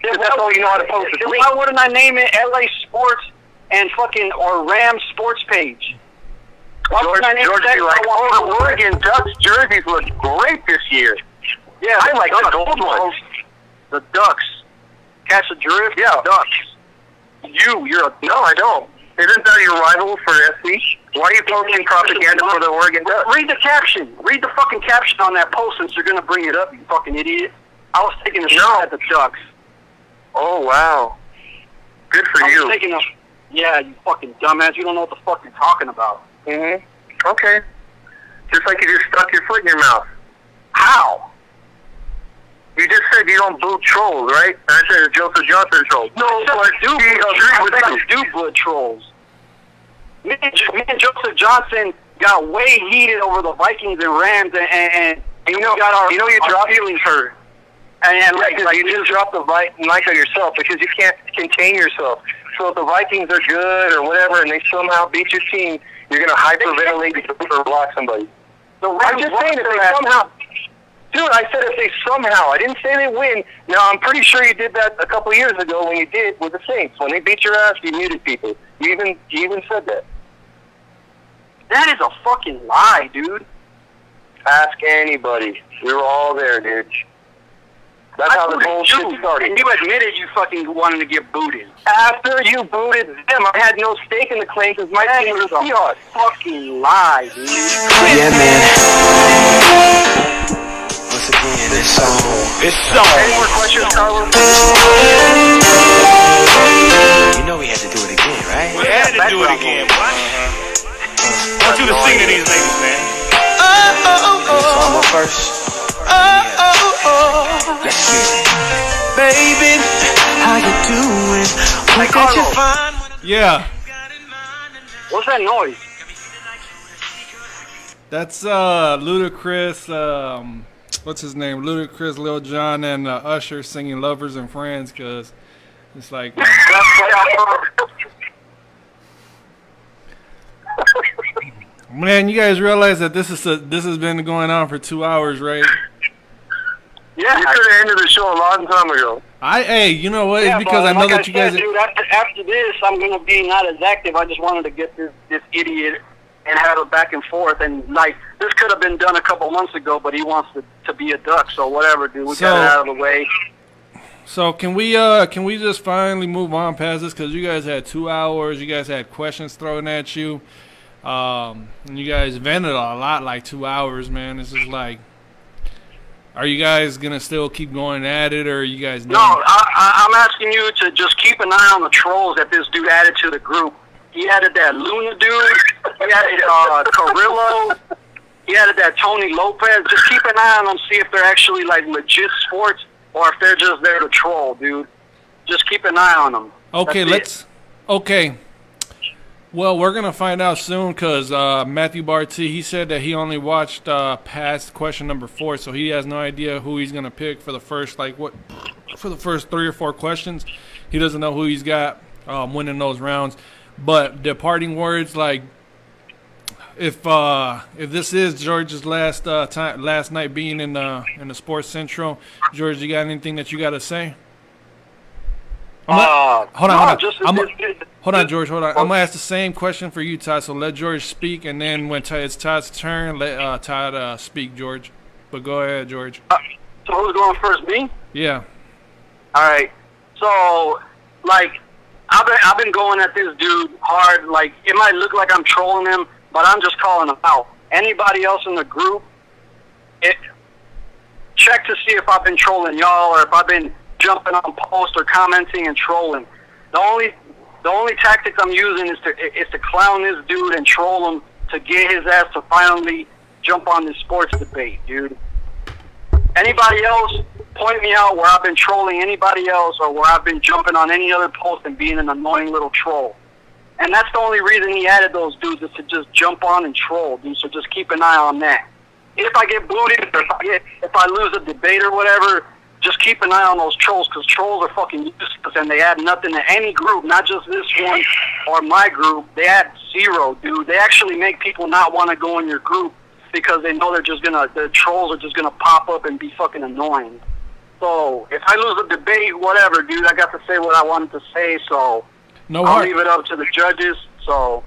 Speaker 3: That's all you know how to post is links.
Speaker 2: Why wouldn't I name it LA Sports and fucking or Rams Sports page?
Speaker 3: George, be like, oh, the Oregon Ducks jerseys look great this year.
Speaker 2: Yeah,
Speaker 3: I like the gold ones.
Speaker 2: The Ducks. Catch a drift?
Speaker 3: Yeah.
Speaker 2: Ducks.
Speaker 3: No, I don't. Isn't that your rival for SC? Why are you posting propaganda for the Oregon Ducks?
Speaker 2: Read the caption. Read the fucking caption on that post since you're going to bring it up, you fucking idiot. I was taking a shot at the Ducks.
Speaker 3: Oh, wow. Good for
Speaker 2: I
Speaker 3: you.
Speaker 2: was taking a... Yeah, you fucking dumbass. You don't know what the fuck you're talking about.
Speaker 3: Mm-hmm. Okay. Just like you just stuck your foot in your mouth.
Speaker 2: How?
Speaker 3: You just said you don't boot trolls, right? I said it's Joseph Johnson trolls.
Speaker 2: No,
Speaker 3: but
Speaker 2: I do blood trolls. Me and Joseph Johnson got way heated over the Vikings and Rams, and you know,
Speaker 3: you dropped
Speaker 2: feelings hurt. And
Speaker 3: like you just dropped the mic on yourself because you can't contain yourself. So if the Vikings are good or whatever, and they somehow beat your team, you're gonna hyperventilate or block somebody. I'm just saying if they somehow. Dude, I said if they somehow. I didn't say they win. Now, I'm pretty sure you did that a couple of years ago when you did with the Saints. When they beat your ass, you muted people. You even said that.
Speaker 2: That is a fucking lie, dude.
Speaker 3: Ask anybody. We were all there, dude. That's how the whole shit started.
Speaker 2: And you admitted you fucking wanted to get booted.
Speaker 3: After you booted them, I had no stake in the claim because my team was the Seahawks.
Speaker 2: Fucking lie, dude.
Speaker 5: Yeah, man. Once again, it's on.
Speaker 3: Any more questions, Carlos?
Speaker 5: You know we had to do it again, right?
Speaker 6: We had to do it again, boy. I want you to sing to these ladies, man.
Speaker 5: Song first. Let's get it. Baby, how you doing?
Speaker 2: Hey, Carlos.
Speaker 4: Yeah.
Speaker 2: What's that noise?
Speaker 4: That's Ludacris, what's his name? Ludacris, Lil Jon, and Usher singing Lovers and Friends, because it's like... Man, you guys realize that this has been going on for 2 hours, right?
Speaker 3: Yeah, you could have ended the show a long time ago.
Speaker 4: Hey, you know what?
Speaker 2: Yeah,
Speaker 4: it's because I know that you guys...
Speaker 2: Dude, after this, I'm going to be not as active. I just wanted to get this idiot and have a back and forth. And, like, this could have been done a couple months ago, but he wants to be a duck. So, whatever, dude. We got it out of the way.
Speaker 4: So, can we just finally move on past this? Because you guys had 2 hours. You guys had questions thrown at you. And you guys vented a lot, like 2 hours, man. It's just like... Are you guys going to still keep going at it, or are you guys done?
Speaker 2: No, I'm asking you to just keep an eye on the trolls that this dude added to the group. He added that Luna dude. He added Carrillo. He added that Tony Lopez. Just keep an eye on them, see if they're actually, like, legit sports or if they're just there to troll, dude. Just keep an eye on them.
Speaker 4: Okay, Okay. Well, we're going to find out soon because Matthew Barty, he said that he only watched past question number 4, so he has no idea who he's going to pick for the first, for the first 3 or 4 questions. He doesn't know who he's got winning those rounds. But the parting words, like, if this is George's last night being in the Sports Central, George, you got anything that you got to say? Hold on, George. Hold on. I'm gonna ask the same question for you, Todd. So let George speak, and then when it's Todd's turn, let Todd speak, George. But go ahead, George.
Speaker 2: So who's going first, me?
Speaker 4: Yeah.
Speaker 2: All right. So, like, I've been going at this dude hard. Like, it might look like I'm trolling him, but I'm just calling him out. Anybody else in the group, check to see if I've been trolling y'all or if I've been jumping on posts or commenting and trolling. The only tactic I'm using is to clown this dude and troll him to get his ass to finally jump on this sports debate, dude. Anybody else, point me out where I've been trolling anybody else or where I've been jumping on any other post and being an annoying little troll. And that's the only reason he added those dudes, is to just jump on and troll, dude. So just keep an eye on that. If I get booted or if I lose a debate or whatever, just keep an eye on those trolls, because trolls are fucking useless, and they add nothing to any group, not just this one or my group. They add zero, dude. They actually make people not want to go in your group because they know the trolls are just gonna pop up and be fucking annoying. So if I lose a debate, whatever, dude, I got to say what I wanted to say, so I'll leave it up to the judges. So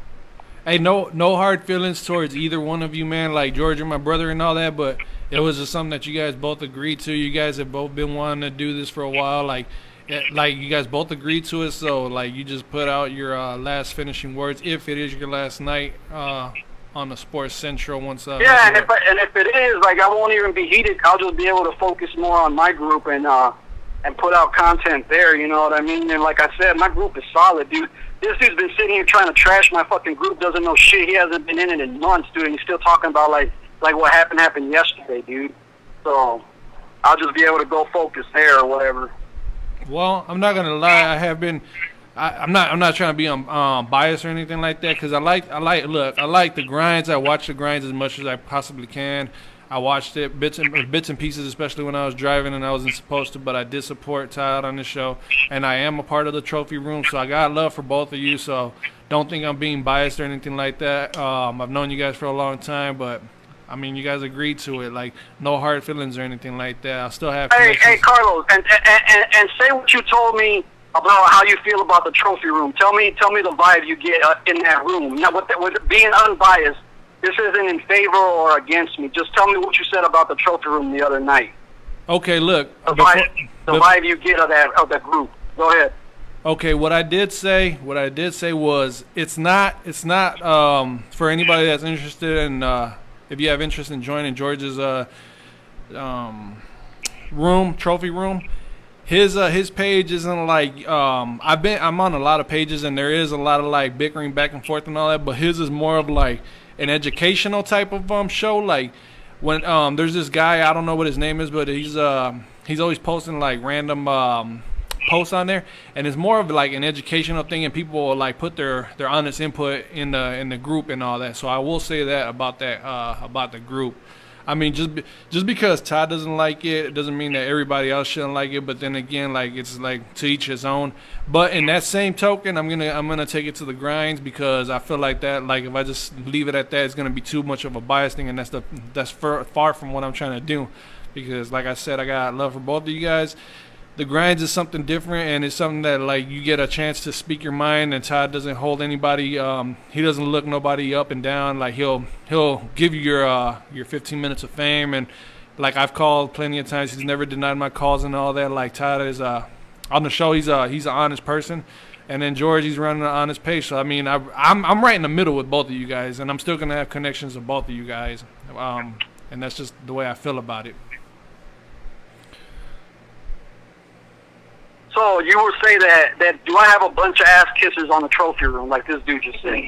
Speaker 4: hey, no hard feelings towards either one of you, man. Like George and my brother and all that, but it was just something that you guys both agreed to. You guys have both been wanting to do this for a while. Like you guys both agreed to it, so like you just put out your last finishing words, if it is your last night on the Sports Central. Once
Speaker 2: yeah, and if it is, like, I won't even be heated. I'll just be able to focus more on my group and put out content there. You know what I mean? And like I said, my group is solid, dude. This dude's been sitting here trying to trash my fucking group. Doesn't know shit. He hasn't been in it in months, dude. And he's still talking about like what happened yesterday, dude. So I'll just be able to go focus there or whatever.
Speaker 4: Well, I'm not gonna lie. I have been. I'm not trying to be biased or anything like that, because I like the grinds. I watch the grinds as much as I possibly can. I watched it bits and pieces, especially when I was driving and I wasn't supposed to, but I did support Todd on the show, and I am a part of the trophy room, so I got love for both of you. So don't think I'm being biased or anything like that. I've known you guys for a long time, but I mean, you guys agreed to it. Like, no hard feelings or anything like that. I still have.
Speaker 2: Hey, Carlos, and say what you told me about how you feel about the trophy room. Tell me the vibe you get in that room. Now, with being unbiased, this isn't in favor or against me. Just tell me what you said about the trophy room the other night.
Speaker 4: Okay, look.
Speaker 2: The vibe you get of that group. Go ahead.
Speaker 4: Okay, what I did say was it's not for anybody that's interested in. If you have interest in joining George's trophy room. His page isn't like I'm on a lot of pages, and there is a lot of like bickering back and forth and all that, but his is more of like an educational type of show. Like when there's this guy, I don't know what his name is, but he's always posting like random posts on there, and it's more of like an educational thing, and people will like put their honest input in the group and all that. So I will say that about the group. I mean, just because Todd doesn't like it doesn't mean that everybody else shouldn't like it. But then again, like, it's like to each his own. But in that same token, I'm gonna take it to the grinds, because I feel like that, like, if I just leave it at that, it's gonna be too much of a bias thing, and that's far from what I'm trying to do. Because like I said, I got love for both of you guys. The grinds is something different, and it's something that, like, you get a chance to speak your mind, and Todd doesn't hold anybody. He doesn't look nobody up and down. Like, he'll give you your 15 minutes of fame, and like I've called plenty of times, he's never denied my calls and all that. Like, Todd is on the show, he's an honest person, and then George, he's running an honest page. So I mean, I'm right in the middle with both of you guys, and I'm still gonna have connections with both of you guys, and that's just the way I feel about it.
Speaker 2: So you would say that do I have a bunch of ass kissers on the trophy room, like this dude just said?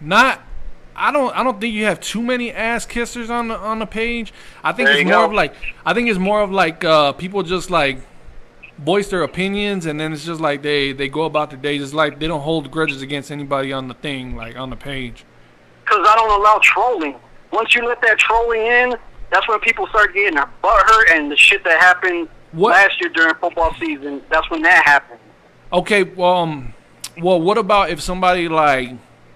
Speaker 4: Not. I don't think you have too many ass kissers on the page. I think it's more of like people just like voice their opinions, and then it's just like they go about their day, just like they don't hold grudges against anybody on the thing, like on the page.
Speaker 2: Because I don't allow trolling. Once you let that trolling in, that's when people start getting their butt hurt, and the shit that happened last year during football season, that's when that happened.
Speaker 4: Okay, well, what about if somebody like,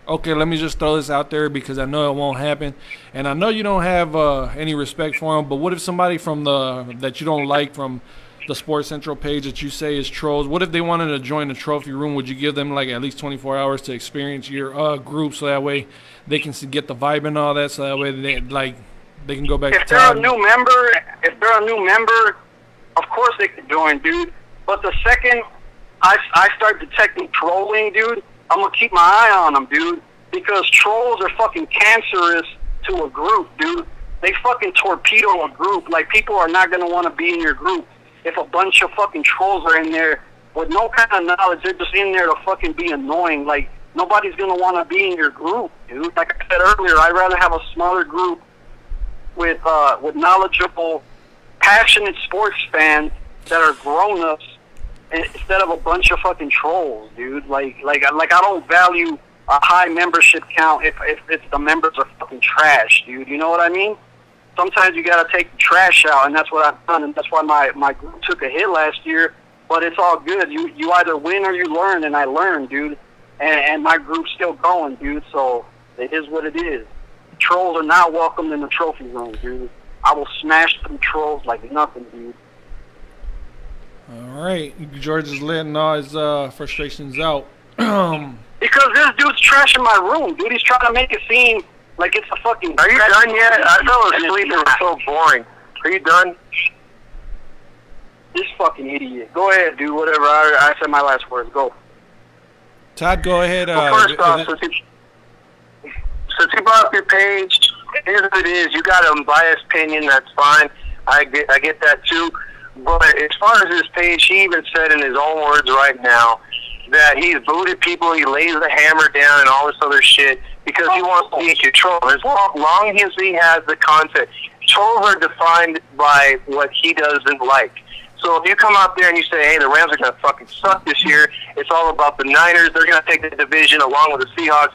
Speaker 4: okay, let me just throw this out there because I know it won't happen, and I know you don't have any respect for them, but what if somebody that you don't like from the Sports Central page that you say is trolls, what if they wanted to join the trophy room? Would you give them like at least 24 hours to experience your group, so that way they can get the vibe and all that, so that way they can go back
Speaker 2: to Todd? If they're a new member, of course they can join, dude. But the second I start detecting trolling, dude, I'm going to keep my eye on them, dude. Because trolls are fucking cancerous to a group, dude. They fucking torpedo a group. Like, people are not going to want to be in your group if a bunch of fucking trolls are in there with no kind of knowledge. They're just in there to fucking be annoying. Like, nobody's going to want to be in your group, dude. Like I said earlier, I'd rather have a smaller group with knowledgeable, passionate sports fans that are grown-ups instead of a bunch of fucking trolls, dude. Like I don't value a high membership count if the members are fucking trash, dude. You know what I mean? sometimes you got to take the trash out, and that's what I've done, and that's why my group took a hit last year. But it's all good. You either win or you learn, and I learned, dude. And my group's still going, dude. So it is what it is. Trolls are not welcomed in the trophy room, dude. I will smash them trolls like nothing, dude.
Speaker 4: All right, George is letting all his frustrations out.
Speaker 2: Because this dude's trashing my room, dude. He's trying to make it seem like it's a fucking...
Speaker 3: Are you done yet? I fell asleep. It was so boring. Are you done?
Speaker 2: This fucking idiot. Go ahead, dude. Whatever. I said my last words. Go.
Speaker 4: Todd, go ahead.
Speaker 3: Well, first off, since you brought up your page, here's what it is. You got an unbiased opinion. That's fine. I get that too. But as far as his page, he even said in his own words right now that he's booted people, he lays the hammer down and all this other shit because he wants to be in control. As long as he has the content. Trolls are defined by what he doesn't like. So if you come out there and you say, hey, the Rams are going to fucking suck this year, it's all about the Niners, they're going to take the division along with the Seahawks,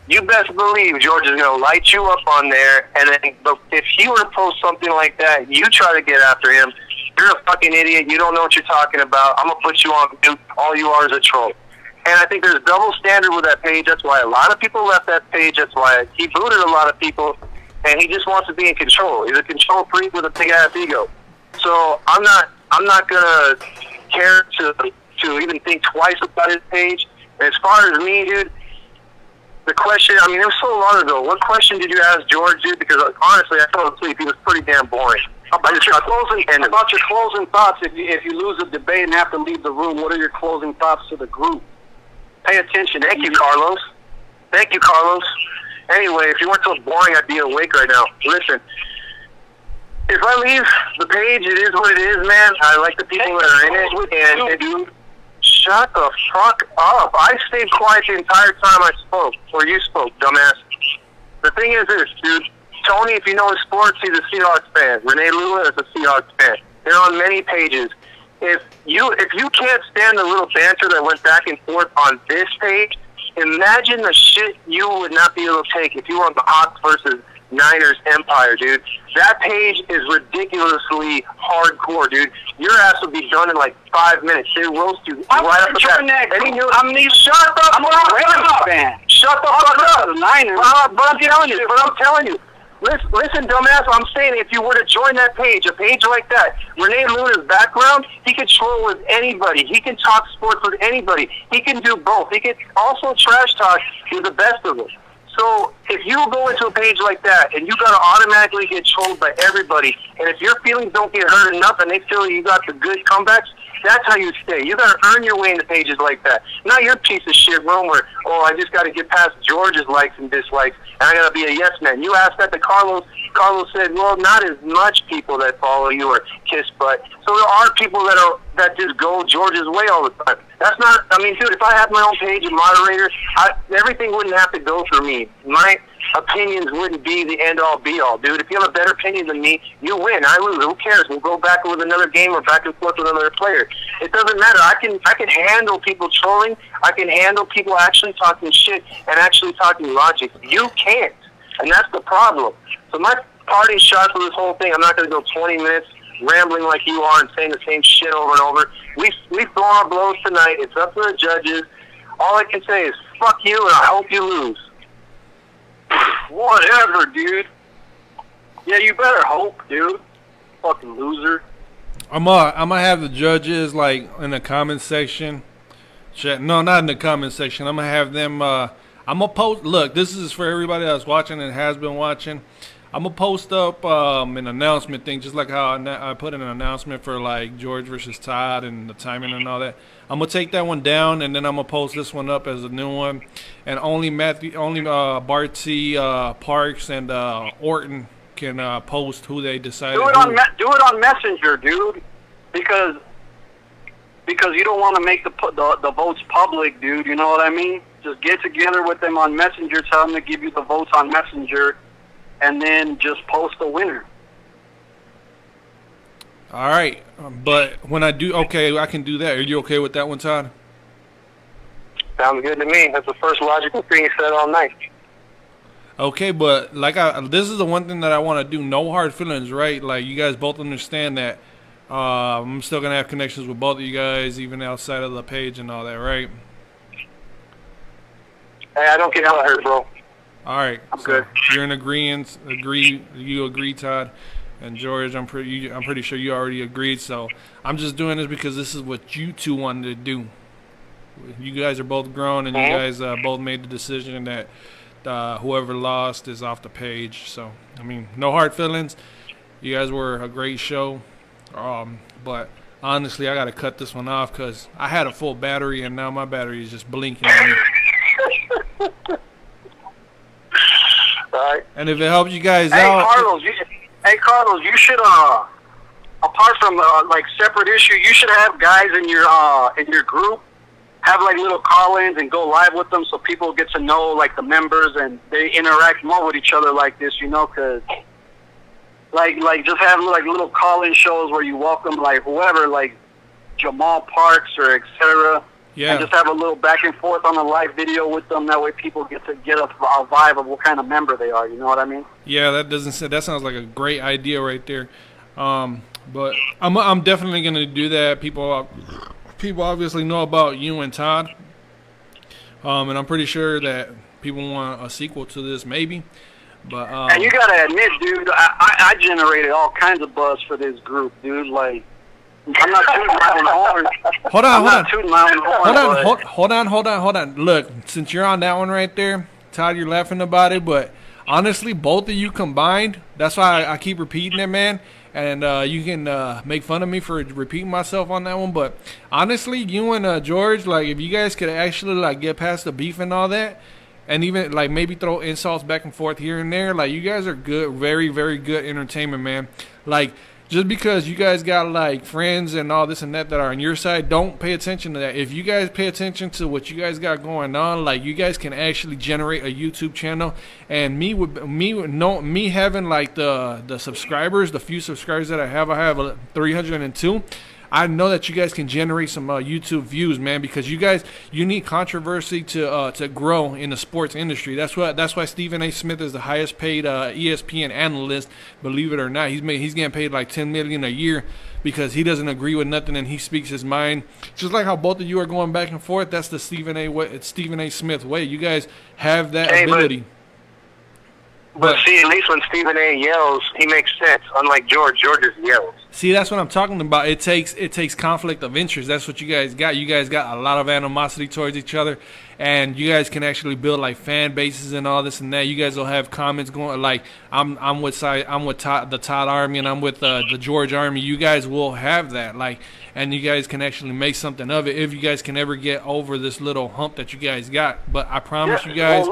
Speaker 3: you best believe George is going to light you up on there, and then if he were to post something like that, you try to get after him, you're a fucking idiot, you don't know what you're talking about, I'm going to put you on mute, all you are is a troll. And I think there's double standard with that page, that's why a lot of people left that page, that's why he booted a lot of people, and he just wants to be in control. He's a control freak with a big-ass ego. So I'm not gonna care to even think twice about his page. As far as me, dude, the question, I mean, it was so long ago. What question did you ask George, dude? Because honestly, I fell asleep. He was pretty damn boring. About your closing thoughts, if you lose a debate and have to leave the room, what are your closing thoughts to the group? Pay attention. Thank you, Carlos. Thank you, Carlos. Anyway, if you weren't so boring, I'd be awake right now. Listen. If I leave the page, it is what it is, man. I like the people that are in it. And dude, shut the fuck up. I stayed quiet the entire time I spoke, or you spoke, dumbass. The thing is this, dude. Tony, if you know his sports, he's a Seahawks fan. Renee Lula is a Seahawks fan. They're on many pages. If you can't stand the little banter that went back and forth on this page, imagine the shit you would not be able to take if you were on the Hawks versus Niners Empire, dude. That page is ridiculously hardcore, dude. Your ass would be done in like 5 minutes. They roast you right off the bat. Shut the fuck up! Shut the fuck up! Niners. But I'm telling you. Listen, dumbass, I'm saying if you were to join that page, a page like that, Renee Luna's background, he can troll with anybody. He can talk sports with anybody. He can do both. He can also trash talk with the best of them. So if you go into a page like that and you got to automatically get trolled by everybody, and if your feelings don't get hurt enough and they feel you got the good comebacks, that's how you stay. You got to earn your way into pages like that. Not your piece of shit room where, oh, I just got to get past George's likes and dislikes, and I got to be a yes man. You asked that to Carlos. Carlos said, well, not as much people that follow you or kiss butt. So there are people that just go George's way all the time. That's not, I mean, dude, if I had my own page and moderator, everything wouldn't have to go through me. My opinions wouldn't be the end-all, be-all, dude. If you have a better opinion than me, you win. I lose. Who cares? We'll go back with another game or back and forth with another player. It doesn't matter. I can handle people trolling. I can handle people actually talking shit and actually talking logic. You can't, and that's the problem. So my parting shot for this whole thing, I'm not going to go 20 minutes rambling like you are and saying the same shit over and over. We've thrown our blows tonight. It's up to the judges. All I can say is, fuck you, and I hope you lose. Whatever, dude. Yeah, you better hope, dude. Fucking loser.
Speaker 4: I'm gonna have the judges like in the comment section. No, not in the comment section. I'm gonna have them. I'm gonna post. Look, this is for everybody that's watching and has been watching. I'm gonna post up an announcement thing, just like how I put in an announcement for like George versus Todd and the timing and all that. I'm gonna take that one down, and then I'm gonna post this one up as a new one. And only Barty, Parks, and Orton can post who they decide.
Speaker 2: Do it on Messenger, dude, because you don't want to make the votes public, dude. You know what I mean? Just get together with them on Messenger, tell them to give you the votes on Messenger, and then just post the winner.
Speaker 4: All right, but when I do, okay, I can do that. Are you okay with that one, Todd?
Speaker 3: Sounds good to me. That's the first logical thing you said all night.
Speaker 4: Okay, but like this is the one thing that I want to do. No hard feelings, right? Like you guys both understand that I'm still gonna have connections with both of you guys, even outside of the page and all that, right?
Speaker 3: Hey, I don't get how it hurt, bro.
Speaker 4: All right,
Speaker 3: I'm good.
Speaker 4: You're in agreement. You agree, Todd, and George. I'm pretty sure you already agreed. So I'm just doing this because this is what you two wanted to do. You guys are both grown, and you guys both made the decision that whoever lost is off the page. So I mean, no hard feelings. You guys were a great show, but honestly, I gotta cut this one off because I had a full battery, and now my battery is just blinking at me.
Speaker 3: Right.
Speaker 4: And if it helps you guys
Speaker 2: Hey,
Speaker 4: out,
Speaker 2: Carlos, you should apart from like separate issue, you should have guys in your group have like little call-ins and go live with them so people get to know like the members and they interact more with each other like this, you know, because like just have like little call-in shows where you welcome like whoever, like Jamal Parks or etc.
Speaker 4: yeah.
Speaker 2: And just have a little back and forth on a live video with them. That way people get to get a vibe of what kind of member they are. You know what I mean?
Speaker 4: Yeah, that sounds like a great idea right there. But I'm definitely gonna do that. People obviously know about you and Todd, and I'm pretty sure that people want a sequel to this, maybe. But
Speaker 2: and you gotta admit, dude, I generated all kinds of buzz for this group, dude. Like, I'm not tooting my own horn.
Speaker 4: Hold on. Look, since you're on that one right there, Todd, you're laughing about it, but honestly, both of you combined, that's why I keep repeating it, man. And you can make fun of me for repeating myself on that one, but honestly, you and George, like, if you guys could actually like get past the beef and all that, and even like maybe throw insults back and forth here and there, like, you guys are good, very, very good entertainment, man. Like, just because you guys got like friends and all this and that are on your side, don't pay attention to that. If you guys pay attention to what you guys got going on, like, you guys can actually generate a YouTube channel. And me having like the subscribers, the few subscribers that I have 302. I know that you guys can generate some YouTube views, man, because you need controversy to grow in the sports industry. That's why Stephen A. Smith is the highest paid ESPN analyst. Believe it or not, he's getting paid like $10 million a year because he doesn't agree with nothing and he speaks his mind. Just like how both of you are going back and forth. That's the Stephen A. Smith way. You guys have that ability.
Speaker 3: But see, at least when Stephen A. yells, he makes sense. Unlike George just yells.
Speaker 4: See, that's what I'm talking about. It takes conflict of interest. That's what you guys got. You guys got a lot of animosity towards each other, and you guys can actually build like fan bases and all this and that. You guys will have comments going like, I'm with the Todd Army and I'm with the George Army. You guys will have that, like, and you guys can actually make something of it if you guys can ever get over this little hump that you guys got. But I promise you guys.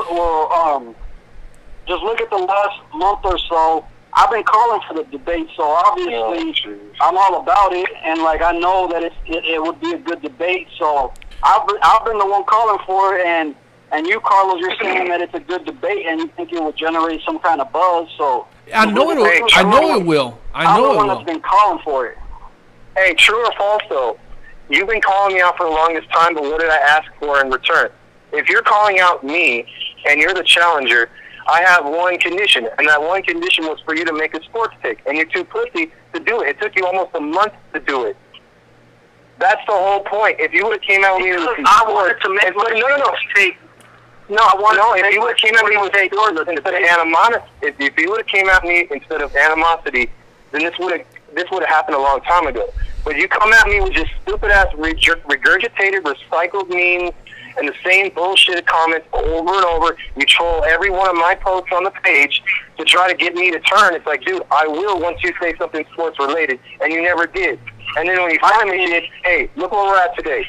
Speaker 2: Just look at the last month or so. I've been calling for the debate, so obviously I'm all about it, and like I know that it would be a good debate. So I've been the one calling for it, and you, Carlos, you're saying that it's a good debate, and you think it will generate some kind of buzz. So
Speaker 4: I know it will. I know it will.
Speaker 2: I'm the one that's been calling for it.
Speaker 3: Hey, true or false though? You've been calling me out for the longest time, but what did I ask for in return? If you're calling out me and you're the challenger, I have one condition, and that one condition was for you to make a sports take, and you're too pussy to do it. It took you almost a month to do it. That's the whole point. If you would have came out with me with
Speaker 2: I wanted to make take.
Speaker 3: If you would have came out with me with instead of animosity, if you would have came at me instead of animosity, then this would have happened a long time ago. But you come at me with just stupid ass regurgitated, recycled memes and the same bullshit comments over and over. You troll every one of my posts on the page to try to get me to turn. It's like, dude, I will once you say something sports related, and you never did. And then when you finally did, hey, look where we're at today.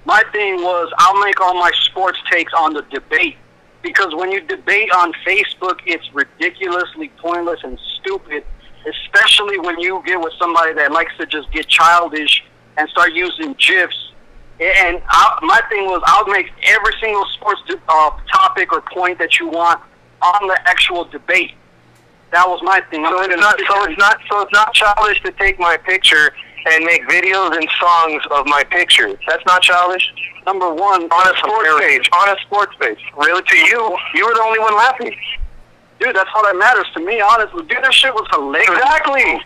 Speaker 2: My thing was, I'll make all my sports takes on the debate, because when you debate on Facebook, it's ridiculously pointless and stupid, especially when you get with somebody that likes to just get childish and start using GIFs. And my thing was, I'll make every single sports topic or point that you want on the actual debate. That was my thing.
Speaker 3: So it's not childish to take my picture and make videos and songs of my picture. That's not childish.
Speaker 2: Number one,
Speaker 3: on a sports page. On a sports page. Really, to you, you were the only one laughing.
Speaker 2: dude, that's all that matters to me, honestly. Dude, this shit was hilarious.
Speaker 3: Exactly.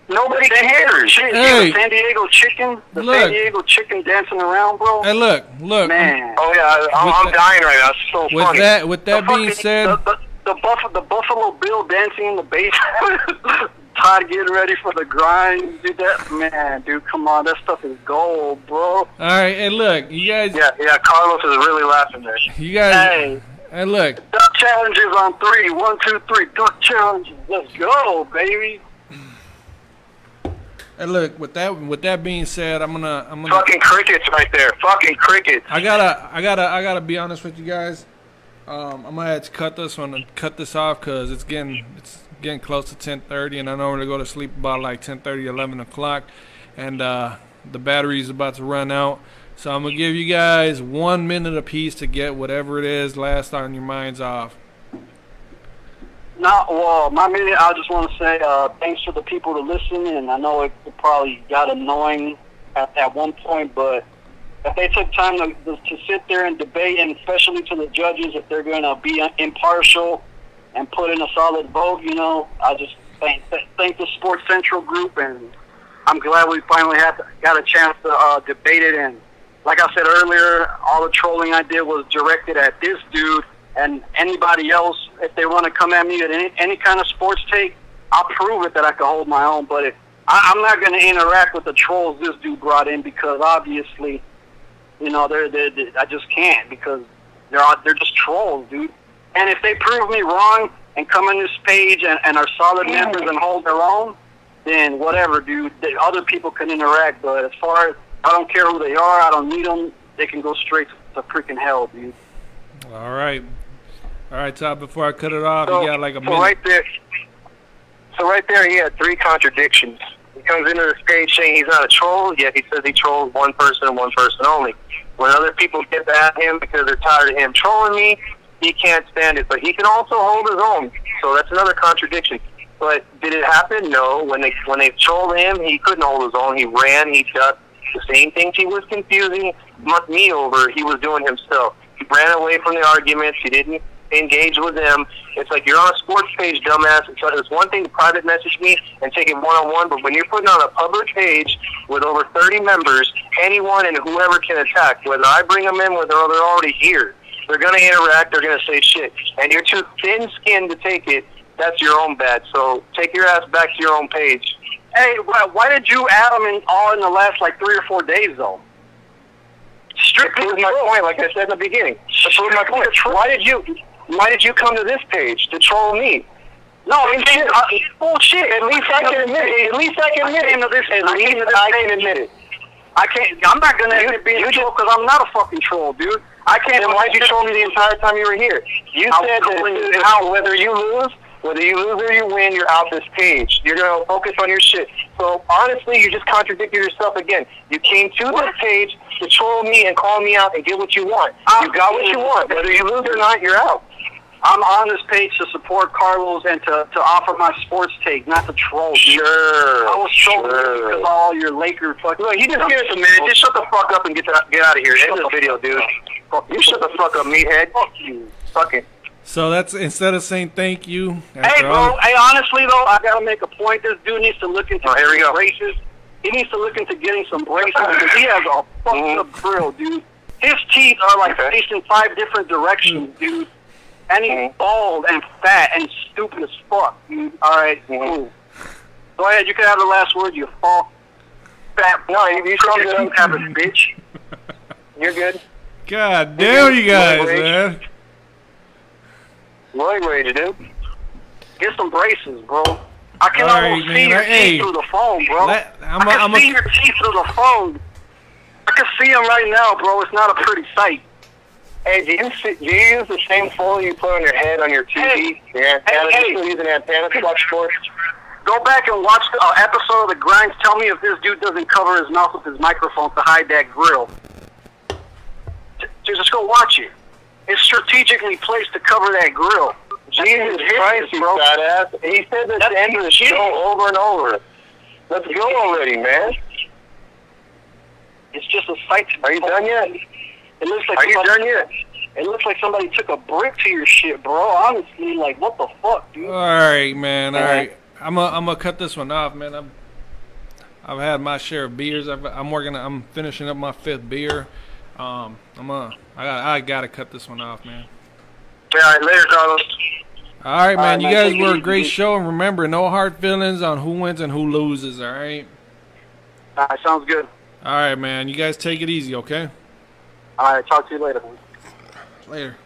Speaker 3: Nobody cares.
Speaker 4: Hey.
Speaker 2: The San Diego chicken, San Diego chicken dancing around, bro.
Speaker 4: Hey, look.
Speaker 2: Man.
Speaker 3: Oh yeah, I'm dying right now. It's so funny.
Speaker 4: With that being said,
Speaker 2: the Buffalo Bill dancing in the basement. Todd getting ready for the grind. Dude, come on. That stuff is gold, bro.
Speaker 4: all right. Hey, look, you guys.
Speaker 3: Yeah, Carlos is really laughing there.
Speaker 4: You guys. Hey, look.
Speaker 2: Duck challenges on 3. 1, 2, 3. Duck challenges. Let's go, baby.
Speaker 4: Hey, look. With that being said, I'm gonna.
Speaker 3: Fucking crickets right there. Fucking crickets.
Speaker 4: I gotta be honest with you guys. I'm gonna have to cut this off because it's getting close to 10:30, and I normally go to sleep about like 10:30, 11 o'clock, and the battery's about to run out. So I'm gonna give you guys 1 minute apiece to get whatever it is last on your minds off.
Speaker 2: My minute, I just want to say thanks for the people to listen, and I know it probably got annoying at one point, but if they took time to sit there and debate, and especially to the judges, if they're going to be impartial and put in a solid vote, I just thank the Sports Central group, and I'm glad we finally got a chance to debate it. And like I said earlier, all the trolling I did was directed at this dude, and anybody else, if they want to come at me at any kind of sports take, I'll prove it that I can hold my own. But I'm not going to interact with the trolls this dude brought in, because obviously, I just can't, because they're just trolls, dude. And if they prove me wrong and come on this page and are solid members and hold their own, then whatever, dude. Other people can interact, but as far as, I don't care who they are, I don't need them. They can go straight to freaking hell, dude.
Speaker 4: All right, Todd. Before I cut it off, you got like a minute.
Speaker 3: Right there, he had 3 contradictions. He comes into this page saying he's not a troll, yet he says he trolls one person and one person only. When other people get at him because they're tired of him trolling me, he can't stand it. But he can also hold his own, so that's another contradiction. But did it happen? No. When they trolled him, he couldn't hold his own. He ran, he ducked. The same things he was confusing me over, he was doing himself. He ran away from the arguments. He didn't engage with them. It's like, you're on a sports page, dumbass. It's one thing to private message me and take it one-on-one, but when you're putting on a public page with over 30 members, anyone and whoever can attack, whether I bring them in, whether they're already here, they're going to interact, they're going to say shit. And you're too thin-skinned to take it. That's your own bad. So take your ass back to your own page.
Speaker 2: Hey, why did you add them in the last, 3 or 4 days, though?
Speaker 3: Strictly my point, like I said in the beginning. That's my point. Why did you come to this page to troll me?
Speaker 2: No, it's bullshit.
Speaker 3: At least I can admit it. At least I can admit it.
Speaker 2: I'm not gonna admit being a troll, because I'm not a fucking troll, dude. I can't.
Speaker 3: Then why'd you troll me the entire time you were here? You said that whether you lose or you win, you're out this page. You're gonna focus on your shit. So honestly, you just contradicted yourself again. You came to this page to troll me and call me out and get what you want. You got what you want. Whether you lose or not, you're out.
Speaker 2: I'm on this page to support Carlos and to offer my sports take, not to troll.
Speaker 3: Sure.
Speaker 2: I was trolling because of all your Laker fucking...
Speaker 3: Look, you just give us a minute. Just shut the fuck up and get out of here. End this video, dude. You shut the fuck up, meathead.
Speaker 2: Fuck you.
Speaker 3: Fuck it.
Speaker 4: So that's, instead of saying thank you...
Speaker 2: Hey, bro. Hey, honestly, though, I got to make a point. This dude needs to look into braces. He needs to look into getting some braces, because he has a fucked up grill, dude. His teeth are facing 5 different directions, dude. And he's bald and fat and stupid as fuck, dude. All right, cool. Go ahead. You can have the last word, you fat. No, you don't have a bitch. You're good.
Speaker 4: God damn you guys, man.
Speaker 3: What ready to do?
Speaker 2: Get some braces, bro. I can almost see your teeth through the phone, bro. I can see your teeth through the phone. I can see them right now, bro. It's not a pretty sight.
Speaker 3: Hey, do you use the same foley you put on your head on your TV? Yeah. You still use an antenna to watch sports?
Speaker 2: Go back and watch the episode of The Grinds. Tell me if this dude doesn't cover his mouth with his microphone to hide that grill. Just go watch it. It's strategically placed to cover that grill.
Speaker 3: Jesus Christ, you fat ass. He said this at the end of the show over and over. Let's go already, man.
Speaker 2: It's just a sight.
Speaker 3: Are you done yet?
Speaker 2: It looks like
Speaker 3: Are you done yet?
Speaker 2: It looks like somebody took a brick to your shit, bro. Honestly, like, what the fuck, dude?
Speaker 4: All right, man. All right. I'm gonna cut this one off, man. I've had my share of beers. I'm finishing up my 5th beer. I gotta cut this one off, man.
Speaker 3: Yeah, all right, later, Carlos.
Speaker 4: All right, man. You guys
Speaker 2: take it
Speaker 4: were a
Speaker 2: easy,
Speaker 4: great
Speaker 2: dude.
Speaker 4: show, and remember, no hard feelings on who wins and who loses. All right.
Speaker 2: All right, sounds good.
Speaker 4: All right, man. You guys take it easy, okay?
Speaker 2: All right, talk to you later.
Speaker 4: Later.